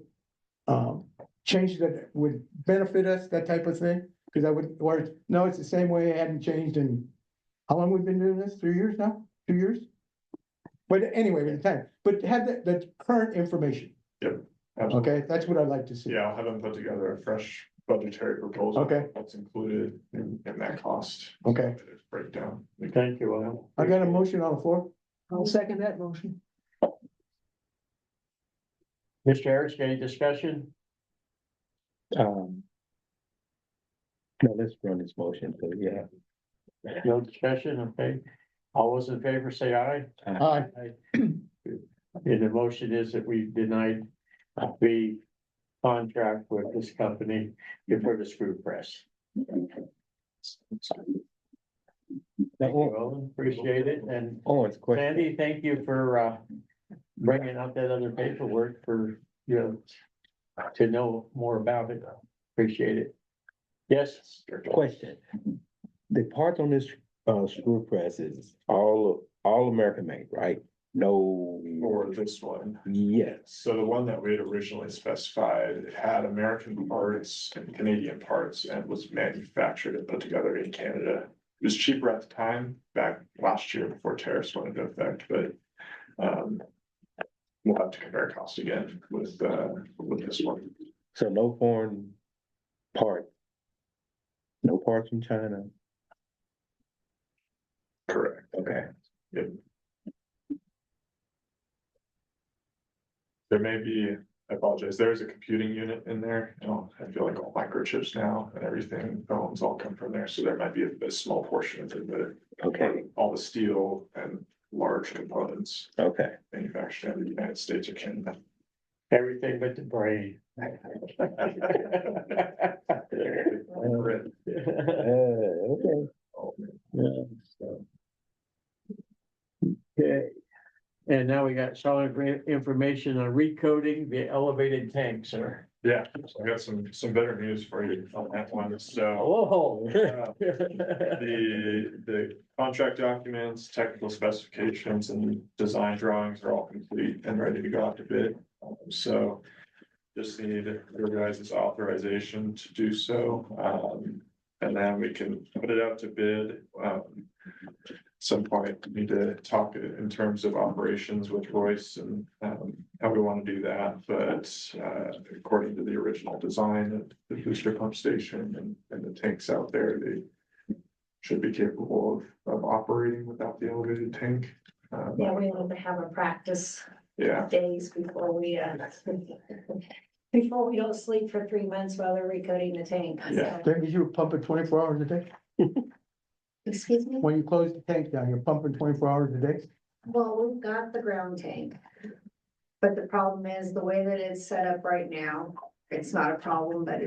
E: changes that would benefit us, that type of thing. Cause no, it's the same way, it hadn't changed in, how long we've been doing this? 3 years now? 2 years? But anyway, at the time, but have the current information,
I: absolutely.
E: okay? That's what I'd like to see.
I: Yeah, I'll have them put together a fresh budgetary proposal.
E: Okay.
I: What's included in that cost.
E: Okay.
I: Breakdown.
G: Thank you, Alan.
E: I got a motion on the floor.
C: I'll second that motion.
G: Mr. Harris, any discussion?
B: No, let's run this motion, so yeah.
G: No discussion, okay. All those in favor say aye.
E: Aye.
G: And the motion is that we denied the contract with this company for the screw press. Well, appreciate it, and
B: Oh, it's question.
G: Sandy, thank you for bringing out that other paperwork for, to know more about it. Appreciate it. Yes,
B: Question. The part on this screw press is all American made, right? No.
I: For this one.
B: Yes.
I: So the one that we had originally specified had American parts and Canadian parts and was manufactured and put together in Canada. It was cheaper at the time, back last year before tariffs went into effect, but we'll have to compare costs again with this one.
B: So no foreign part, no parts from China.
I: Correct.
B: Okay.
I: There may be, I apologize, there's a computing unit in there, I feel like all microchips now and everything, phones all come from there, so there might be a small portion of it, but
B: Okay.
I: all the steel and large components
B: Okay.
I: manufactured in the United States or Canada.
G: Everything but the brain.
B: Okay. Yeah.
G: Okay. And now we got solid information on recoding the elevated tank, sir.
I: Yeah, so I got some better news for you on that one, so.
G: Oh.
I: The contract documents, technical specifications and design drawings are all complete and ready to go out to bid. So just need your guys' authorization to do so. And then we can put it out to bid. Some point, we need to talk in terms of operations with Royce and how we want to do that. But according to the original design of the booster pump station and the tanks out there, they should be capable of operating without the elevated tank.
D: Yeah, we need to have a practice
I: Yeah,
D: days before we, before we don't sleep for 3 months while they're recoding the tank.
I: Yeah.
E: Think you were pumping 24 hours a day?
D: Excuse me?
E: When you close the tank down, you're pumping 24 hours a day?
D: Well, we've got the ground tank. But the problem is the way that it's set up right now, it's not a problem, but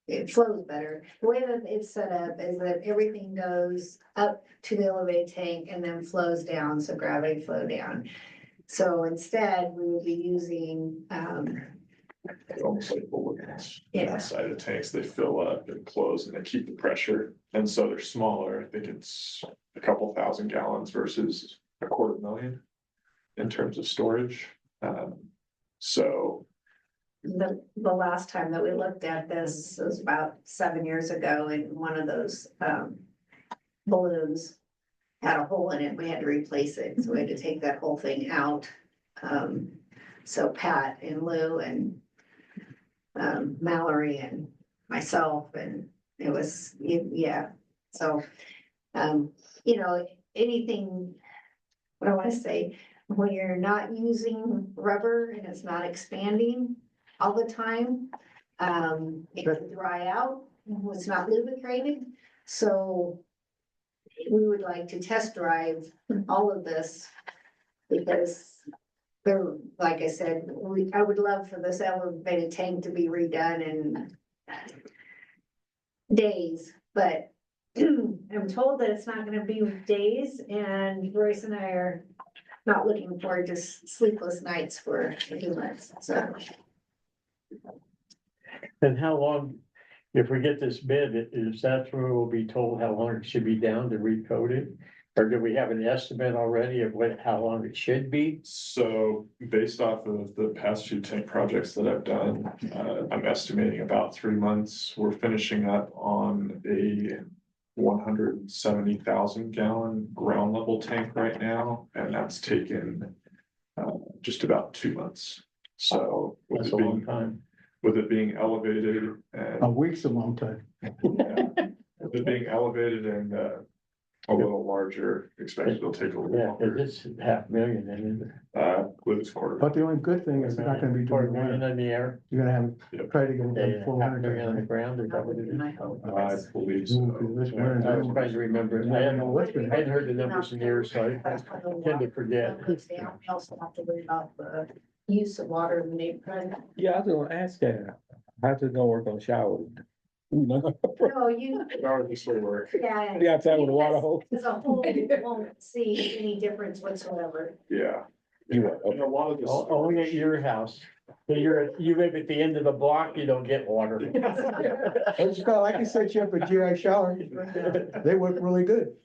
D: it flows better. The way that it's set up is that everything goes up to the elevated tank and then flows down, so gravity flow down. So instead, we would be using,
I: it's almost like bullets.
D: Yeah.
I: Outside of tanks, they fill up and close and they keep the pressure. And so they're smaller. I think it's a couple thousand gallons versus 250,000 in terms of storage. So
D: the last time that we looked at this was about 7 years ago, and one of those balloons had a hole in it. We had to replace it, so we had to take that whole thing out. So Pat and Lou and Mallory and myself, and it was, yeah, so anything, what I want to say, when you're not using rubber and it's not expanding all the time, it can dry out, it's not lubricated. So we would like to test drive all of this because they're, like I said, I would love for this elevated tank to be redone in days, but I'm told that it's not gonna be days, and Royce and I are not looking forward to sleepless nights for a few months, so.
G: And how long, if we get this bid, is that where we'll be told how long it should be down to recode it? Or do we have an estimate already of how long it should be?
I: So based off of the past few tank projects that I've done, I'm estimating about 3 months. We're finishing up on a 170,000 gallon ground level tank right now, and that's taken just about 2 months. So
G: That's a long time.
I: with it being elevated
E: A
I: and
E: week's a long time.
I: with it being elevated and a little larger, expected it'll take a little
G: Yeah,
I: longer.
G: it's 500,000, isn't
I: With its quarter.
E: But the only good thing is it's not gonna be during winter.
G: $250,000 in the air.
E: You're gonna have, try to get it
G: Yeah,
E: done before
G: 500,000 on the
E: winter.
G: ground, is that what it is?
D: I hope.
I: I believe
E: Ooh, 'cause
I: so.
E: this
G: I was
E: winter-
G: trying to remember, I hadn't heard the numbers in years, so I tend to forget.
D: We also have to worry about the use of water in the neighborhood.
B: Yeah, I was gonna ask that. How's it gonna work on showers?
D: No, you,
I: Or this will work.
D: yeah.
B: Be outside with a water hose.
D: As a whole, you won't see any difference whatsoever.
I: Yeah.
B: You are,
I: And a lot of this.
G: Only at your house. You live at the end of the block, you don't get water.
E: It's got, like I said, you have a GI shower. They work really good.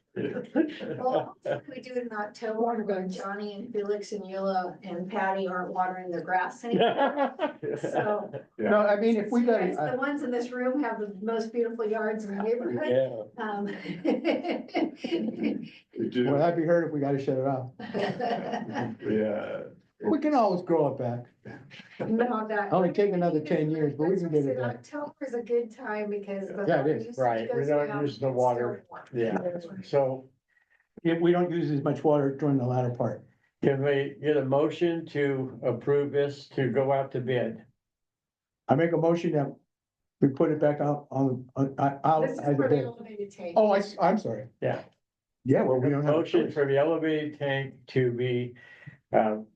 D: Well, we do it in October, when Johnny and Felix and Eula and Patty aren't watering their grass anymore. So,
I: Yeah.
E: No, I mean, if we got,
D: yes, the ones in this room have the most beautiful yards in the neighborhood.
B: yeah.
I: We do.
E: well, that'd be hurt if we gotta shut it off.
I: We,
E: We can always grow it back.
D: No, that.
E: Only take another 10 years, but we can get it done.
D: October is a good time because. the
E: Yeah, it
D: water
E: is.
D: usage
G: Right, we
D: goes
G: don't
D: down,
G: use the
D: it's
G: water.
D: still warm.
G: Yeah, so
E: If we don't use as much water during the latter part.
G: can we get a motion to approve this to go out to bid?
E: I make a motion that we put it back out out
D: This is
E: as a
D: for the
E: bid.
D: elevated tank.
E: Oh, I'm sorry.
G: Yeah.
E: Yeah, well, we don't have. a
G: Motion
E: choice.
G: for the elevated tank to be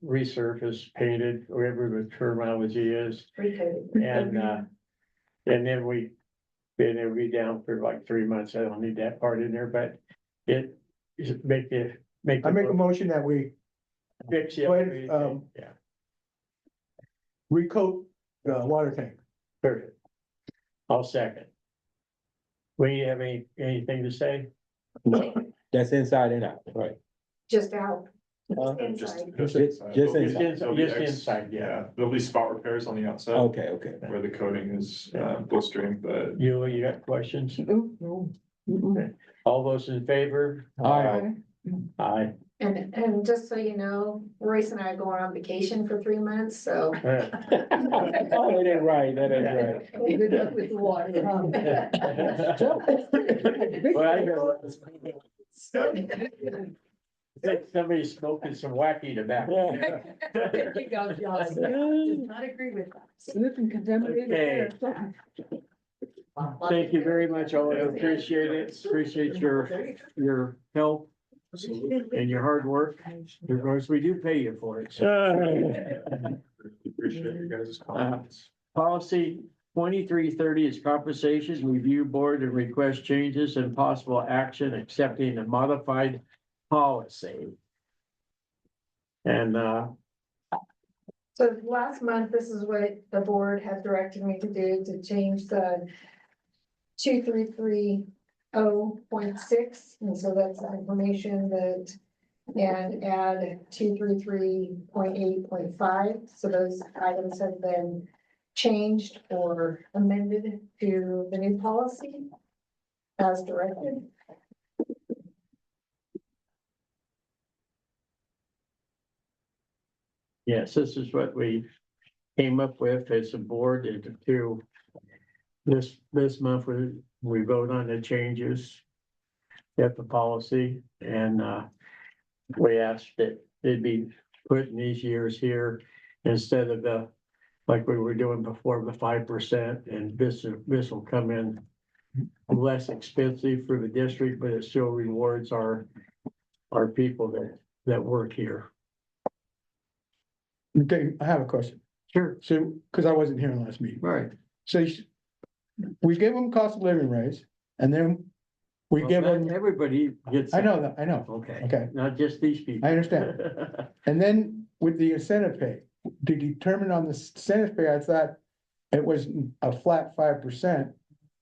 G: resurfaced, painted, whatever the terminology is,
D: Recoated.
G: and then it'll be down for like 3 months. I don't need that part in there, but it make the.
E: I make a motion that we
G: Fix the
E: Go ahead,
G: elevated tank. Yeah,
E: recoat the water tank.
G: perfect. I'll second. We have anything to say?
B: No, that's inside and out, right?
D: Just out.
I: Just
D: Inside.
B: Just
G: Just
B: inside.
G: inside, yeah.
I: Yeah, there'll be spot repairs on the outside
B: Okay, okay.
I: where the coating is blistering, but
G: You got questions?
C: No. Mm-mm.
G: All those in favor?
B: Aye.
G: Aye.
D: And just so you know, Royce and I are going on vacation for 3 months, so.
G: Yeah.
B: Oh, that ain't right, that ain't right.
H: Good luck with the water.
G: Well, I think somebody's smoking some wacky tobacco.
H: There you go, John. Does not agree with that.
C: Living contaminated air.
G: Thank you very much, all. I appreciate it. Appreciate your help and your hard work. Of course, we do pay you for it. so.
I: appreciate you guys' comments.
G: Policy 2330 is compensation review board and request changes and possible action accepting a modified policy. And
D: So last month, this is what the board had directed me to do, to change the 2330.6, and so that's the information that, and add 233.8.5, so those items have been changed or amended to the new policy as directed.
G: yes, this is what we came up with as a board to this month, we vote on the changes at the policy, and we asked that it'd be put in these years here instead of the, like we were doing before, the 5%, and this will come in less expensive for the district, but it still rewards our people that work here.
E: Okay, I have a question.
G: Sure.
E: So, because I wasn't here last meeting.
G: Right.
E: So we give them cost of living raise and then we give them,
G: Everybody gets.
E: I know that, I know.
G: Okay.
E: Okay.
G: Not just these people.
E: I understand. And then with the incentive pay, to determine on the incentive pay, I thought it was a flat 5%.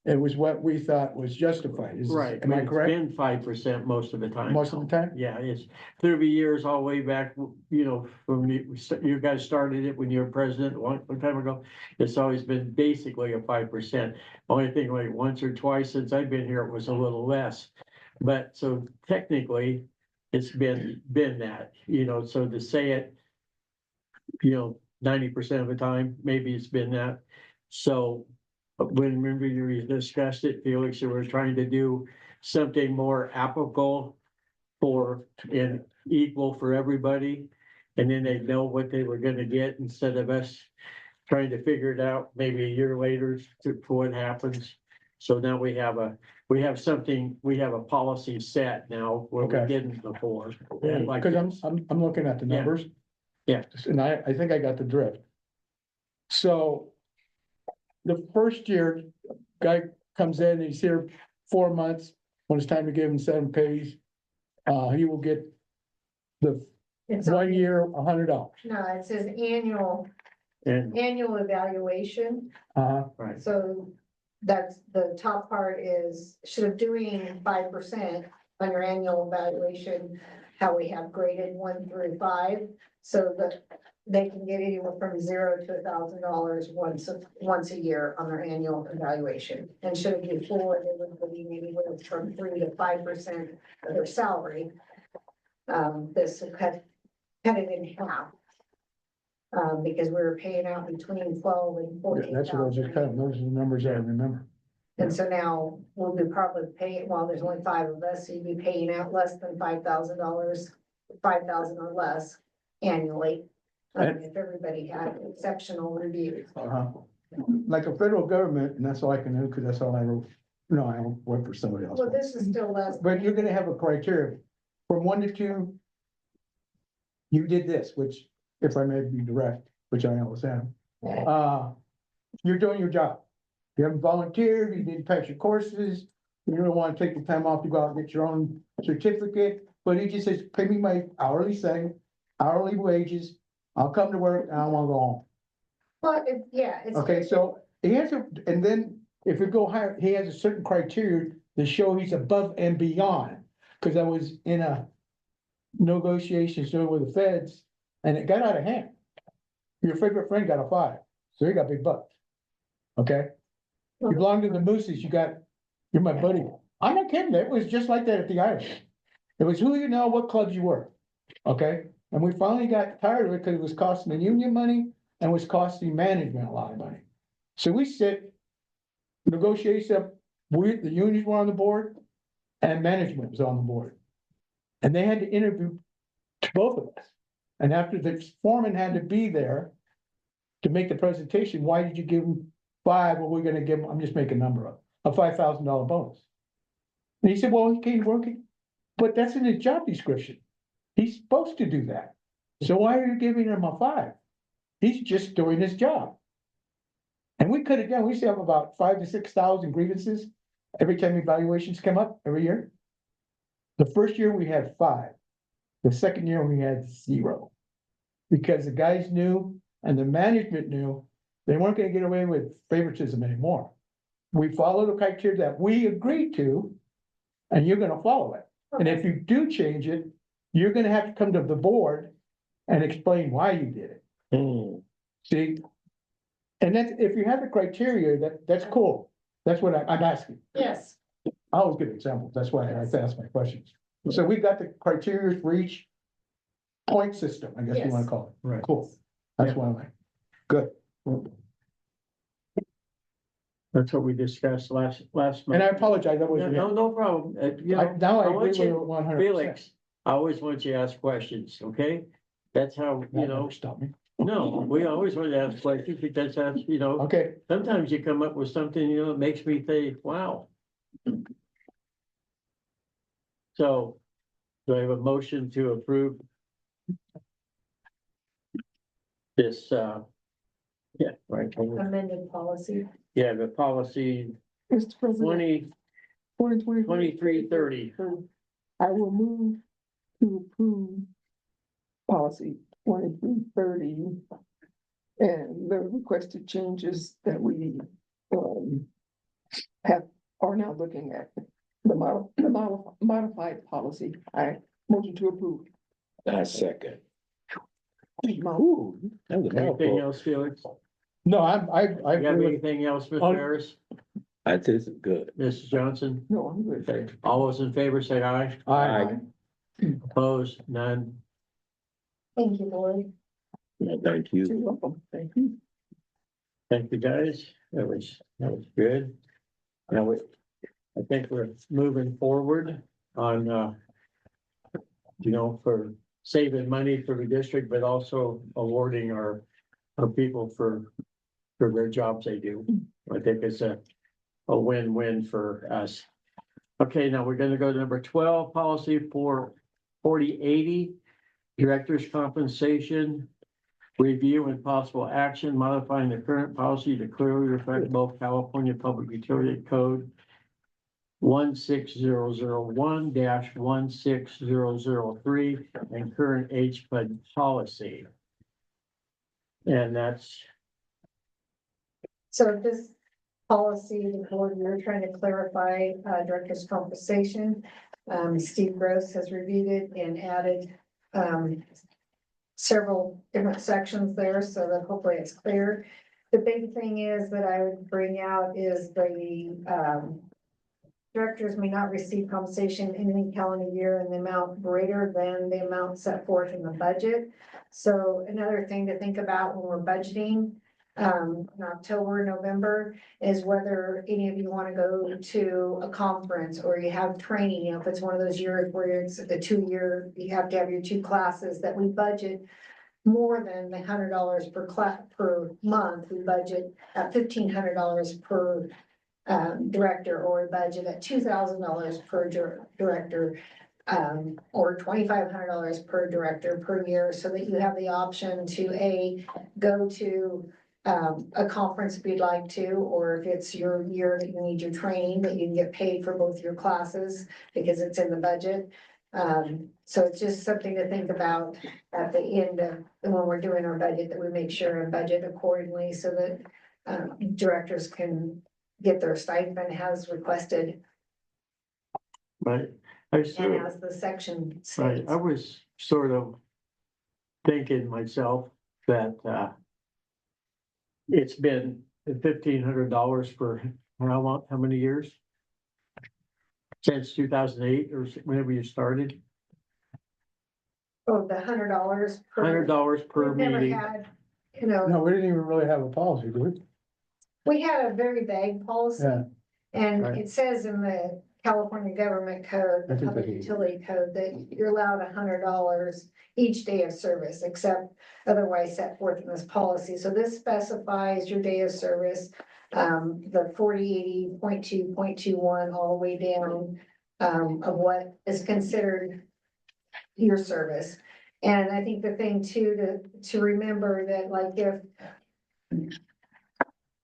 E: It was what we thought was justified.
G: Right.
E: Am I
G: It's
E: correct?
G: been 5% most of the time.
E: Most of the time?
G: Yeah, it's 30 years all the way back, from you guys started it when you were president one time ago. It's always been basically a 5%. Only thing like once or twice since I've been here, it was a little less. But so technically, it's been that, so to say it, 90% of the time, maybe it's been that. So when remember you discussed it, Felix, you were trying to do something more applicable and equal for everybody. And then they know what they were gonna get instead of us trying to figure it out maybe a year later for what happens. So now we have a policy set now where we
E: Okay.
G: didn't before. And like
E: Because
G: this.
E: I'm looking at the
G: Yeah.
E: numbers.
G: Yeah.
E: And I think I got the drift. So the first year, guy comes in, he's here 4 months, when it's time to give him 7 pays, he will get the
D: It's
E: 1 year, $100.
D: No, it says
G: And,
D: annual evaluation.
G: right,
D: So that's the top part is, should of doing 5% on your annual evaluation, how we have graded 1 through 5, so that they can get anywhere from $0 to $1,000 once a year on their annual evaluation. And should it be full, it would be anywhere from 3 to 5% of their salary. This will cut it in half. Because we were paying out between 12 and 14,000.
E: That's what I was just kind of, those are the numbers I remember.
D: And so now we'll be probably paying, well, there's only 5 of us, so you'd be paying out less than $5,000, 5,000 or less annually. If everybody had exceptional reviews.
E: Like a federal government, and that's all I can do, because that's all I wrote. No, I don't work for somebody else.
D: Well, this is still less.
E: But you're gonna have a criteria from 1 to 2. You did this, which, if I may be direct, which I always am, you're doing your job. You haven't volunteered, you didn't pass your courses, you don't wanna take the time off to go out and get your own certificate, but he just says, pay me my hourly hourly wages, I'll come to work, and I wanna go home.
D: But it's.
E: Okay, so he has to, and then if you go higher, he has a certain criteria to show he's above and beyond. Cause I was in a negotiations with the feds and it got out of hand. Your favorite friend got a 5, so he got big bucks. Okay? You belong to the Mooses, you're my buddy. I'm not kidding, it was just like that at the Irish. It was who you know, what clubs you were. Okay? And we finally got tired of it because it was costing the union money and was costing management a lot of money. So we negotiations up, the unions were on the board and management was on the board. And they had to interview both of us. And after the foreman had to be there to make the presentation, why did you give him 5? Well, we're gonna give him, I'm just making a number up, a $5,000 bonus. And he said, well, he came working, but that's in his job description. He's supposed to do that. So why are you giving him a 5? He's just doing his job. And we could have done, we used to have about 5,000 to 6,000 grievances every time evaluations come up every year. The first year we had 5. The second year we had 0. Because the guys knew and the management knew they weren't gonna get away with favoritism anymore. We follow the criteria that we agreed to, and you're gonna follow it. And if you do change it, you're gonna have to come to the board and explain why you did it. See? And that's, if you have the criteria, that's cool. That's what I'm asking.
D: Yes.
E: I always give examples. That's why I have to ask my questions. So we got the criteria for each point system, I guess you wanna call it.
G: Right.
E: Cool. That's why I'm like, good.
G: That's what we discussed last month.
E: And I apologize, that was.
G: No problem.
E: Now I
G: I want
E: agree with you
G: you,
E: 100%.
G: Felix, I always want you to ask questions, okay? That's how,
E: That never stopped me.
G: no, we always want to ask questions because that's,
E: Okay,
G: sometimes you come up with something, that makes me think, wow. So, do I have a motion to approve this, yeah, right,
D: Amended policy.
G: yeah, the policy
C: Mr. President,
G: 2330.
C: I will move to approve policy 2330 and the requested changes that we are now looking at. The modified policy. I motion to approve.
B: I second.
C: Ooh,
B: That was a
G: Anything
B: mouthful.
G: else, Felix?
E: no, I
G: You have
E: agree with,
G: anything else, Ms.
E: On-
G: Harris,
B: This is good.
G: Mrs. Johnson?
C: no, I'm good.
G: Okay, all those in favor say aye.
E: I,
G: Opposed, none.
D: Thank you, Lori.
B: Thank you.
C: You're welcome. Thank you.
G: Thank you, guys. That was good. Now, I think we're moving forward on, for saving money for the district, but also awarding our people for their jobs they do. I think it's a win-win for us. Okay, now we're gonna go to number 12, policy for 4080, director's compensation. Review and possible action modifying the current policy to clearly reflect both California Public Utility Code 16001-16003 and current HPUD policy. And that's,
D: So this policy, the board, we're trying to clarify, director's compensation. Steve Gross has reviewed it and added, several different sections there, so that hopefully it's clear. The big thing is that I would bring out is the, directors may not receive compensation in any calendar year in the amount greater than the amount set forth in the budget. So another thing to think about when we're budgeting, in October, November, is whether any of you want to go to a conference or you have training, if it's one of those years where it's a 2 year, you have to have your 2 classes that we budget more than the $100 per class per month. We budget at $1,500 per director, or a budget at $2,000 per director, or $2,500 per director per year, so that you have the option to go to a conference if you'd like to, or if it's your year that you need your training, that you can get paid for both your classes because it's in the budget. So it's just something to think about at the end of, when we're doing our budget, that we make sure and budget accordingly so that directors can get their stipend as requested
G: Right, I
D: and
G: sort of,
D: as the section
G: right,
D: states.
G: I was sort of thinking myself that, it's been $1,500 for how long, how many years? Since 2008 or whenever you started,
D: Oh, the $100 per.
G: $100 per
D: We've never
G: meeting.
D: had, you know,
E: No, we didn't even really have a policy, do we?
D: we had a very vague policy.
E: Yeah.
D: And
G: Right.
D: it says in the California Government Code,
E: I
D: the
E: think
D: Public
E: that is-
D: Utility Code, that you're allowed $100 each day of service, except otherwise set forth in this policy. So this specifies your day of service, the 4080.2.21 all the way down, of what is considered your service. And I think the thing too, to remember that, like, if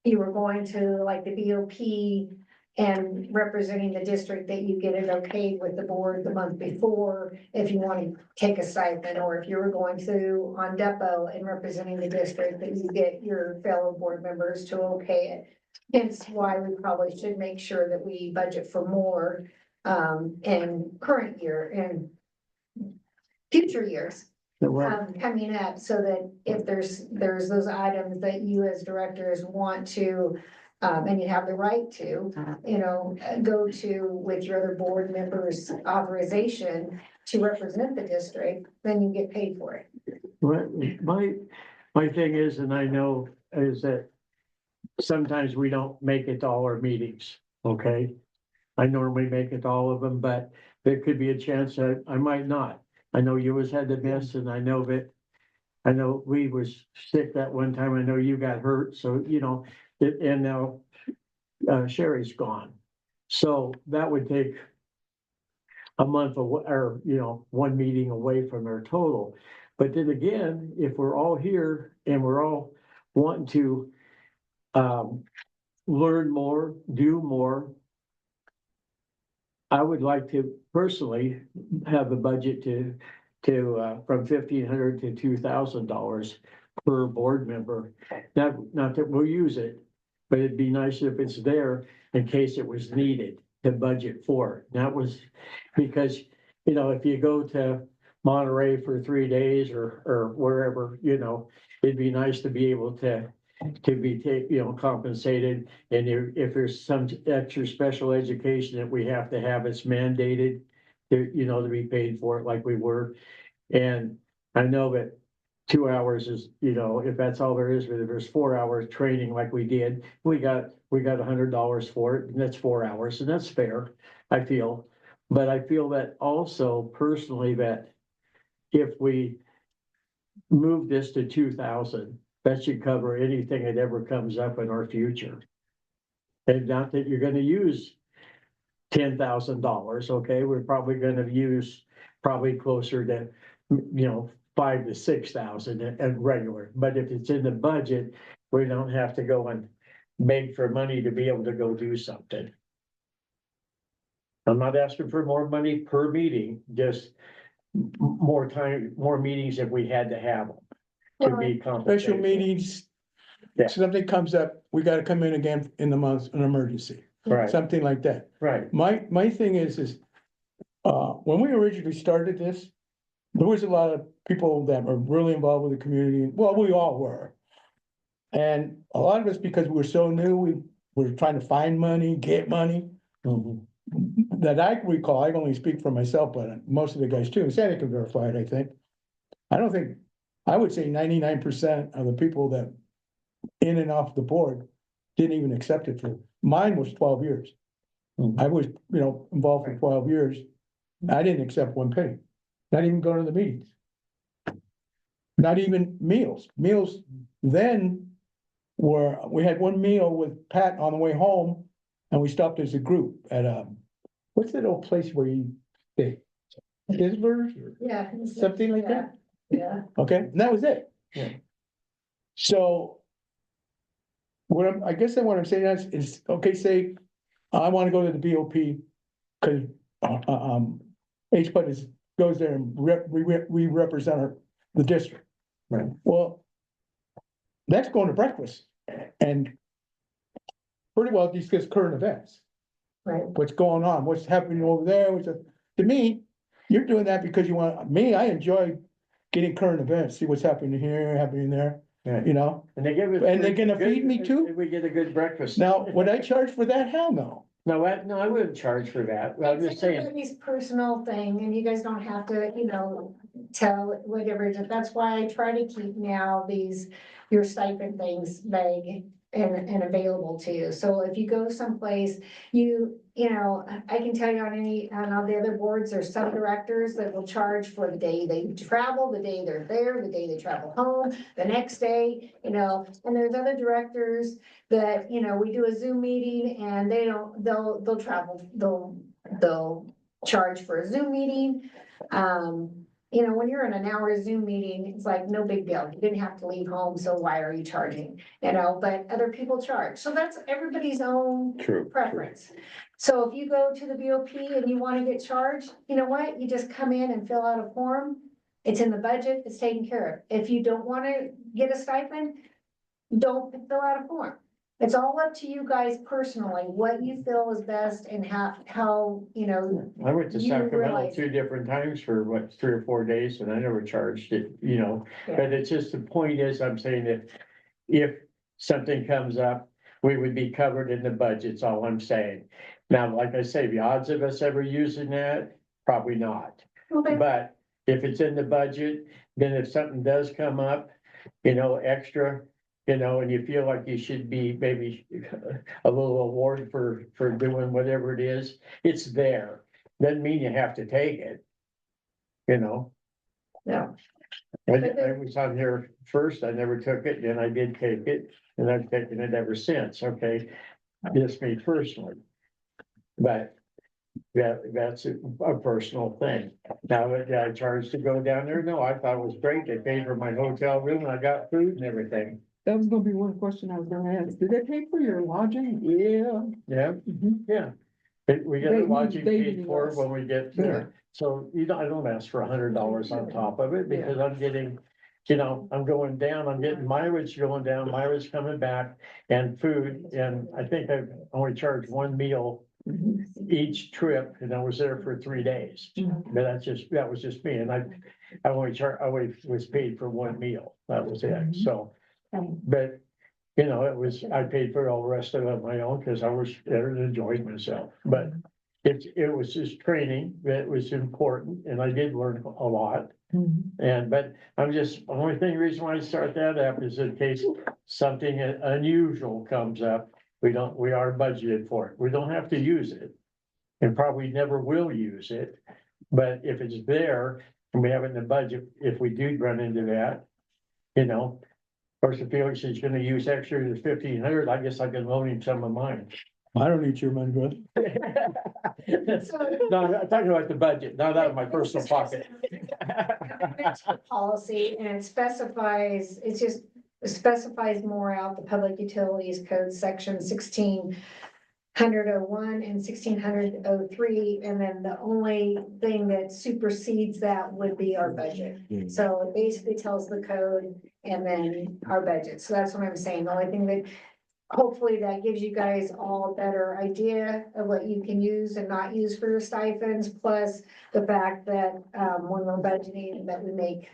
D: you were going to like the BOP and representing the district, that you get it okayed with the board the month before, if you want to take a stipend, or if you were going to on depot and representing the district, that you get your fellow board members to okay it. Hence why we probably should make sure that we budget for more, in current year and future years.
G: Well,
D: Coming up, so that if there's those items that you as directors want to, and you have the right to, go to with your other board members' authorization to represent the district, then you get paid for it.
G: my thing is, and I know, is that sometimes we don't make it to all our meetings, okay? I normally make it to all of them, but there could be a chance that I might not. I know you was had to miss, and I know we was sick that one time. I know you got hurt, so, and now Sherry's gone. So that would take a month or, one meeting away from our total. But then again, if we're all here and we're all wanting to learn more, do more, I would like to personally have a budget to from $1,500 to $2,000 per board member. Not that we'll use it, but it'd be nice if it's there in case it was needed to budget for. That was because, if you go to Monterey for 3 days or wherever, it'd be nice to be able to be compensated. And if there's some extra special education that we have to have, it's mandated to be paid for it like we were. And I know that 2 hours is, if that's all there is, but if there's 4 hours training like we did, we got $100 for it, and that's 4 hours, and that's fair, I feel. But I feel that also personally that if we move this to 2,000, that should cover anything that ever comes up in our future. And not that you're gonna use $10,000, okay? We're probably gonna use closer to, 5,000 to 6,000 at regular. But if it's in the budget, we don't have to go and beg for money to be able to go do something. I'm not asking for more money per meeting, just more time, more meetings if we had to have them to be compensated.
E: Special meetings,
G: Yeah.
E: something comes up, we gotta come in again in the month, an emergency,
G: Right,
E: something like that.
G: right,
E: My thing is, when we originally started this, there was a lot of people that were really involved with the community. Well, we all were. And a lot of us, because we were so new, we were trying to find money, get money.
G: mhm,
E: that I recall, I can only speak for myself, but most of the guys too, Sandy can verify it, I think. I don't think, I would say 99% of the people that in and off the board didn't even accept it for, mine was 12 years. I was, involved for 12 years. I didn't accept one penny, not even going to the meetings. Not even meals. Meals then we had one meal with Pat on the way home and we stopped as a group at what's that old place where you stay? Isler's or
D: Yeah.
E: something like that?
D: Yeah.
E: Okay, and that was it.
G: Yeah.
E: So I guess that what I'm saying is, okay, say, I want to go to the BOP because HPUD goes there and we represent the district.
G: Right.
E: Well, that's going to breakfast and pretty well discuss current events.
D: Right.
E: What's going on, what's happening over there, to me, you're doing that because you want, I enjoy getting current events, see what's happening here, happening there,
G: Right.
E: And
G: they give us.
E: And they're gonna
G: good-
E: feed me too?
G: and we get a good breakfast.
E: now, would I charge for that? Hell no.
G: No, I wouldn't charge for that. I'm just
D: It's
G: saying,
D: everybody's personal thing, and you guys don't have to, tell whatever, it is. That's why I try to keep now your stipend things vague and available to you. So if you go someplace, I can tell you on all the other boards, there's some directors that will charge for the day they travel, the day they're there, the day they travel home, the next day, and there's other directors that, we do a Zoom meeting and they'll travel, they'll charge for a Zoom meeting. When you're in an hour Zoom meeting, it's like no big deal. You didn't have to leave home, so why are you charging? But other people charge. So that's everybody's own
B: True.
D: preference. So if you go to the BOP and you want to get charged, you know what? You just come in and fill out a form. It's in the budget, it's taken care of. If you don't want to get a stipend, don't fill out a form. It's all up to you guys personally, what you feel is best and how,
G: I went to
D: You
G: Sacramento
D: realize-
G: 2 different times for 3 or 4 days and I never charged it, But it's just, the point is, I'm saying that if something comes up, we would be covered in the budget's all I'm saying. Now, like I say, the odds of us ever using that, probably not.
D: okay,
G: But if it's in the budget, then if something does come up, extra, and you feel like you should be maybe a little award for doing whatever it is, it's there. Doesn't mean you have to take it.
D: no.
G: I was on there first, I never took it, then I did take it, and I've taken it ever since, okay? Just me personally. But that's a personal thing. Now, did I charge to go down there? No, I thought it was great. They paid for my hotel room, and I got food and everything.
C: That was gonna be one question I was gonna ask. Did they pay for your lodging? Yeah.
G: Yeah,
C: Mhm.
G: yeah. We get
C: They
G: the
C: need-
G: lodging
C: they
G: paid
C: need
G: for
C: us.
G: when we get
C: Yeah.
G: there. So, I don't ask for $100 on top of it because I'm getting, I'm going down, I'm getting mileage going down, mileage coming back and food. And I think I've only charged one meal
C: Mhm.
G: each trip and I was there for 3 days.
C: Mhm.
G: But that was just me. And I only was paid for one meal. That was it. So, but I paid for all the rest of it on my own because I was there and enjoyed myself. But it was just training that was important and I did learn a lot.
C: Mhm.
G: But the only reason why I start that up is in case something unusual comes up, we are budgeted for it. We don't have to use it. And probably never will use it. But if it's there and we have it in the budget, if we do run into that, of course, if Felix is gonna use extra to 1,500, I guess I can loan him some of mine.
E: I don't need your money, bro.
G: No, I'm talking about the budget, not out of my personal pocket.
D: Policy and it specifies more out the Public Utilities Code, section 1600:01 and 1600:03, and then the only thing that supersedes that would be our budget. So it basically tells the code and then our budget. So that's what I'm saying. The only thing that hopefully that gives you guys all a better idea of what you can use and not use for your stipends, plus the fact that when we're budgeting, that we make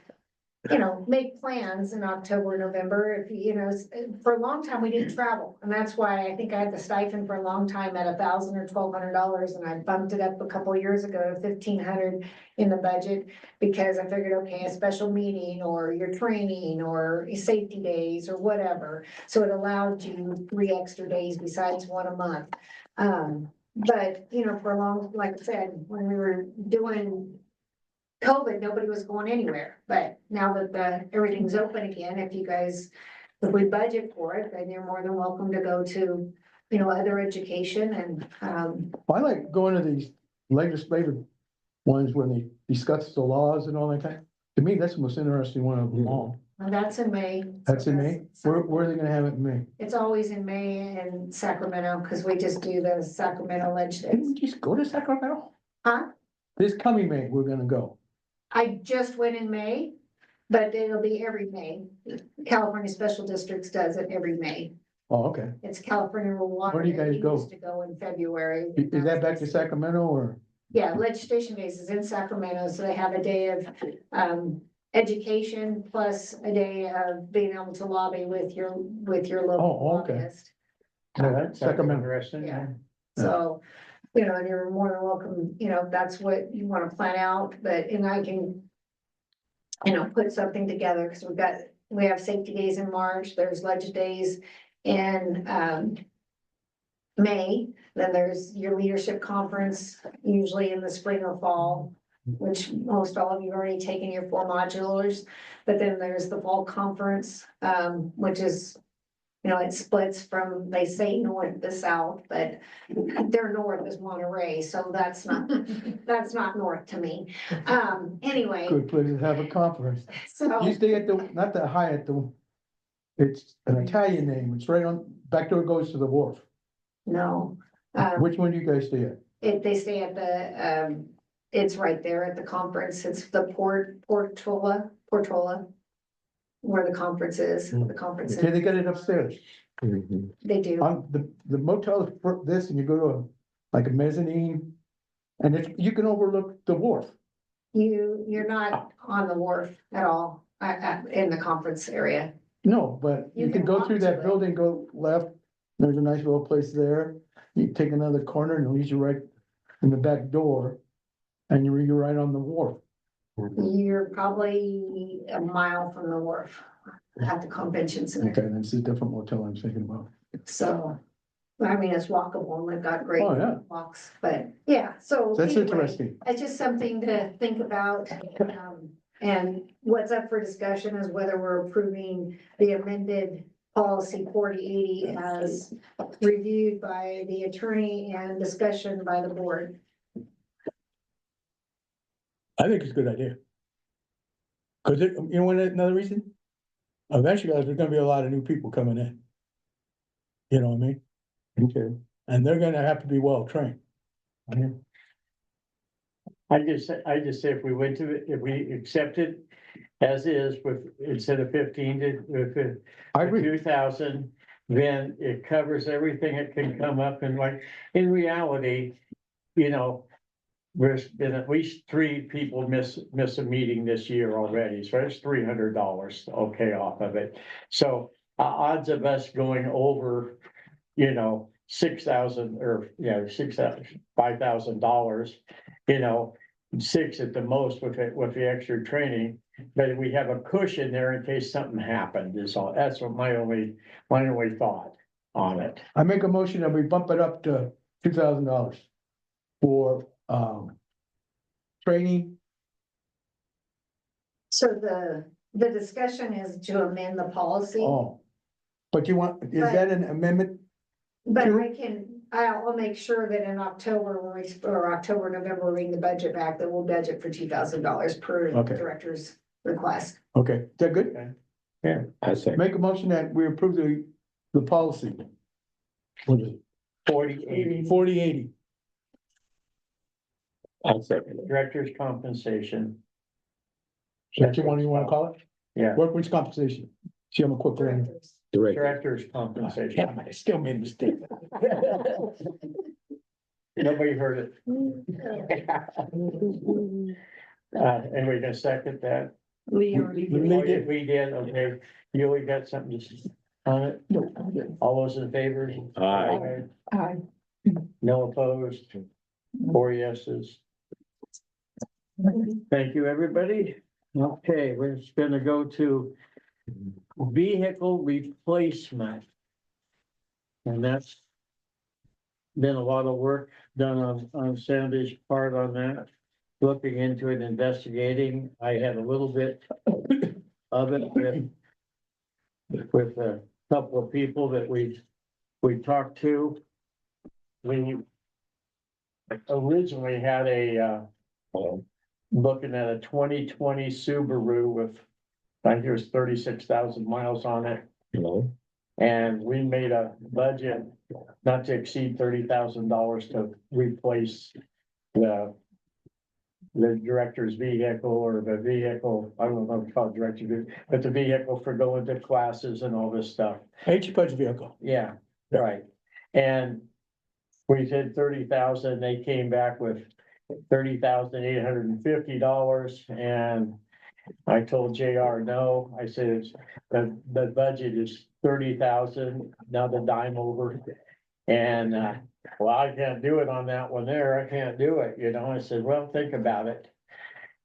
D: make plans in October, November, if, for a long time, we didn't travel. And that's why I think I had the stipend for a long time at $1,000 or $1,200, and I bumped it up a couple of years ago to $1,500 in the budget. Because I figured, okay, a special meeting or your training or safety days or whatever. So it allowed you 3 extra days besides one a month. But, for a long, like I said, when we were doing COVID, nobody was going anywhere, but now that everything's open again, if we budget for it, then you're more than welcome to go to, other education and,
E: I like going to these legislative ones when they discuss the laws and all that kind. To me, that's the most interesting one of them all.
D: and that's in May.
E: That's in May? Where are they gonna have it in May?
D: It's always in May in Sacramento, because we just do the Sacramento Ledge
E: Didn't
D: Days.
E: we just go to Sacramento?
D: Huh?
E: This coming May, we're gonna go.
D: I just went in May, but it'll be every May. California Special Districts does it every May.
E: Oh, okay.
D: It's California Rule One.
E: Where do you guys
D: It
E: go?
D: used to go in February.
E: Is that back to Sacramento or?
D: Yeah, Legislation Days is in Sacramento, so they have a day of education plus a day of being able to lobby with your local
E: Oh, okay.
D: lobbyist.
G: No, that's
E: Sacramento.
G: interesting.
D: Yeah. So, and you're more than welcome, if that's what you want to plan out, and I can, put something together, because we have safety days in March, there's Ledge Days in May, then there's your leadership conference, usually in the spring or fall, which most all of you have already taken your 4 modulars, but then there's the fall conference, which is, it splits from, they say north to south, but their north is Monterey, so that's not north to me. Anyway,
E: Good place to have a conference. You
D: so,
E: stay at not the Hyatt, it's an Italian name. It's right on, back door goes to the wharf.
D: no.
E: Which one do you guys stay at?
D: They stay at the, it's right there at the conference, it's the Portola, where the conference is, the conference.
E: Okay, they got it upstairs.
D: They do.
E: On the motel is for this, and you go to like a mezzanine, and you can overlook the wharf.
D: You're not on the wharf at all, in the conference area.
E: No, but
D: You
E: you can
D: can
E: go
D: walk
E: through
D: to
E: that
D: it.
E: building, go left, there's a nice little place there. You take another corner and it leads you right in the back door, and you're right on the wharf.
D: You're probably a mile from the wharf at the convention center.
E: Okay, that's a different motel I'm thinking about.
D: So, I mean, it's walkable and they've got great
E: Oh, yeah.
D: walks, but yeah, so.
E: That's
D: anyway,
E: interesting.
D: It's just something to think about. And what's up for discussion is whether we're approving the amended policy 4080 as reviewed by the attorney and discussion by the board.
E: I think it's a good idea. Cause another reason? Eventually, there's gonna be a lot of new people coming in. You know what I mean? Okay. And they're gonna have to be well trained.
G: I just say if we accept it as is with, instead of 15 to
E: I agree.
G: 2,000, then it covers everything that can come up, and like, in reality, there's been at least 3 people miss a meeting this year already, so that's $300, okay, off of it. So odds of us going over, 6,000 or, $5,000, 6 at the most with the extra training, but we have a cushion there in case something happened is all. That's what my only thought on it.
E: I make a motion that we bump it up to $2,000 for training.
D: So the discussion is to amend the policy,
E: Oh, but is that an amendment?
D: but
E: Sure.
D: I'll make sure that in October, October, November, reading the budget back, that we'll budget for $2,000 per
E: Okay.
D: director's request.
E: Okay, is that good?
G: Yeah.
B: I say,
E: Make a motion that we approve the policy. What is it?
G: 4080
E: 4080.
B: I second it.
G: director's compensation.
E: That's the one you wanna call it?
G: Yeah,
E: Workman's compensation. See, I'm a quick learner.
B: Director.
G: director's compensation.
E: I still made a mistake.
G: Nobody heard it. Anybody gonna second that?
F: Lee already
E: Lee
F: did.
E: did.
G: We did, okay. You always got something to say on it?
C: No, I didn't.
G: All those in favor?
B: Aye.
C: I,
G: No opposed? 4 yeses. Thank you, everybody. Okay, we're just gonna go to vehicle replacement. And that's been a lot of work done on Sandy's part on that. Looking into it, investigating. I had a little bit of it with a couple of people that we talked to. We originally had looking at a 2020 Subaru with, I think it was 36,000 miles on it.
B: Hello?
G: And we made a budget not to exceed $30,000 to replace the director's vehicle or the vehicle, I don't know if it's called director, but the vehicle for going to classes and all this stuff.
E: HPUD vehicle.
G: Yeah, right. And we said 30,000, they came back with $30,850, and I told JR no. I said, it's, the budget is 30,000, now the dime over. And, well, I can't do it on that one there. I can't do it, you know. I said, well, think about it.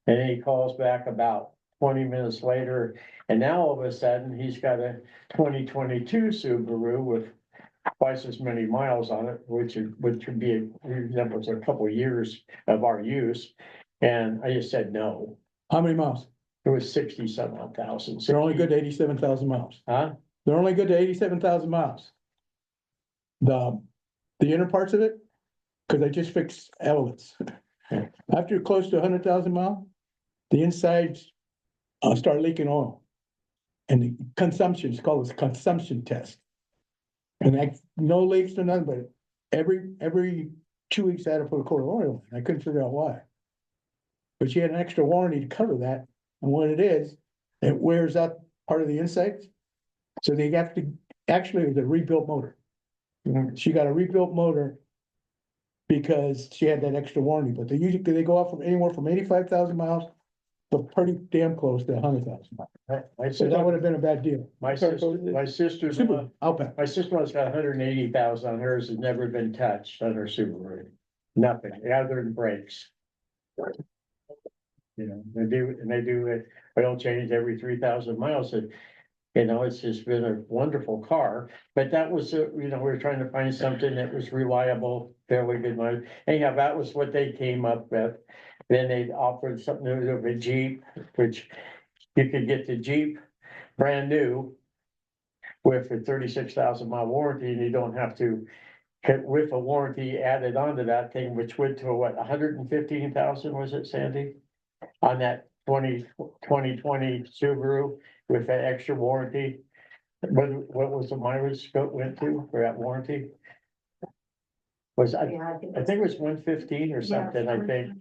G: And then he calls back about 20 minutes later, and now all of a sudden, he's got a 2022 Subaru with twice as many miles on it, which would be, that was a couple of years of our use. And I just said no.
E: How many miles?
G: It was 60-some odd thousand.
E: They're only good to 87,000 miles.
G: Huh?
E: They're only good to 87,000 miles. The inner parts of it, because I just fixed elements. After you're close to 100,000 miles, the insides start leaking oil. And the consumption is called a consumption test. And no leaks or nothing, but every 2 weeks I had to put a quart of oil in. I couldn't figure out why. But she had an extra warranty to cover that. And what it is, it wears out part of the insides. So they have to, actually, it was a rebuilt motor. She got a rebuilt motor because she had that extra warranty, but they go off from anywhere from 85,000 miles to pretty damn close to 100,000 miles. So that would have been a bad deal.
G: My sister's
E: Super Outback.
G: my sister-in-law's got 180,000 on hers, has never been touched on her Subaru. Nothing, other than brakes. You know, they do it, oil change every 3,000 miles, and, you know, it's just been a wonderful car. But that was, you know, we were trying to find something that was reliable, fairly good money. Anyhow, that was what they came up with. Then they offered something of a Jeep, which you could get the Jeep brand new with a 36,000 mile warranty, and you don't have to hit with a warranty added onto that thing, which went to what, 115,000, was it, Sandy? On that 2020 Subaru with that extra warranty. What was the mileage scope went to for that warranty? Was, I
D: Yeah,
G: think it was 115 or something, I think.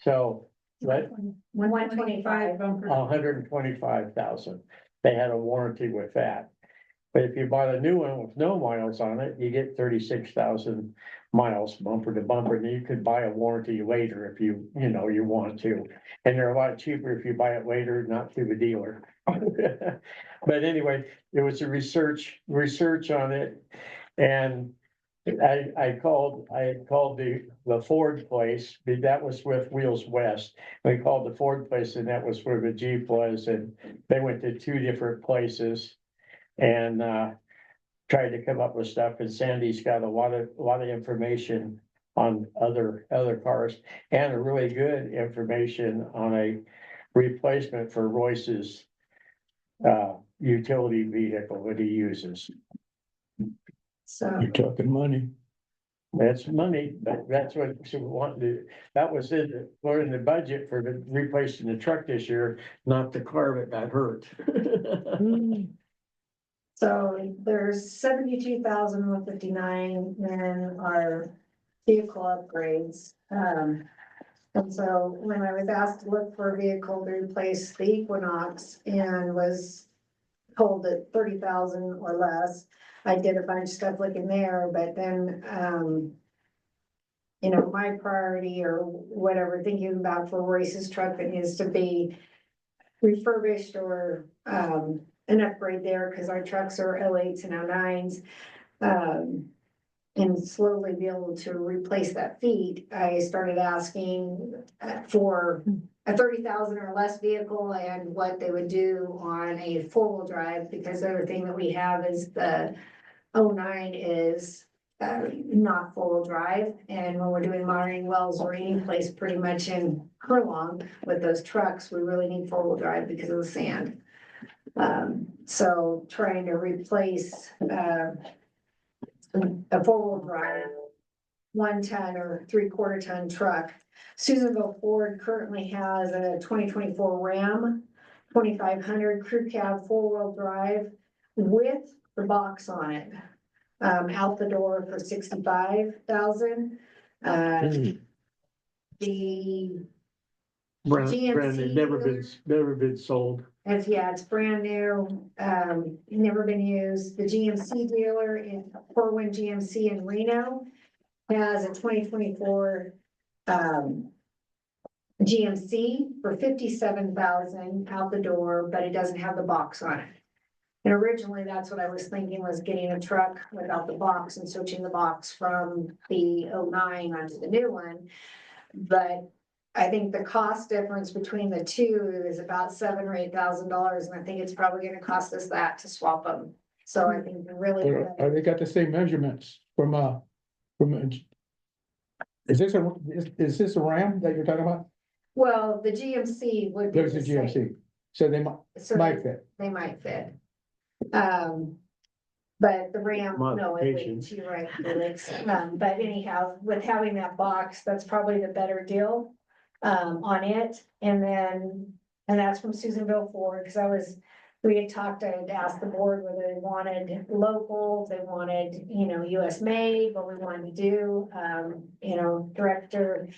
G: So, but
D: 125.
G: 125,000, they had a warranty with that. But if you bought a new one with no miles on it, you get 36,000 miles bumper to bumper, and you could buy a warranty later if you know, you want to. And they're a lot cheaper if you buy it later, not through the dealer. But anyway, there was a research on it, and I called the Ford place, that was with Wheels West. We called the Ford place, and that was where the Jeep was, and they went to 2 different places. And tried to come up with stuff, and Sandy's got a lot of information on other cars, and a really good information on a replacement for Royce's utility vehicle that he uses.
D: So,
E: You're talking money.
G: That's money, but that's what she wanted to, that was in the budget for the replacing the truck this year, not the car that got hurt.
D: so there's 72,159 in our vehicle upgrades. And so when I was asked to look for a vehicle to replace the Equinox and was told that 30,000 or less, I did a bunch of stuff looking there, but then, you know, my priority or whatever, thinking about for Royce's truck, it needs to be refurbished or, an upgrade there, because our trucks are L8s and L9s. And slowly be able to replace that feed, I started asking for a 30,000 or less vehicle and what they would do on a four-wheel drive, because the other thing that we have is the 09 is not four-wheel drive, and when we're doing monitoring wells or any place pretty much in Curlong with those trucks, we really need four-wheel drive because of the sand. So trying to replace a four-wheel drive, 1 ton or 3/4 ton truck. Susanville Ford currently has a 2024 Ram 2500 crew cab four-wheel drive with the box on it. Out the door for 65,000. The
G: Brandon, never been sold.
D: it's brand new, never been used. The GMC dealer in Corwin GMC in Reno has a 2024 GMC for 57,000 out the door, but it doesn't have the box on it. And originally, that's what I was thinking, was getting a truck without the box and switching the box from the 09 onto the new one. But I think the cost difference between the two is about $7,000 or $8,000, and I think it's probably gonna cost us that to swap them. So I think really,
E: They got the same measurements from is this a Ram that you're talking about?
D: well, the GMC would be
E: There's
D: the
E: a
D: same.
E: GMC, so they
D: So
E: might fit.
D: they might fit. But the Ram, no, it
G: Modification.
D: wouldn't, you're right, Felix. But anyhow, with having that box, that's probably the better deal on it. And that's from Susanville Ford, because we had talked, I had asked the board whether they wanted local, if they wanted, US made, what we wanted to do. Director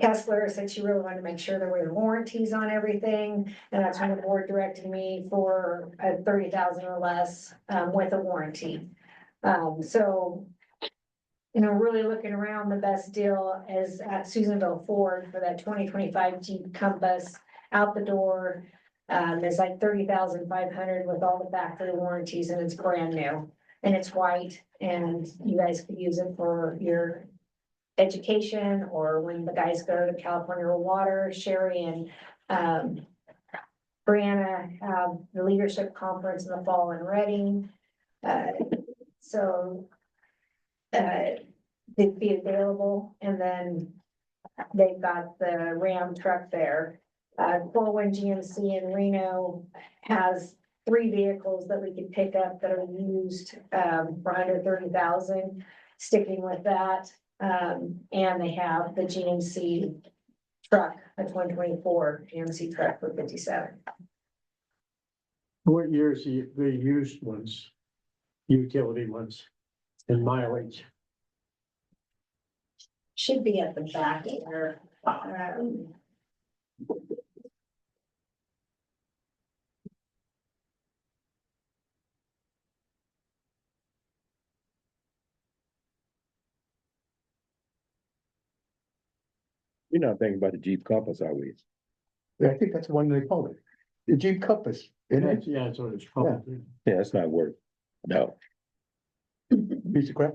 D: Kessler said she really wanted to make sure there were warranties on everything, and that's when the board directed me for a 30,000 or less, with a warranty. So, really looking around, the best deal is at Susanville Ford for that 2025 Jeep Compass out the door. Is like 30,500 with all the factory warranties, and it's brand new, and it's white, and you guys could use it for your education, or when the guys go to California Water. Sherry and Brianna have the leadership conference in the fall in Reading. So they'd be available, and then they've got the Ram truck there. Corwin GMC in Reno has 3 vehicles that we could pick up that are used for under 30,000, sticking with that. And they have the GMC truck, a 2024 GMC truck for 57.
G: What years the used ones, utility ones, and mileage?
D: Should be at the back here.
B: You're not thinking about the Jeep Compass, are we?
E: I think that's the one they call it, the Jeep Compass, isn't it?
G: Yeah, that's what it's called.
B: Yeah, it's not worth, no,
E: Piece of crap,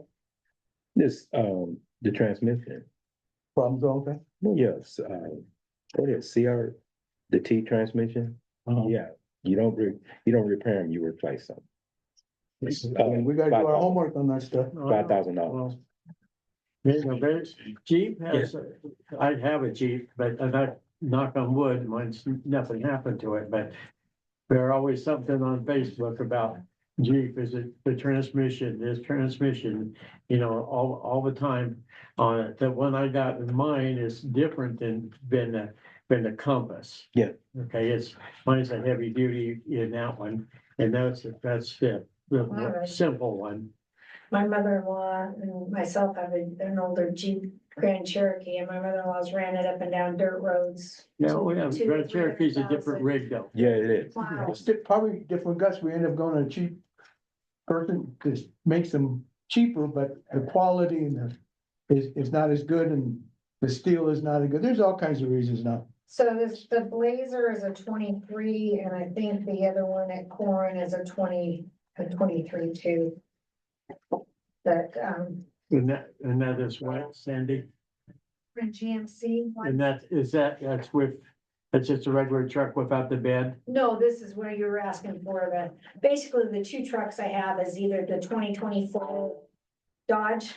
B: this, the transmission.
E: problems all that.
B: Well, yes, what is the T transmission? Yeah, you don't repair them, you replace them.
E: We gotta do our homework on that stuff.
B: $5,000.
G: Jeep has, I have a Jeep, but knock on wood, mine's nothing happened to it, but there's always something on Facebook about Jeep, is it the transmission, all the time on it. The one I got in mine is different than the Compass.
B: Yeah.
G: Okay, mine's a heavy duty in that one, and that's the simple one.
D: My mother-in-law and myself have an older Jeep Grand Cherokee, and my mother-in-law's ran it up and down dirt roads.
G: Yeah, we have,
D: 200,000 to
G: Grand Cherokee's a
D: 300,000.
G: different rig though.
B: Yeah, it is.
D: Wow.
E: It's probably different guts, we end up going to a cheap person, this makes them cheaper, but the quality and is not as good, and the steel is not as good, there's all kinds of reasons now.
D: So this, the Blazer is a 23, and I think the other one at Corin is a 23 too. That,
G: And that is what, Sandy?
D: for GMC one.
G: And that's just a regular truck without the bed?
D: No, this is where you were asking for basically the two trucks I have is either the 2024 Dodge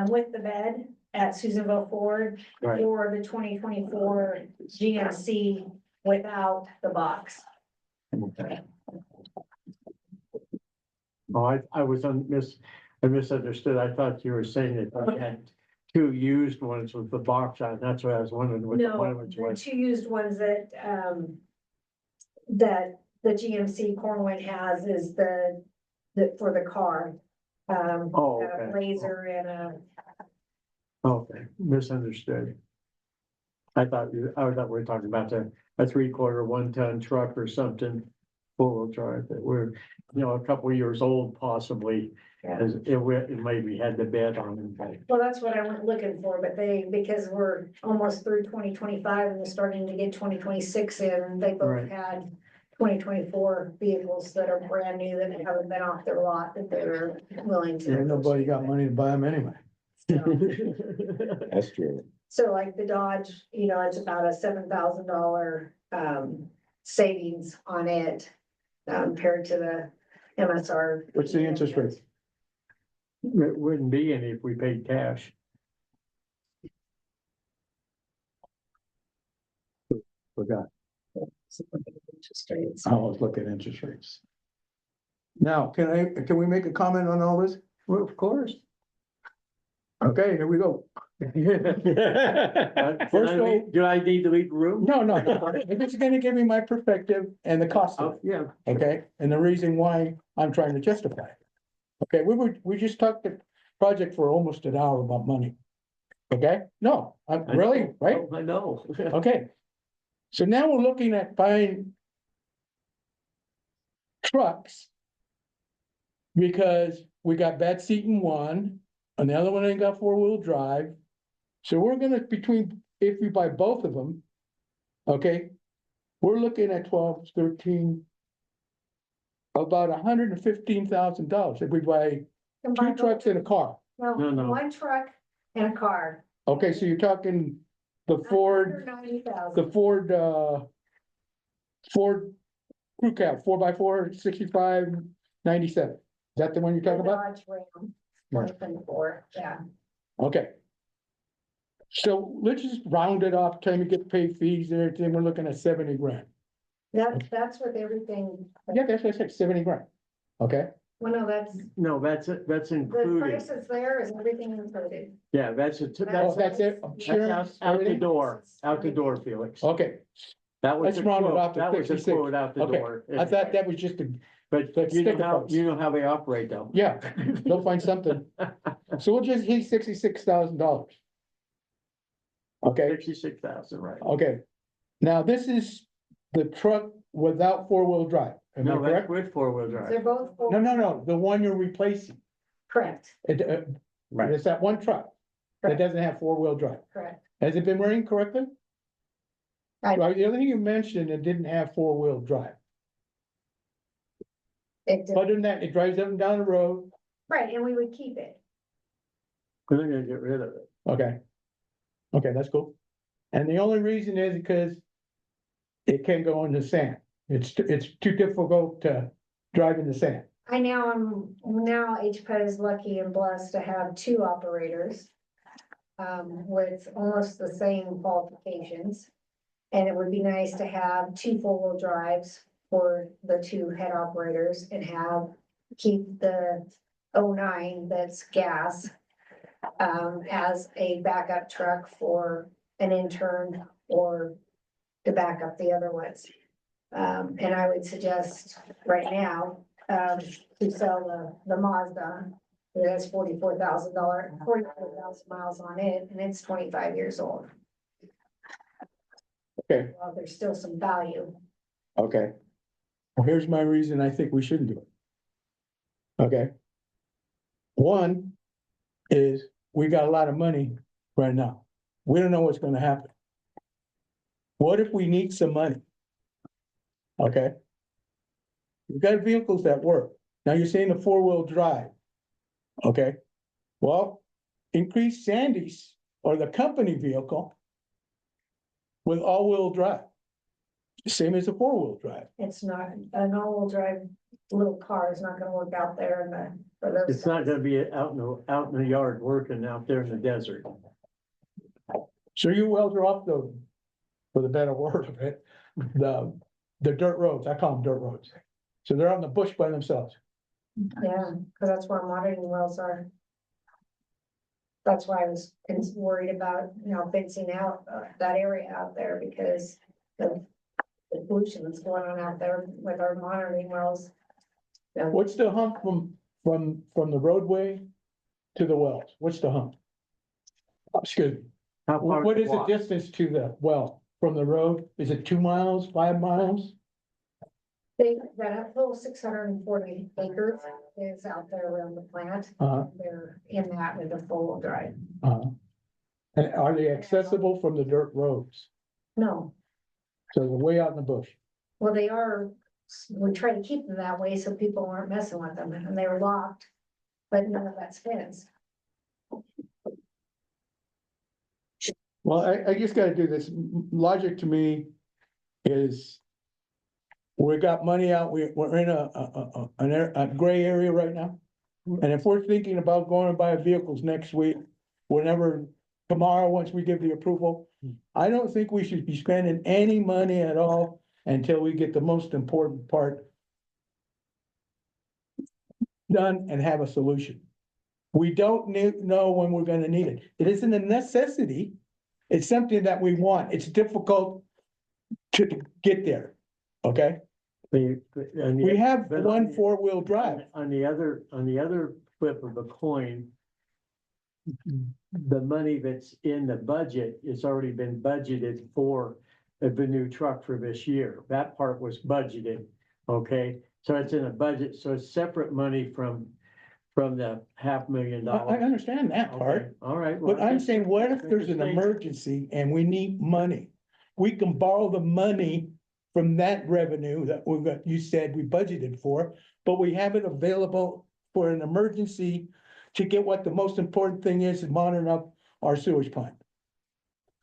D: with the bed at Susanville Ford,
G: Right.
D: or the 2024 GMC without the box.
G: Oh, I was I misunderstood. I thought you were saying that you had two used ones with the box on. That's what I was wondering what the one
D: No,
G: which
D: the
G: was.
D: two used ones that that the GMC Cornwood has is the for the car.
G: Oh,
D: got a
G: okay.
D: Blazer and
G: Okay, misunderstood. I thought we were talking about a 3/4 1-ton truck or something, 4-wheel drive that were, a couple of years old possibly.
D: Yeah.
G: As it maybe had the bed on it, but
D: well, that's what I went looking for, but because we're almost through 2025 and we're starting to get 2026 in, they both
G: Right.
D: had 2024 vehicles that are brand new that haven't been off their lot that they're willing to.
E: Ain't nobody got money to buy them anyway.
B: That's true.
D: So like the Dodge, it's about a $7,000 savings on it compared to the MSR.
E: What's the interest rate?
G: it wouldn't be any if we paid cash.
E: Forgot.
D: Interest rates.
E: I always look at interest rates. Now, can we make a comment on all this?
G: Well, of course.
E: Okay, here we go. First of all-
G: Do I need to leave the room?
E: No, no, no. I'm just gonna give you my perspective and the cost of
G: Oh, yeah.
E: it, okay? And the reason why I'm trying to justify it. Okay, we just talked the project for almost an hour about money. Okay, no, I'm
G: I
E: really,
G: know.
E: right?
G: Oh, I know.
E: Okay. So now we're looking at buying trucks. Because we got bad seat in one, and the other one ain't got 4-wheel drive. So we're gonna, if we buy both of them, okay, we're looking at 12, 13, about $115,000 if we buy two trucks and a car.
G: No,
D: No,
G: no.
D: one truck and a car.
E: Okay, so you're talking the Ford,
D: 190,000.
E: Ford crew cab, 4x4, 6597. Is that the one you're talking about?
D: Dodge Ram, 2024, yeah.
E: Okay. So let's just round it off, time to get paid fees and everything, we're looking at 70 grand.
D: That's with everything.
E: Yeah, that's what I said, 70 grand. Okay,
D: Well, no, that's,
G: No, that's
D: the
G: included.
D: price that's there is everything included.
G: Yeah, that's
E: oh,
G: that's
E: that's it,
G: that's
E: insurance,
G: out the
E: everything?
G: door, Felix.
E: Okay,
G: That was
E: let's
G: a
E: round it
G: quote.
E: off to
G: That was a
E: 66.
G: quote out the
E: Okay,
G: door.
E: I thought that was just a,
G: But
E: like sticker posts.
G: you know how they operate though.
E: yeah, they'll find something. So we'll just hit $66,000. Okay,
G: 66,000, right?
E: okay. Now this is the truck without 4-wheel drive, am I
G: No, that's
E: correct?
G: with 4-wheel drive.
D: They're both.
E: No, the one you're replacing.
D: Correct,
G: Right.
E: It's that one truck that doesn't have 4-wheel drive.
D: correct.
E: Has it been running correctly?
D: I-
E: Right, the other thing you mentioned, it didn't have 4-wheel drive.
D: It did-
E: Other than that, it drives up and down the road.
D: Right, and we would keep it.
G: We're gonna get rid of it.
E: Okay. Okay, that's cool. And the only reason is because it can go in the sand. It's too difficult to drive in the sand.
D: Now HPUD is lucky and blessed to have two operators. With almost the same qualifications. And it would be nice to have two 4-wheel drives for the two head operators and keep the 09 that's gas. As a backup truck for an intern or to back up the other ones. And I would suggest right now, to sell the Mazda. It has $44,000 miles on it, and it's 25 years old.
E: Okay.
D: Well, there's still some value.
E: Okay. Well, here's my reason I think we shouldn't do it. Okay. One is we got a lot of money right now. We don't know what's gonna happen. What if we need some money? Okay? You've got vehicles that work. Now you're saying the four-wheel drive. Okay? Well, increase Sandy's or the company vehicle with all-wheel drive. Same as a four-wheel drive.
D: It's not, an all-wheel drive little car is not gonna work out there in the, for those.
G: It's not gonna be out in the yard working out there in the desert.
E: So you welds are off the, for the better word of it, the dirt roads, I call them dirt roads. So they're out in the bush by themselves.
D: Yeah, cause that's where monitoring wells are. That's why I was worried about, fencing out that area out there because the pollution that's going on out there with our monitoring wells. Yeah.
E: What's the hump from the roadway to the wells? What's the hump? Excuse me.
G: How far
E: What
G: to
E: is the
G: walk?
E: distance to the well from the road? Is it 2 miles, 5 miles?
D: That whole 640 acres is out there around the plant. They're in that with a full drive.
E: And are they accessible from the dirt roads?
D: No,
E: So they're way out in the bush.
D: well, they are, we try to keep them that way so people aren't messing with them and they're locked. But none of that's fenced.
E: Well, I just gotta do this. Logic to me is we got money out, we're in a gray area right now. And if we're thinking about going to buy vehicles next week, whenever, tomorrow, once we give the approval, I don't think we should be spending any money at all until we get the most important part done and have a solution. We don't know when we're gonna need it. It isn't a necessity. It's something that we want. It's difficult to get there, okay? We have
G: but
E: one four-wheel drive.
G: On the other flip of the coin, the money that's in the budget has already been budgeted for the new truck for this year. That part was budgeted, okay? So it's in a budget, so it's separate money from the $500,000.
E: I understand that
G: Okay,
E: part,
G: all right. well,
E: but I'm
G: just-
E: saying, what if there's an
G: just-
E: emergency and we need money? We can borrow the money from that revenue that we've got, you said we budgeted for, but we have it available for an emergency to get what the most important thing is monitoring up our sewage plant.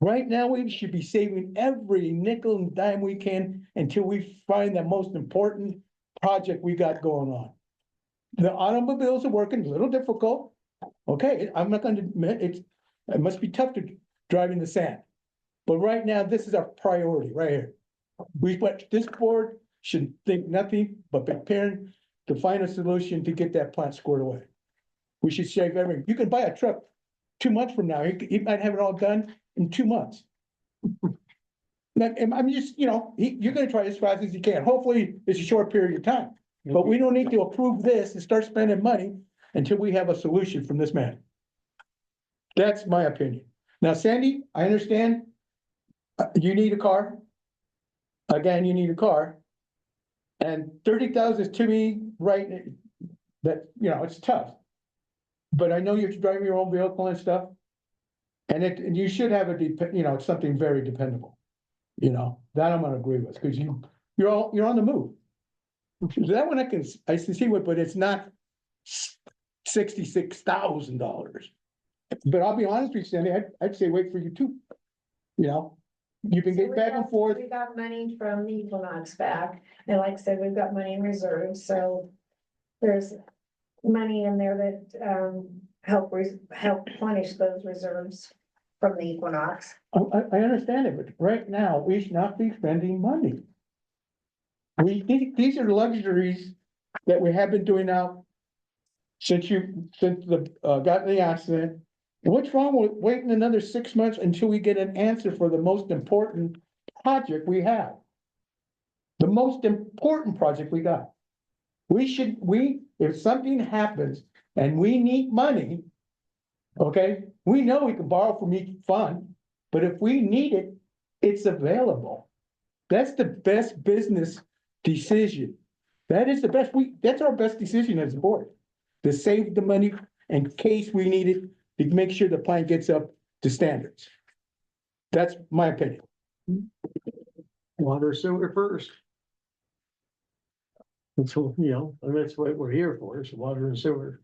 E: Right now, we should be saving every nickel and dime we can until we find the most important project we got going on. The automobiles are working, a little difficult. Okay, I'm not gonna admit it must be tough to drive in the sand. But right now, this is our priority right here. This board should think nothing but preparing to find a solution to get that plant squared away. We should save everything. You can buy a truck 2 months from now. You might have it all done in 2 months. I'm just, you're gonna try as fast as you can. Hopefully, it's a short period of time. But we don't need to approve this and start spending money until we have a solution from this man. That's my opinion. Now, Sandy, I understand. You need a car. Again, you need a car. And 30,000 is to me, right, that, it's tough. But I know you're driving your own vehicle and stuff. And you should have something very dependable. That I'm gonna agree with, because you're on the move. So that one I can see what, but it's not $66,000. But I'll be honest with you, Sandy, I'd say wait for you too. You can
D: So
E: get back and forth.
D: We got money from the Equinox back, and like I said, we've got money in reserve, so there's money in there that help replenish those reserves from the Equinox.
E: I understand it, but right now, we should not be spending money. These are luxuries that we have been doing now since the got in the accident. What's wrong with waiting another 6 months until we get an answer for the most important project we have? The most important project we got. If something happens and we need money, okay, we know we can borrow from each fund, but if we need it, it's available. That's the best business decision. That's our best decision as a board, to save the money in case we need it, to make sure the plant gets up to standards. That's my opinion.
G: water sewer first. And so, and that's what we're here for, is water and sewer.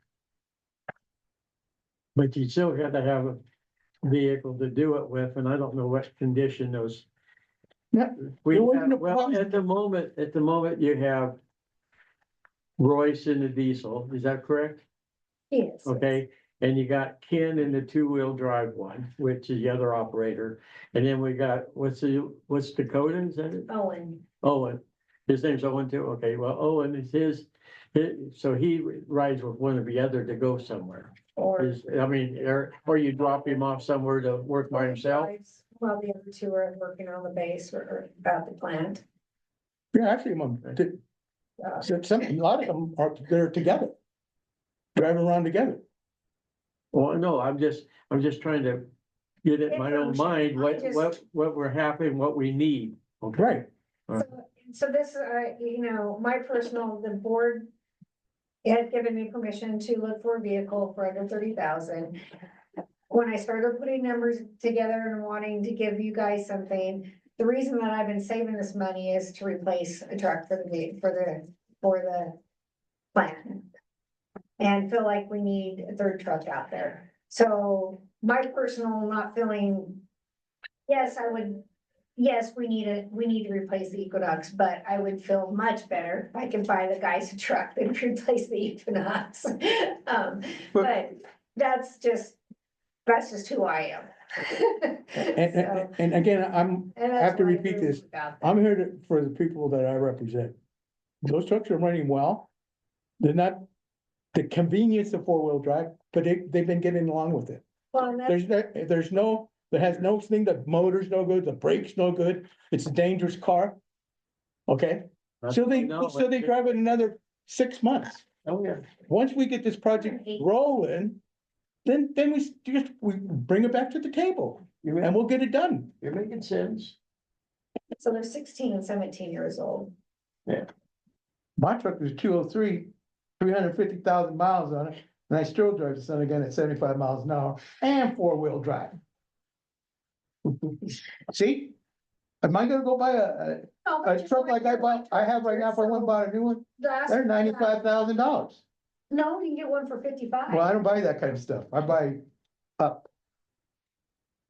G: But you still got to have a vehicle to do it with, and I don't know what condition those.
E: Yeah,
G: We
E: there wasn't
G: have,
E: a
G: well,
E: problem.
G: at the moment you have Royce in the diesel, is that correct?
D: Yes.
G: Okay, and you got Ken in the two-wheel drive one, which is the other operator. And then we got, what's Dakota, is that it?
D: Owen,
G: Owen, his name's Owen too, okay, well, Owen is so he rides with one of the other to go somewhere.
D: or.
G: Or you drop him off somewhere to work by himself?
D: Well, the other two are working on the base or about the plant.
E: Yeah, actually, a lot of them are, they're together. Driving around together.
G: Well, no, I'm just trying to get it in my own mind, what we're having, what we need. Okay.
E: Right.
D: So this, my personal, the board had given me permission to look for a vehicle for under 30,000. When I started putting numbers together and wanting to give you guys something, the reason that I've been saving this money is to replace a truck for the plant. And feel like we need a third truck out there. So my personal not feeling, yes, we need to replace the Equinox, but I would feel much better if I can buy the guys a truck than replace the Equinox. But that's just who I am.
E: And again, I have to repeat this. I'm
D: I'm
E: here for the people that I represent. Those trucks are running well. They're not the convenience of four-wheel drive, but they've been getting along with it.
D: Well, and that's,
E: There has no thing, the motor's no good, the brake's no good, it's a dangerous car. Okay, so they drive it another 6 months.
G: Oh, yeah.
E: Once we get this project rolling, then we bring it back to the table and we'll get it done.
G: You're making sense.
D: so they're 16 and 17 years old.
E: My truck is 203, 350,000 miles on it, and I still drive the son again at 75 miles an hour and four-wheel drive. See? Am I gonna go buy a truck like I have right now, if I went and bought a new one? They're $95,000.
D: No, you can get one for 55.
E: Well, I don't buy that kind of stuff. I buy up.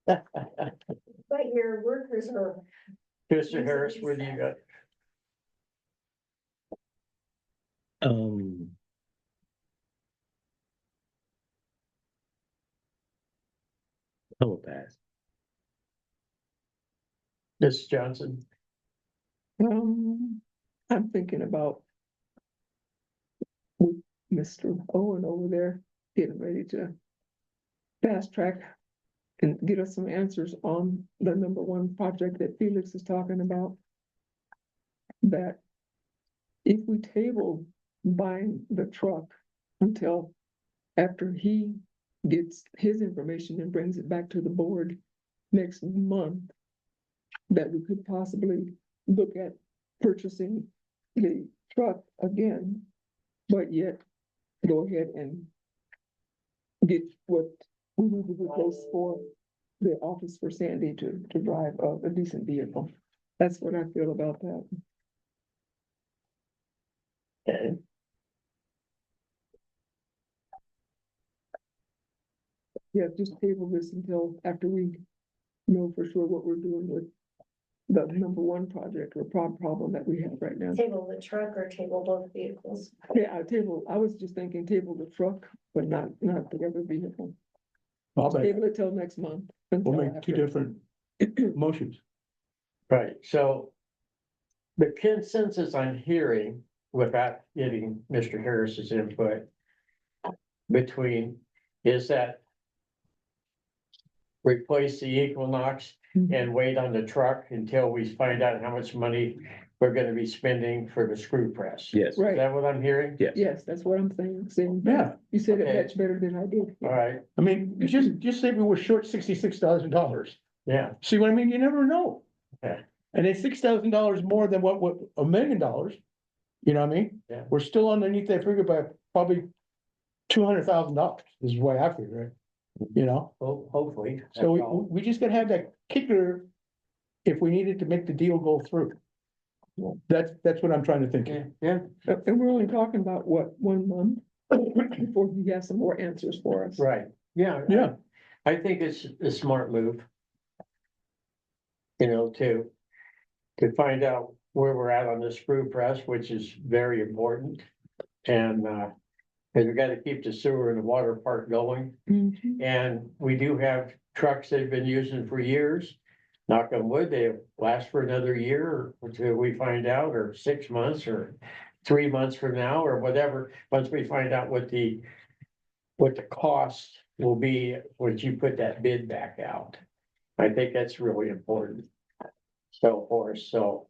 D: But your workers are.
G: Mr. Harris, where do you got?
B: I will pass.
G: This Johnson,
C: I'm thinking about with Mr. Owen over there, getting ready to fast track and get us some answers on the number one project that Felix is talking about. That if we table buying the truck until after he gets his information and brings it back to the board next month, that we could possibly look at purchasing the truck again, but yet go ahead and get what we need to replace for the office for Sandy to drive a decent vehicle. That's what I feel about that.
G: okay,
C: Yeah, just table this until after we know for sure what we're doing with the number one project or problem that we have right now.
D: Table the truck or table both vehicles.
C: Yeah, I was just thinking table the truck, but not the other vehicle.
E: I'll bet
C: Table it till next month.
E: we'll
C: until
E: make two
C: after.
E: different motions.
G: right, so. The consensus I'm hearing without getting Mr. Harris's input. Is that. Replace the Equinox and wait on the truck until we find out how much money we're gonna be spending for the screw press.
B: Yes.
G: Is
C: Right,
G: that what I'm hearing?
C: yes, that's what I'm saying.
E: Yeah,
C: You said it
G: Okay.
C: much better than I did.
G: All right,
E: I mean, just say we were short $66,000.
G: yeah,
E: See what I mean? You never know.
G: Okay.
E: And it's $6,000 more than what $1 million. You know what I mean?
G: Yeah.
E: We're still underneath that figure by probably $200,000. This is the way I figure it. You know,
G: hopefully.
E: so
G: that's all.
E: we just gotta have that kicker if we needed to make the deal go through. That's what I'm trying to think.
G: Yeah,
C: And we're only talking about what, 1 month? Before he has some more answers for us.
G: right, yeah.
E: Yeah.
G: I think it's a smart move. You know, to find out where we're at on the screw press, which is very important. And, cause we gotta keep the sewer and the water part going.
C: Mhm.
G: And we do have trucks they've been using for years. Knock on wood, they last for another year or until we find out, or 6 months or 3 months from now or whatever. Once we find out what the cost will be, once you put that bid back out. I think that's really important. So for us, so.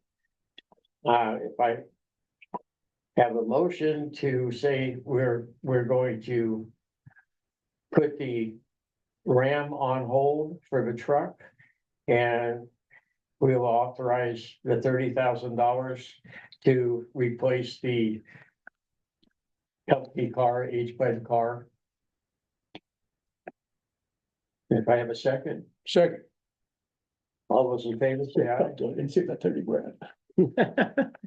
G: If I have a motion to say we're going to put the Ram on hold for the truck. And we will authorize the $30,000 to replace the LP car, HPUD car. If I have a second,
E: Second.
G: all those in favor say aye.
E: Didn't see that 30 grand.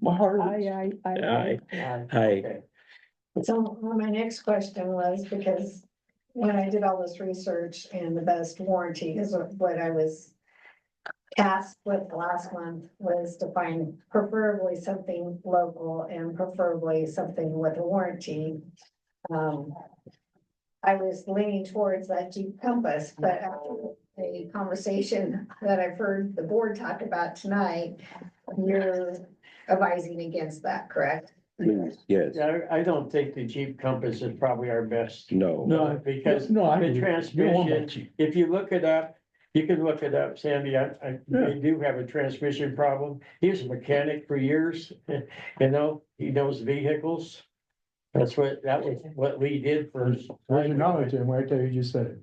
E: My heart hurts.
B: Aye.
G: Aye.
B: Aye.
G: Okay.
D: So my next question was, because when I did all this research and the best warranty is what I was tasked with last month, was to find preferably something local and preferably something with a warranty. I was leaning towards that Jeep Compass, but after the conversation that I've heard the board talk about tonight, you're advising against that, correct?
B: Yes,
G: Yeah, I don't think the Jeep Compass is probably our best.
B: no.
E: No,
G: Because
E: no, I
G: the
E: agree. You don't want that
G: transmission,
E: cheap.
G: if you look it up, you can look it up, Sandy, they do have a transmission problem. He was a mechanic for years, you know, he knows vehicles. That was what Lee did for.
E: Where's your knowledge in, right there, you just said it.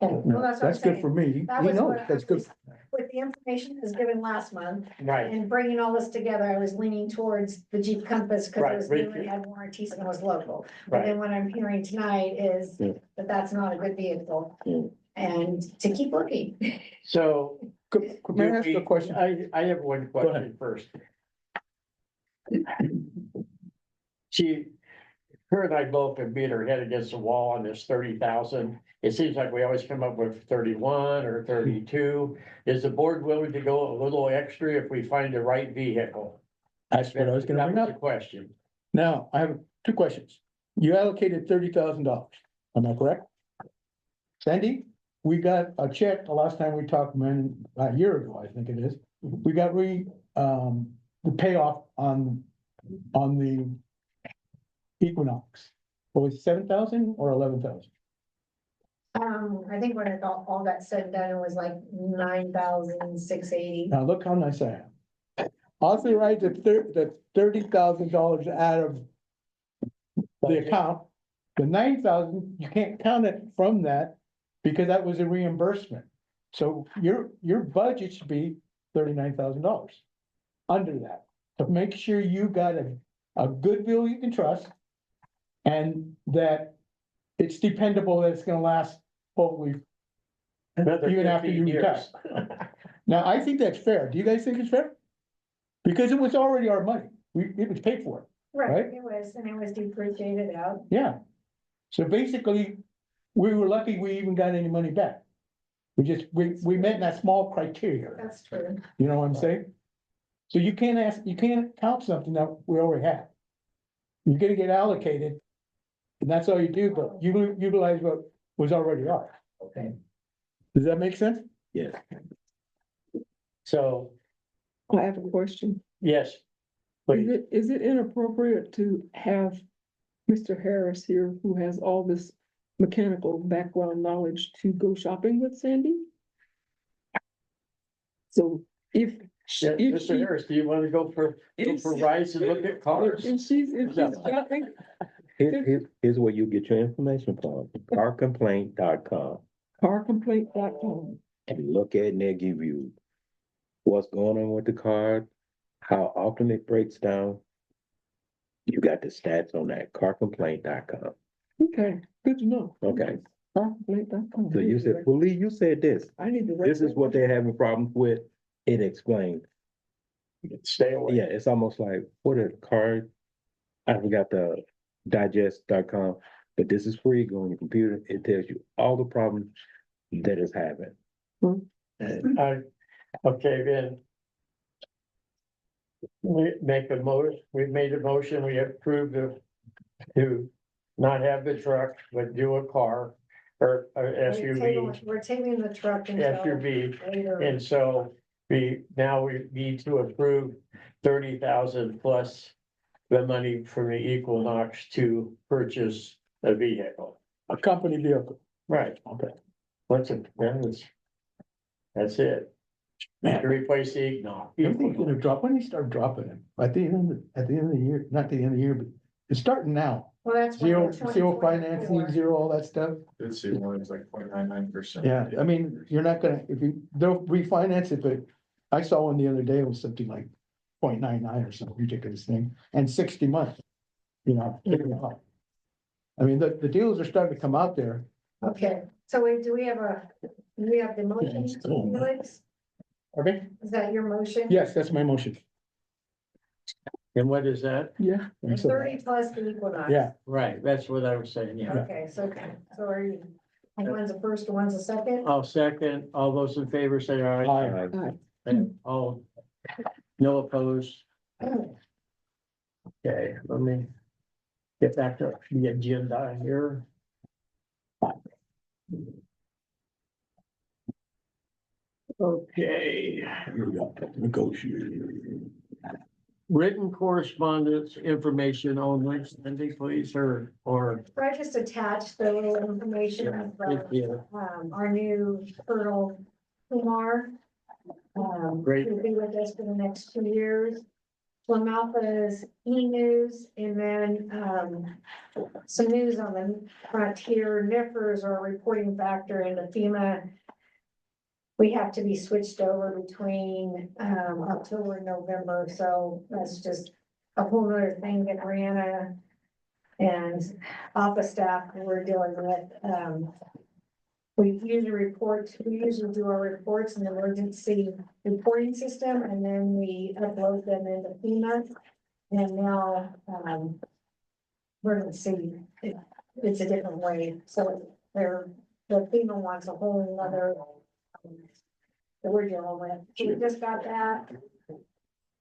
D: Well, that's what I'm
E: That's good
D: saying.
E: for me.
D: That
E: He
D: was
E: knows,
D: what I
E: that's good.
D: was- With the information that was given last month
G: Right,
D: and bringing all this together, I was leaning towards the Jeep Compass because
G: Right,
D: it was
G: right.
D: new and had warranties and was local. But
G: right.
D: then what I'm hearing tonight is
B: Yeah.
D: that that's not a good vehicle.
B: Yeah.
D: And to keep looking.
G: So.
E: May I ask a question?
G: I have one
E: Go ahead.
G: question first. Her and I both have beat our head against the wall on this 30,000. It seems like we always come up with 31 or 32. Is the board willing to go a little extra if we find the right vehicle?
E: That's what I was gonna
G: That
E: bring
G: was the
E: up.
G: question.
E: Now, I have two questions. You allocated $30,000. Am I correct? Sandy, we got a check the last time we talked, man, a year ago, I think it is. We got the payoff on the Equinox. What was it, 7,000 or 11,000?
D: I think when it all got said and done, it was like 9,680.
E: Now, look how nice I am. Authorize the $30,000 out of the account. The 9,000, you can't count it from that because that was a reimbursement. So your budget should be $39,000 under that. So make sure you got a good bill you can trust and that it's dependable that it's gonna last hopefully
G: Another
E: even after
G: 15
E: you
G: years.
E: retire. Now, I think that's fair. Do you guys think it's fair? Because it was already our money. It was paid for.
D: Right,
E: Right.
D: it was depreciated out.
E: Yeah. So basically, we were lucky we even got any money back. We met that small criteria,
D: That's true.
E: you know what I'm saying? So you can't count something that we already have. You're gonna get allocated. And that's all you do, but you utilize what was already ours.
G: Okay.
E: Does that make sense?
B: Yes.
G: So,
C: I have a question.
G: yes. Please.
C: Is it inappropriate to have Mr. Harris here, who has all this mechanical background knowledge, to go shopping with Sandy? So if.
G: Yeah,
C: if
G: Mr.
C: she-
G: Harris, do you want to go for rides and look at cars?
C: If she's shopping,
B: Here's where you get your information from, carcomplaint.com.
C: carcomplaint.com.
B: And look at it and they'll give you what's going on with the car, how often it breaks down. You got the stats on that, carcomplaint.com.
C: Okay, good to know.
B: Okay,
C: Carcomplaint.com.
B: so you said, well, Lee, you said this.
C: I need to.
B: This is what they're having problems with. it explained.
G: Stay away.
B: Yeah, it's almost like, what a card. I forgot the digest.com, but this is free. Go on your computer. It tells you all the problems that it's having.
G: Okay, then. We made a motion, we approved to not have the truck, but do a car or SUV,
D: We're tabling the truck until
G: SUV.
D: later.
G: And so we need to approve 30,000 plus the money from the Equinox to purchase a vehicle.
E: A company vehicle.
G: Right.
E: Okay.
G: That's it.
E: Man.
G: To replace the Equinox.
E: Everything's gonna drop, when they start dropping it, at the end of the year, not the end of the year, but it's starting now.
D: Well, that's. when
E: Zero,
D: the
E: zero
D: 2024
E: financing, zero, all that stuff.
I: It's the one that's like 0.99%.
E: Yeah, I mean, you're not gonna, they'll refinance it, but I saw one the other day, it was something like 0.99 or some ridiculous thing, and 60 months. You know. I mean, the deals are starting to come out there.
D: Okay, so wait, do we have the motion, Felix?
E: Okay.
D: Is that your motion?
E: Yes, that's my motion.
G: And what is that?
E: Yeah.
D: The 30 plus the Equinox.
E: Yeah,
G: Right, that's what I was saying, yeah.
D: Okay, so are you, one's a first, one's a second?
G: I'll second, all those in favor say aye.
E: Aye.
G: And all, no opposed. Okay, let me get back to the agenda here. Okay,
E: here we go, negotiate.
G: written correspondence, information only, Cindy, please, or,
D: So I just attached the little information
G: thank
D: from,
G: you.
D: our new Colonel Kumar.
G: Great.
D: He'll be with us for the next 2 years. Plum Alpha's e-news, and then, some news on the frontier. NIFRs are a reporting factor in the FEMA. We have to be switched over between, October and November, so that's just a whole nother thing that Brianna and office staff we're dealing with. We usually do our reports in the emergency reporting system, and then we upload them into FEMA. And now, emergency, it's a different way, so the FEMA wants a whole other that we're dealing with. So we just got that.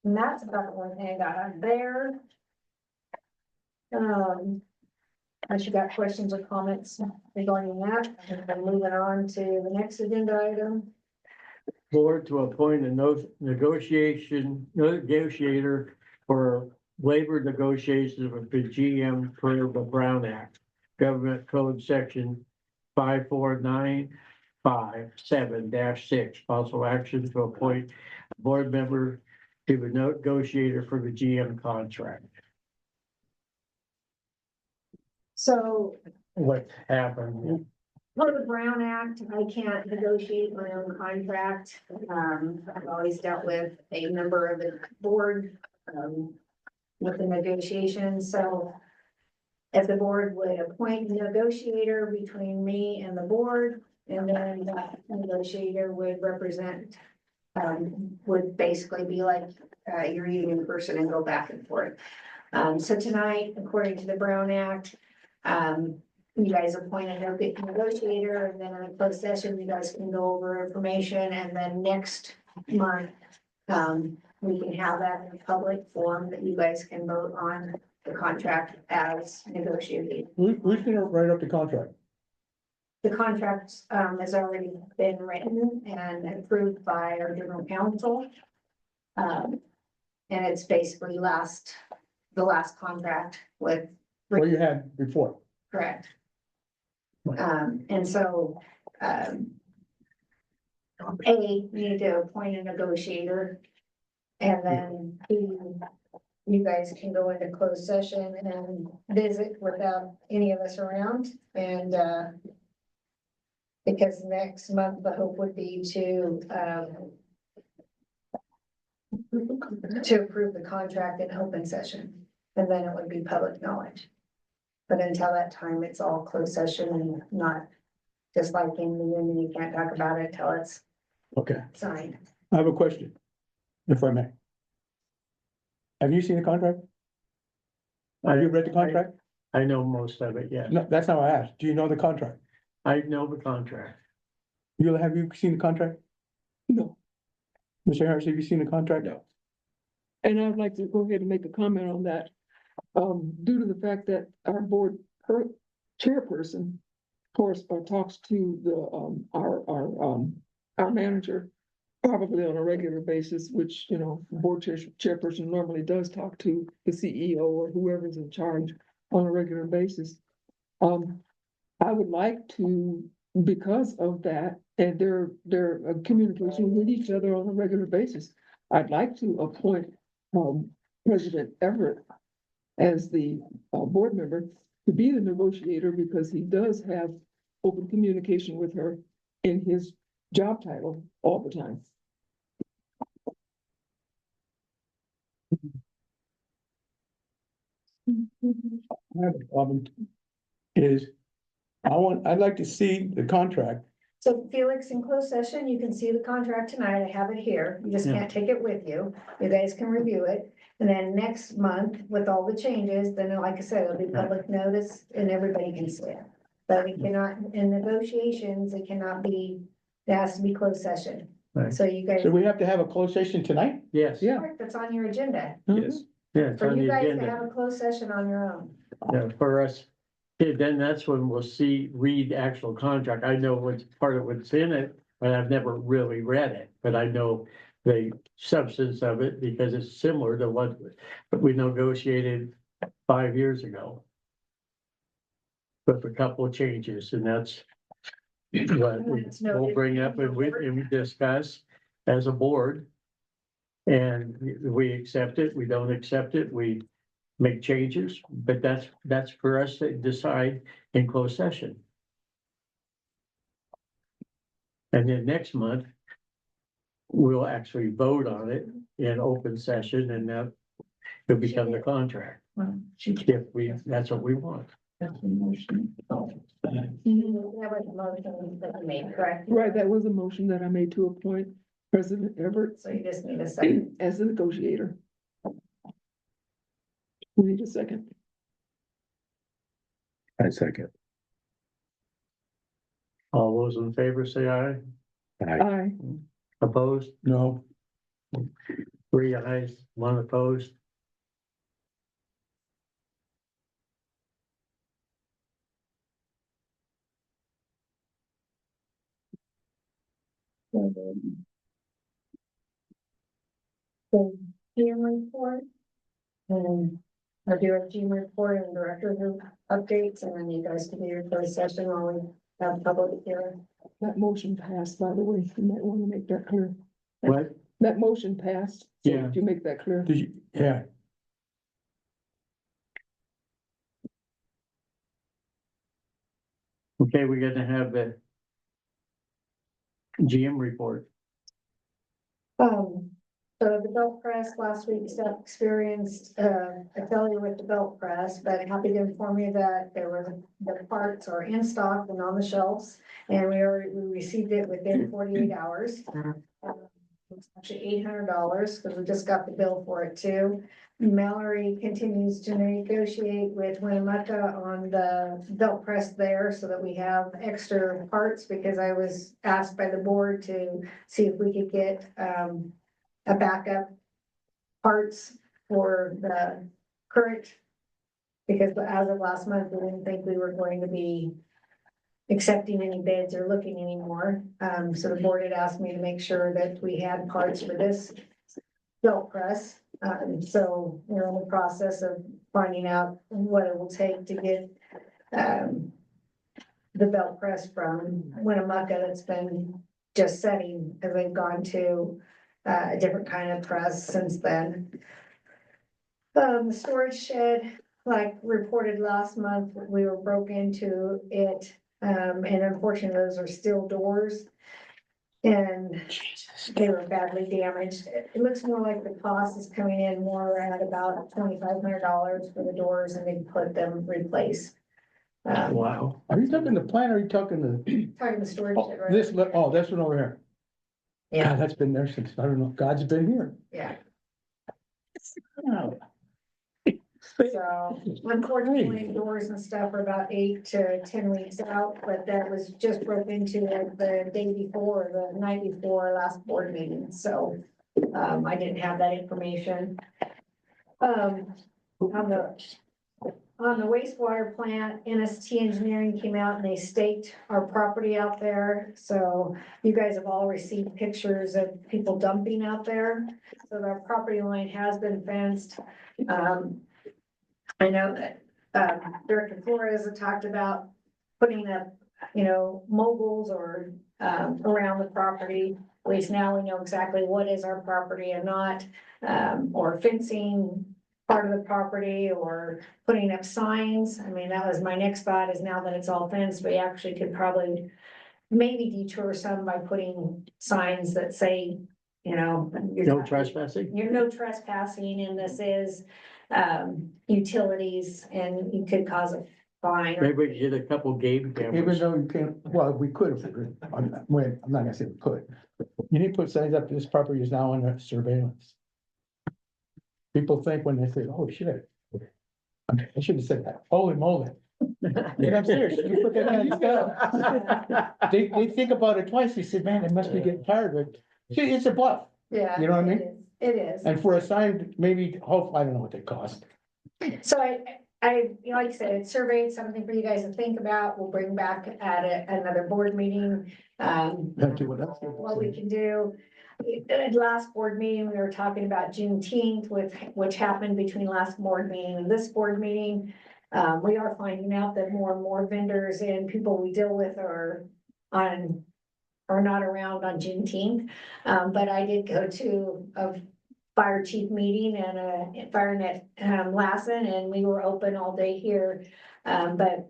D: And that's about the one thing I got on there. Unless you got questions or comments regarding that, and then moving on to the next agenda item.
G: Board to appoint a negotiator for labor negotiations with the GM per the Brown Act, Government Code Section 54957-6. Possible action to appoint a board member to the negotiator for the GM contract.
D: So
G: What happened?
D: per the Brown Act, I can't negotiate my own contract. I've always dealt with a member of the board, with the negotiations, so if the board would appoint a negotiator between me and the board, and then that negotiator would represent, would basically be like, you're meeting in person and go back and forth. So tonight, according to the Brown Act, you guys appoint a negotiator, and then in a closed session, you guys can go over information, and then next month, we can have that in a public forum that you guys can vote on the contract as negotiated.
E: Who's gonna write up the contract?
D: The contract, has already been written and approved by our general counsel. And it's basically the last contract with.
E: What you had before?
D: Correct. And so, we need to appoint a negotiator. And then you guys can go into closed session and visit without any of us around, and, because next month, the hope would be to approve the contract in open session, and then it would be public knowledge. But until that time, it's all closed session and not just like in the union, you can't talk about it till it's
E: Okay.
D: signed.
E: I have a question, if I may. Have you seen the contract? Have you read the contract?
G: I know most of it, yes.
E: No, that's not what I asked. Do you know the contract?
G: I know the contract.
E: Have you seen the contract?
C: No.
E: Mr. Harris, have you seen the contract?
B: No.
C: And I'd like to go ahead and make a comment on that. Due to the fact that our board chairperson, of course, talks to our manager probably on a regular basis, which, you know, chairperson normally does talk to the CEO or whoever's in charge on a regular basis. I would like to, because of that, and their communication with each other on a regular basis, I'd like to appoint President Everett as the board member to be the negotiator, because he does have open communication with her in his job title all the time.
E: I have a problem. I'd like to see the contract.
D: So Felix, in closed session, you can see the contract tonight. I have it here. You just
G: Yeah.
D: can't take it with you. You guys can review it. And then next month, with all the changes, then like I said, it'll be public notice and everybody can see it. But it cannot, in negotiations, it cannot be, it has to be closed session.
G: Right.
D: So you guys,
E: So we have to have a closed session tonight?
G: Yes,
C: Yeah.
D: that's on your agenda.
B: Yes.
G: yeah, it's
D: For
G: on
D: you
G: the
D: guys to
G: agenda.
D: have a closed session on your own.
G: Yeah, for us, yeah, then that's when we'll read actual contract. I know what's part of what's in it, but I've never really read it. But I know the substance of it because it's similar to what we negotiated 5 years ago. With a couple of changes, and that's what we'll bring up and we discuss as a board. And we accept it, we don't accept it, we make changes, but that's for us to decide in closed session. And then next month, we'll actually vote on it in open session, and that will become the contract. If that's what we want.
D: That was the motion that you made, correct?
C: Right, that was a motion that I made to appoint President Everett
D: So you just need a second.
C: as the negotiator. We need a second.
B: I second.
G: All those in favor say aye.
C: Aye.
G: Opposed?
E: No.
G: 3 ayes, 1 opposed.
D: The GM report. And our direct GM report and director group updates, and then you guys can do your closed session while we have public hearing.
C: That motion passed, by the way. You might want to make that clear.
G: What?
C: That motion passed. So
G: Yeah.
C: Did you make that clear?
E: Did you, yeah,
G: Okay, we're gonna have the GM report.
D: So the belt press last week, Steph experienced a failure with the belt press, but happy to inform you that the parts are in stock and on the shelves. And we received it within 48 hours. It's actually $800 because we just got the bill for it too. Mallory continues to negotiate with Winnemucca on the belt press there so that we have extra parts, because I was asked by the board to see if we could get a backup parts for the current. Because as of last month, we didn't think we were going to be accepting any bids or looking anymore. So the board had asked me to make sure that we had parts for this belt press. So we're in the process of finding out what it will take to get the belt press from Winnemucca that's been just setting, because they've gone to a different kind of press since then. The storage shed, like reported last month, we were broke into it. And unfortunately, those are steel doors. And they were badly damaged. It looks more like the cost is coming in more at about $2,500 for the doors, and they put them replaced.
G: Wow.
E: are you talking the plant or are you talking the,
D: Talking the storage shed, right?
E: this one over here?
D: Yeah,
E: God, that's been there since, I don't know, God's been here.
D: yeah.
E: Oh,
D: So unfortunately, doors and stuff are about 8 to 10 weeks out, but that was just broke into like the day before, the night before last board meeting, so. I didn't have that information. On the wastewater plant, NST Engineering came out and they staked our property out there. So you guys have all received pictures of people dumping out there. So our property line has been fenced. I know that, Director Flores had talked about putting up, mobiles or, around the property. At least now we know exactly what is our property and not, or fencing part of the property or putting up signs. I mean, that was my next thought, is now that it's all fenced, we actually could probably maybe detour some by putting signs that say, you're
G: No
D: not-
G: trespassing?
D: You're no trespassing and this is, utilities, and you could cause a fine. or-
G: Maybe we could get a couple game
E: even
G: cameras.
E: though you can't, well, we could if we, I'm not gonna say we could. You need to put signs up, this property is now under surveillance. People think when they say, oh shit. I should have said that, holy moly. Yeah, I'm serious, you put that kind of stuff. They think about it twice, they said, man, they must be getting tired of it. See, it's a bluff,
D: Yeah.
E: You know what I mean?
D: It is.
E: and for a sign, maybe, hope, I don't know what they cost.
D: So like I said, it surveyed something for you guys to think about. We'll bring back at another board meeting.
E: That's what else.
D: What we can do. At last board meeting, we were talking about Juneteenth which happened between last board meeting and this board meeting. We are finding out that more and more vendors and people we deal with are not around on Juneteenth. But I did go to a fire chief meeting and a fire net, Lassen, and we were open all day here. But,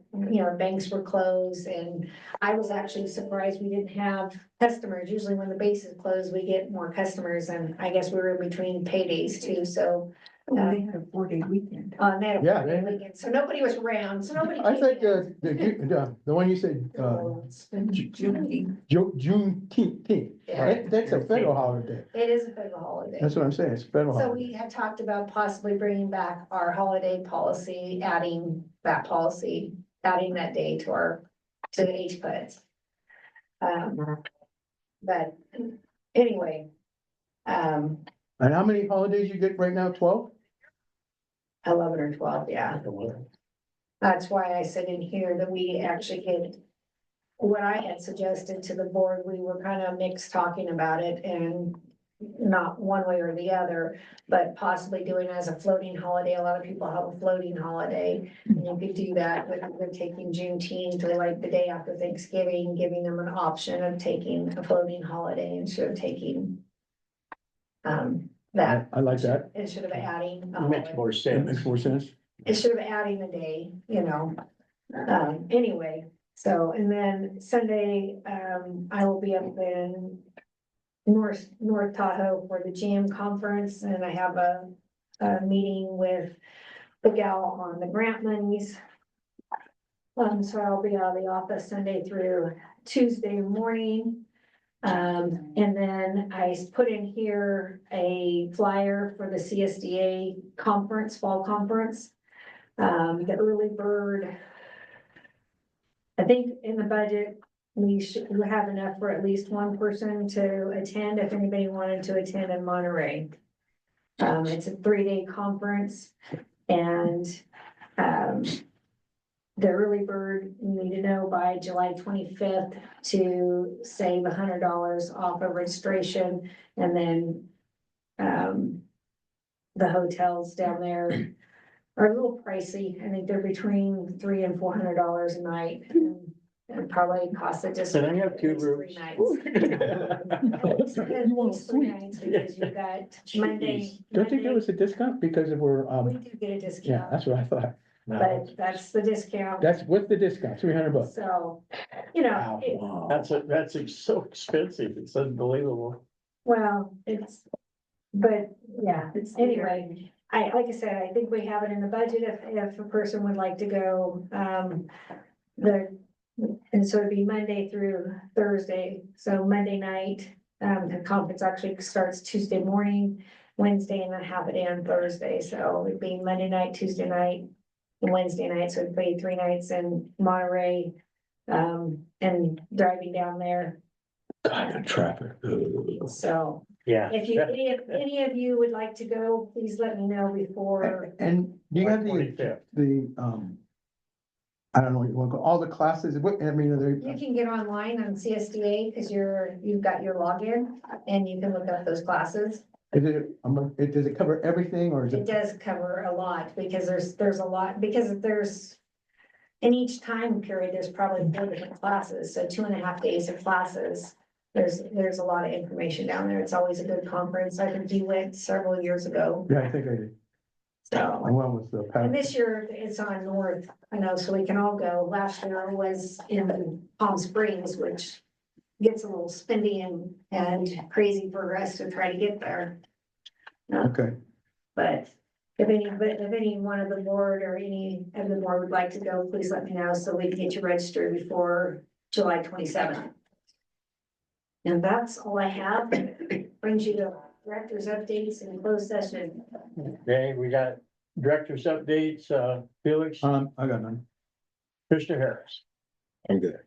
D: banks were closed and I was actually surprised we didn't have customers. Usually when the base is closed, we get more customers, and I guess we were in between paydays too, so.
F: They had a 4-day weekend.
D: They had a
E: Yeah,
D: four-day
E: they-
D: weekend, so nobody was around, so nobody.
E: I
D: came
E: think
D: in.
E: the one you said,
F: It's been Juneteenth.
E: Juneteenth,
D: Yeah.
E: that's a federal holiday.
D: It is a federal holiday.
E: That's what I'm saying, it's a federal
D: So
E: holiday.
D: we had talked about possibly bringing back our holiday policy, adding that day to HPUDs. But anyway,
E: And how many holidays you get right now, 12?
D: 11 or 12, yeah. That's why I said in here that we actually could, what I had suggested to the board, we were kind of mixed talking about it and not one way or the other, but possibly doing as a floating holiday. A lot of people have a floating holiday. And you could do that with taking Juneteenth or like the day after Thanksgiving, giving them an option of taking a floating holiday instead of taking that.
E: I like that,
D: Instead of adding. a
G: Makes
D: holiday.
G: more
E: that
G: sense.
E: makes more sense.
D: Instead of adding a day, anyway, so, and then Sunday, I will be up in North Tahoe for the GM conference, and I have a meeting with the gal on the grant monies. So I'll be out of the office Sunday through Tuesday morning. And then I put in here a flyer for the CSDA conference, fall conference. The early bird. I think in the budget, we have enough for at least one person to attend, if anybody wanted to attend in Monterey. It's a 3-day conference and, the early bird, you need to know by July 25th to save $100 off of registration, and then, the hotels down there are a little pricey. I think they're between $300 and $400 a night, and probably cost it just.
G: Can I have 2
D: at least 3
G: rooms?
D: nights. At least
E: You want a
D: 3
E: suite.
D: nights, because you've got Monday.
E: Don't you give us a discount because if we're,
D: We do get a
E: yeah,
D: discount,
E: that's what I thought.
D: but that's the discount,
E: That's with the discount, $300.
D: so,
G: Wow. That's so expensive. It's unbelievable.
D: well, anyway, like I said, I think we have it in the budget if a person would like to go, and so it'd be Monday through Thursday, so Monday night, The conference actually starts Tuesday morning, Wednesday, and then half a day on Thursday. So it'd be Monday night, Tuesday night, and Wednesday night. So it'd be 3 nights in Monterey. And driving down there.
B: God, the traffic.
D: So
G: Yeah.
D: if any of you would like to go, please let me know before.
E: And do you have
G: 25th.
E: I don't know what you want to call, all the classes, what, I mean, are
D: You
E: they,
D: can get online on CSDA because you've got your login and you can look up those classes.
E: does it cover everything or is
D: It
E: it?
D: does cover a lot because there's a lot, because there's. In each time period, there's probably 4 different classes, so 2.5 days of classes. There's a lot of information down there. It's always a good conference. I think you went several years ago,
E: Yeah, I think I did. I
D: so.
E: went with the.
D: And this year it's on North, I know, so we can all go. Last year was in Palm Springs, which gets a little spinny and crazy for us to try to get there.
E: Okay,
D: But if any one of the board or any of the board would like to go, please let me know so we can get you registered before July 27th. And that's all I have. Brings you to director's updates and closed session.
G: Okay, we got director's updates, Felix,
E: I got none.
G: Mr. Harris,
B: I'm good.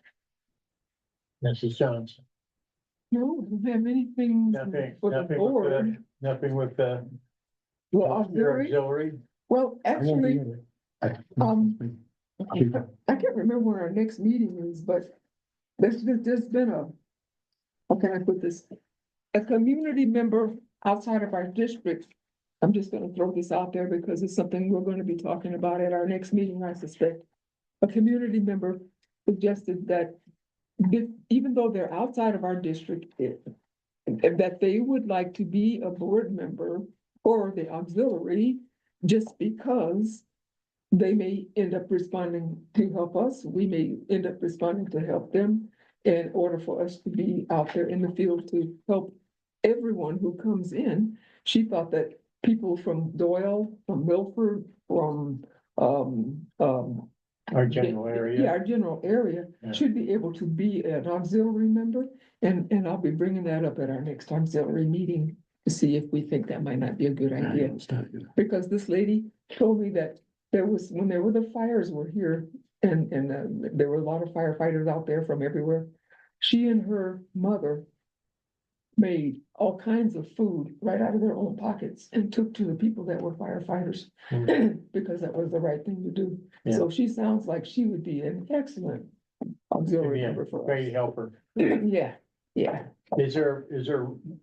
G: Mrs. Johnson.
C: No, we don't have anything
G: Nothing,
C: for the
G: nothing with
C: board.
G: nothing with the.
C: Well,
G: your
C: auxiliary,
G: auxiliary.
C: well,
E: I won't be
C: actually,
E: here.
C: I can't remember when our next meeting is, but there's been how can I put this? A community member outside of our district. I'm just gonna throw this out there because it's something we're gonna be talking about at our next meeting, I suspect. A community member suggested that even though they're outside of our district, that they would like to be a board member or the auxiliary just because they may end up responding to help us. We may end up responding to help them in order for us to be out there in the field to help everyone who comes in. She thought that people from Doyle, from Milford, from
G: Our general area.
C: yeah, our general area
G: Yeah.
C: should be able to be an auxiliary member. And I'll be bringing that up at our next auxiliary meeting to see if we think that might not be a good idea. Because this lady told me that when there were the fires were here and there were a lot of firefighters out there from everywhere. She and her mother made all kinds of food right out of their own pockets and took to the people that were firefighters because that was the right thing to do.
G: Yeah.
C: So she sounds like she would be an excellent auxiliary
G: Be a
C: member for
G: great
C: us.
G: helper.
C: Yeah, yeah.
G: Is there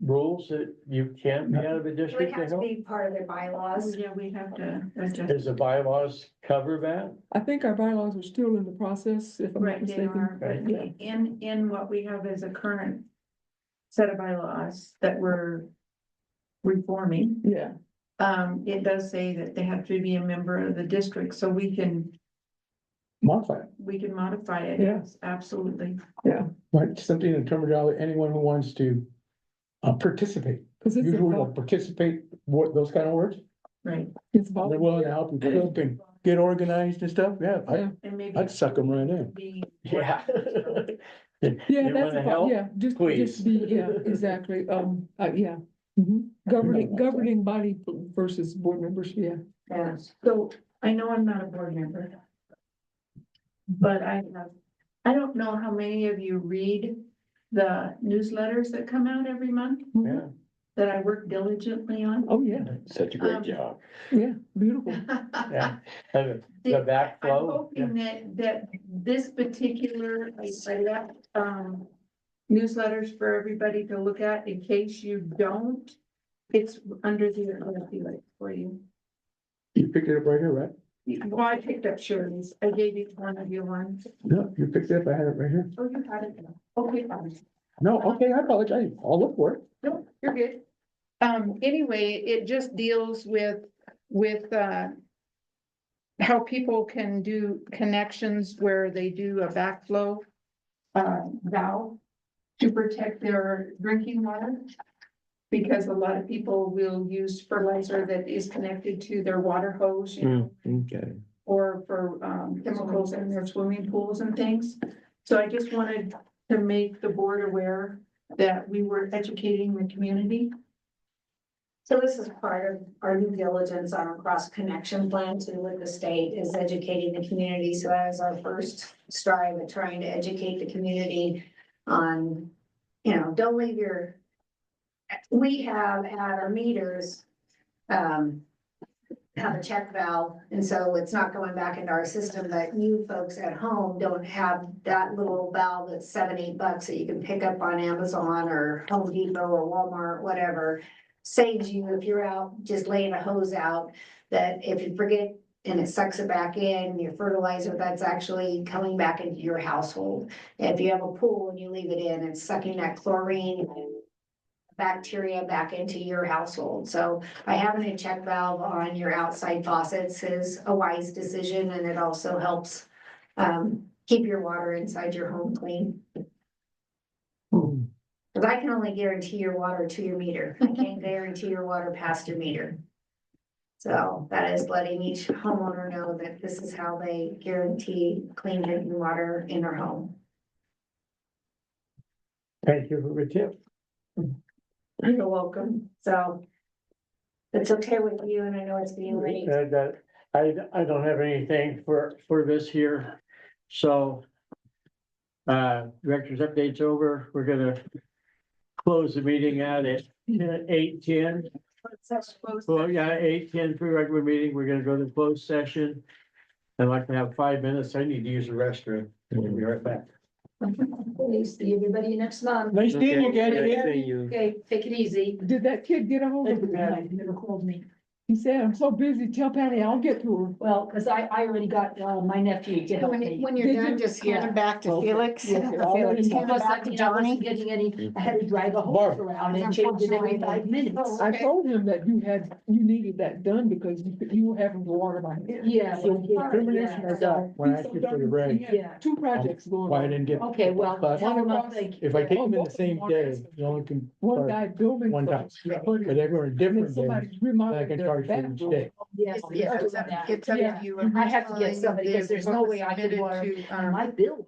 G: rules that you can't be out of a
D: It would
G: district to
D: have to
G: help?
D: be part of their bylaws.
F: Yeah, we have to adjust.
G: Does the bylaws cover that?
C: I think our bylaws are still in the process, if I'm not
F: Right, they
C: mistaken.
F: are, but
C: Yeah.
F: in what we have as a current set of bylaws that we're reforming,
C: Yeah,
F: it does say that they have to be a member of the district, so we can
E: Modify
F: modify it,
C: Yeah.
F: yes, absolutely.
E: right, something in terminology, anyone who wants to participate.
C: because it's
E: Usually
C: about,
E: participate, what, those kind of words?
F: Right,
C: it's
E: They're
C: about,
E: willing to help you cook and get organized and stuff, yeah,
C: yeah.
F: and maybe.
E: I'd suck them right in.
F: Be-
G: Yeah.
C: Yeah,
G: You
C: that's
G: wanna
C: about,
G: help?
C: yeah,
G: Please.
C: just be, yeah, exactly, yeah. Governing body versus board members, yeah.
D: Yeah.
F: So I know I'm not a board member. But I don't know how many of you read the newsletters that come out every month
G: Yeah.
F: that I work diligently on.
C: Oh, yeah,
B: Such a great job.
C: yeah, beautiful.
G: Yeah. The backflow.
F: I'm hoping that this particular, I left, newsletters for everybody to look at in case you don't. It's under the, for you.
E: You picked it up right here, right?
F: Well, I picked up Shirley's. I gave each one of you one.
E: No, you picked it up, I had it right here.
F: Oh, you had it. Okay, fine.
E: No, okay, I apologize, I'll look for it.
F: No, you're good. Anyway, it just deals with, how people can do connections where they do a backflow valve to protect their drinking water. Because a lot of people will use fertilizer that is connected to their water hose, you know,
B: Okay.
F: or for chemicals in their swimming pools and things. So I just wanted to make the board aware that we were educating the community.
D: So this is part of our due diligence on our cross connection plan too with the state is educating the community. So that is our first strive at trying to educate the community on, don't leave we have at our meters, have a check valve, and so it's not going back into our system, but you folks at home don't have that little valve that's $7-8 that you can pick up on Amazon or Home Depot or Walmart, whatever. Saves you if you're out just laying a hose out, that if you forget and it sucks it back in, your fertilizer, that's actually coming back into your household. If you have a pool and you leave it in, it's sucking that chlorine and bacteria back into your household. So by having a check valve on your outside faucets is a wise decision, and it also helps keep your water inside your home clean. Because I can only guarantee your water to your meter. I can't guarantee your water past your meter. So that is letting each homeowner know that this is how they guarantee clean drinking water in their home.
G: Thank you for the tip.
D: You're welcome. So it's okay with you, and I know it's being late.
G: I don't have anything for this here, so. Director's update's over. We're gonna close the meeting at 8:10. Well, yeah, 8:10 for regular meeting. We're gonna go to closed session. I'd like to have 5 minutes. I need to use the restroom. We'll be right back.
H: See everybody next month.
E: Nice seeing you,
B: Okay,
E: Gary.
B: nice seeing you.
H: Okay, take it easy.
C: Did that kid get a hold of you?
H: He never called me.
C: He said, I'm so busy, tell Patty I'll get to her.
H: Well, because I already got my nephew to help me.
F: When you're
C: Did
F: done,
C: you?
F: just hand them back to
C: Okay.
F: Felix.
H: Yeah,
F: Felix, hand them
H: Because
F: back to
H: I
F: Johnny.
H: wasn't getting any, I had to drag a hose
E: Barb.
H: around and change it every 5 minutes.
C: I told him that you needed that done because you were having to water my hair.
H: Yeah.
E: So determination I got when I asked you for the reg,
C: He had
H: Yeah.
C: 2 projects going
E: why I
C: on.
E: didn't get.
H: Okay, well,
E: But
H: tell him I'll thank you.
E: if I take them in the same day, you only can.
C: One
E: charge
C: guy building.
E: one time.
C: stuff,
E: But they were in
C: and then
E: different days,
C: somebody
E: I
C: remodeled
E: can
C: their
E: charge for each
C: bathroom.
E: day.
H: Yes,
F: It's up
H: yeah.
F: to
H: Yeah.
F: you.
H: I have to get somebody because there's no way I could water
F: to,
H: my bill.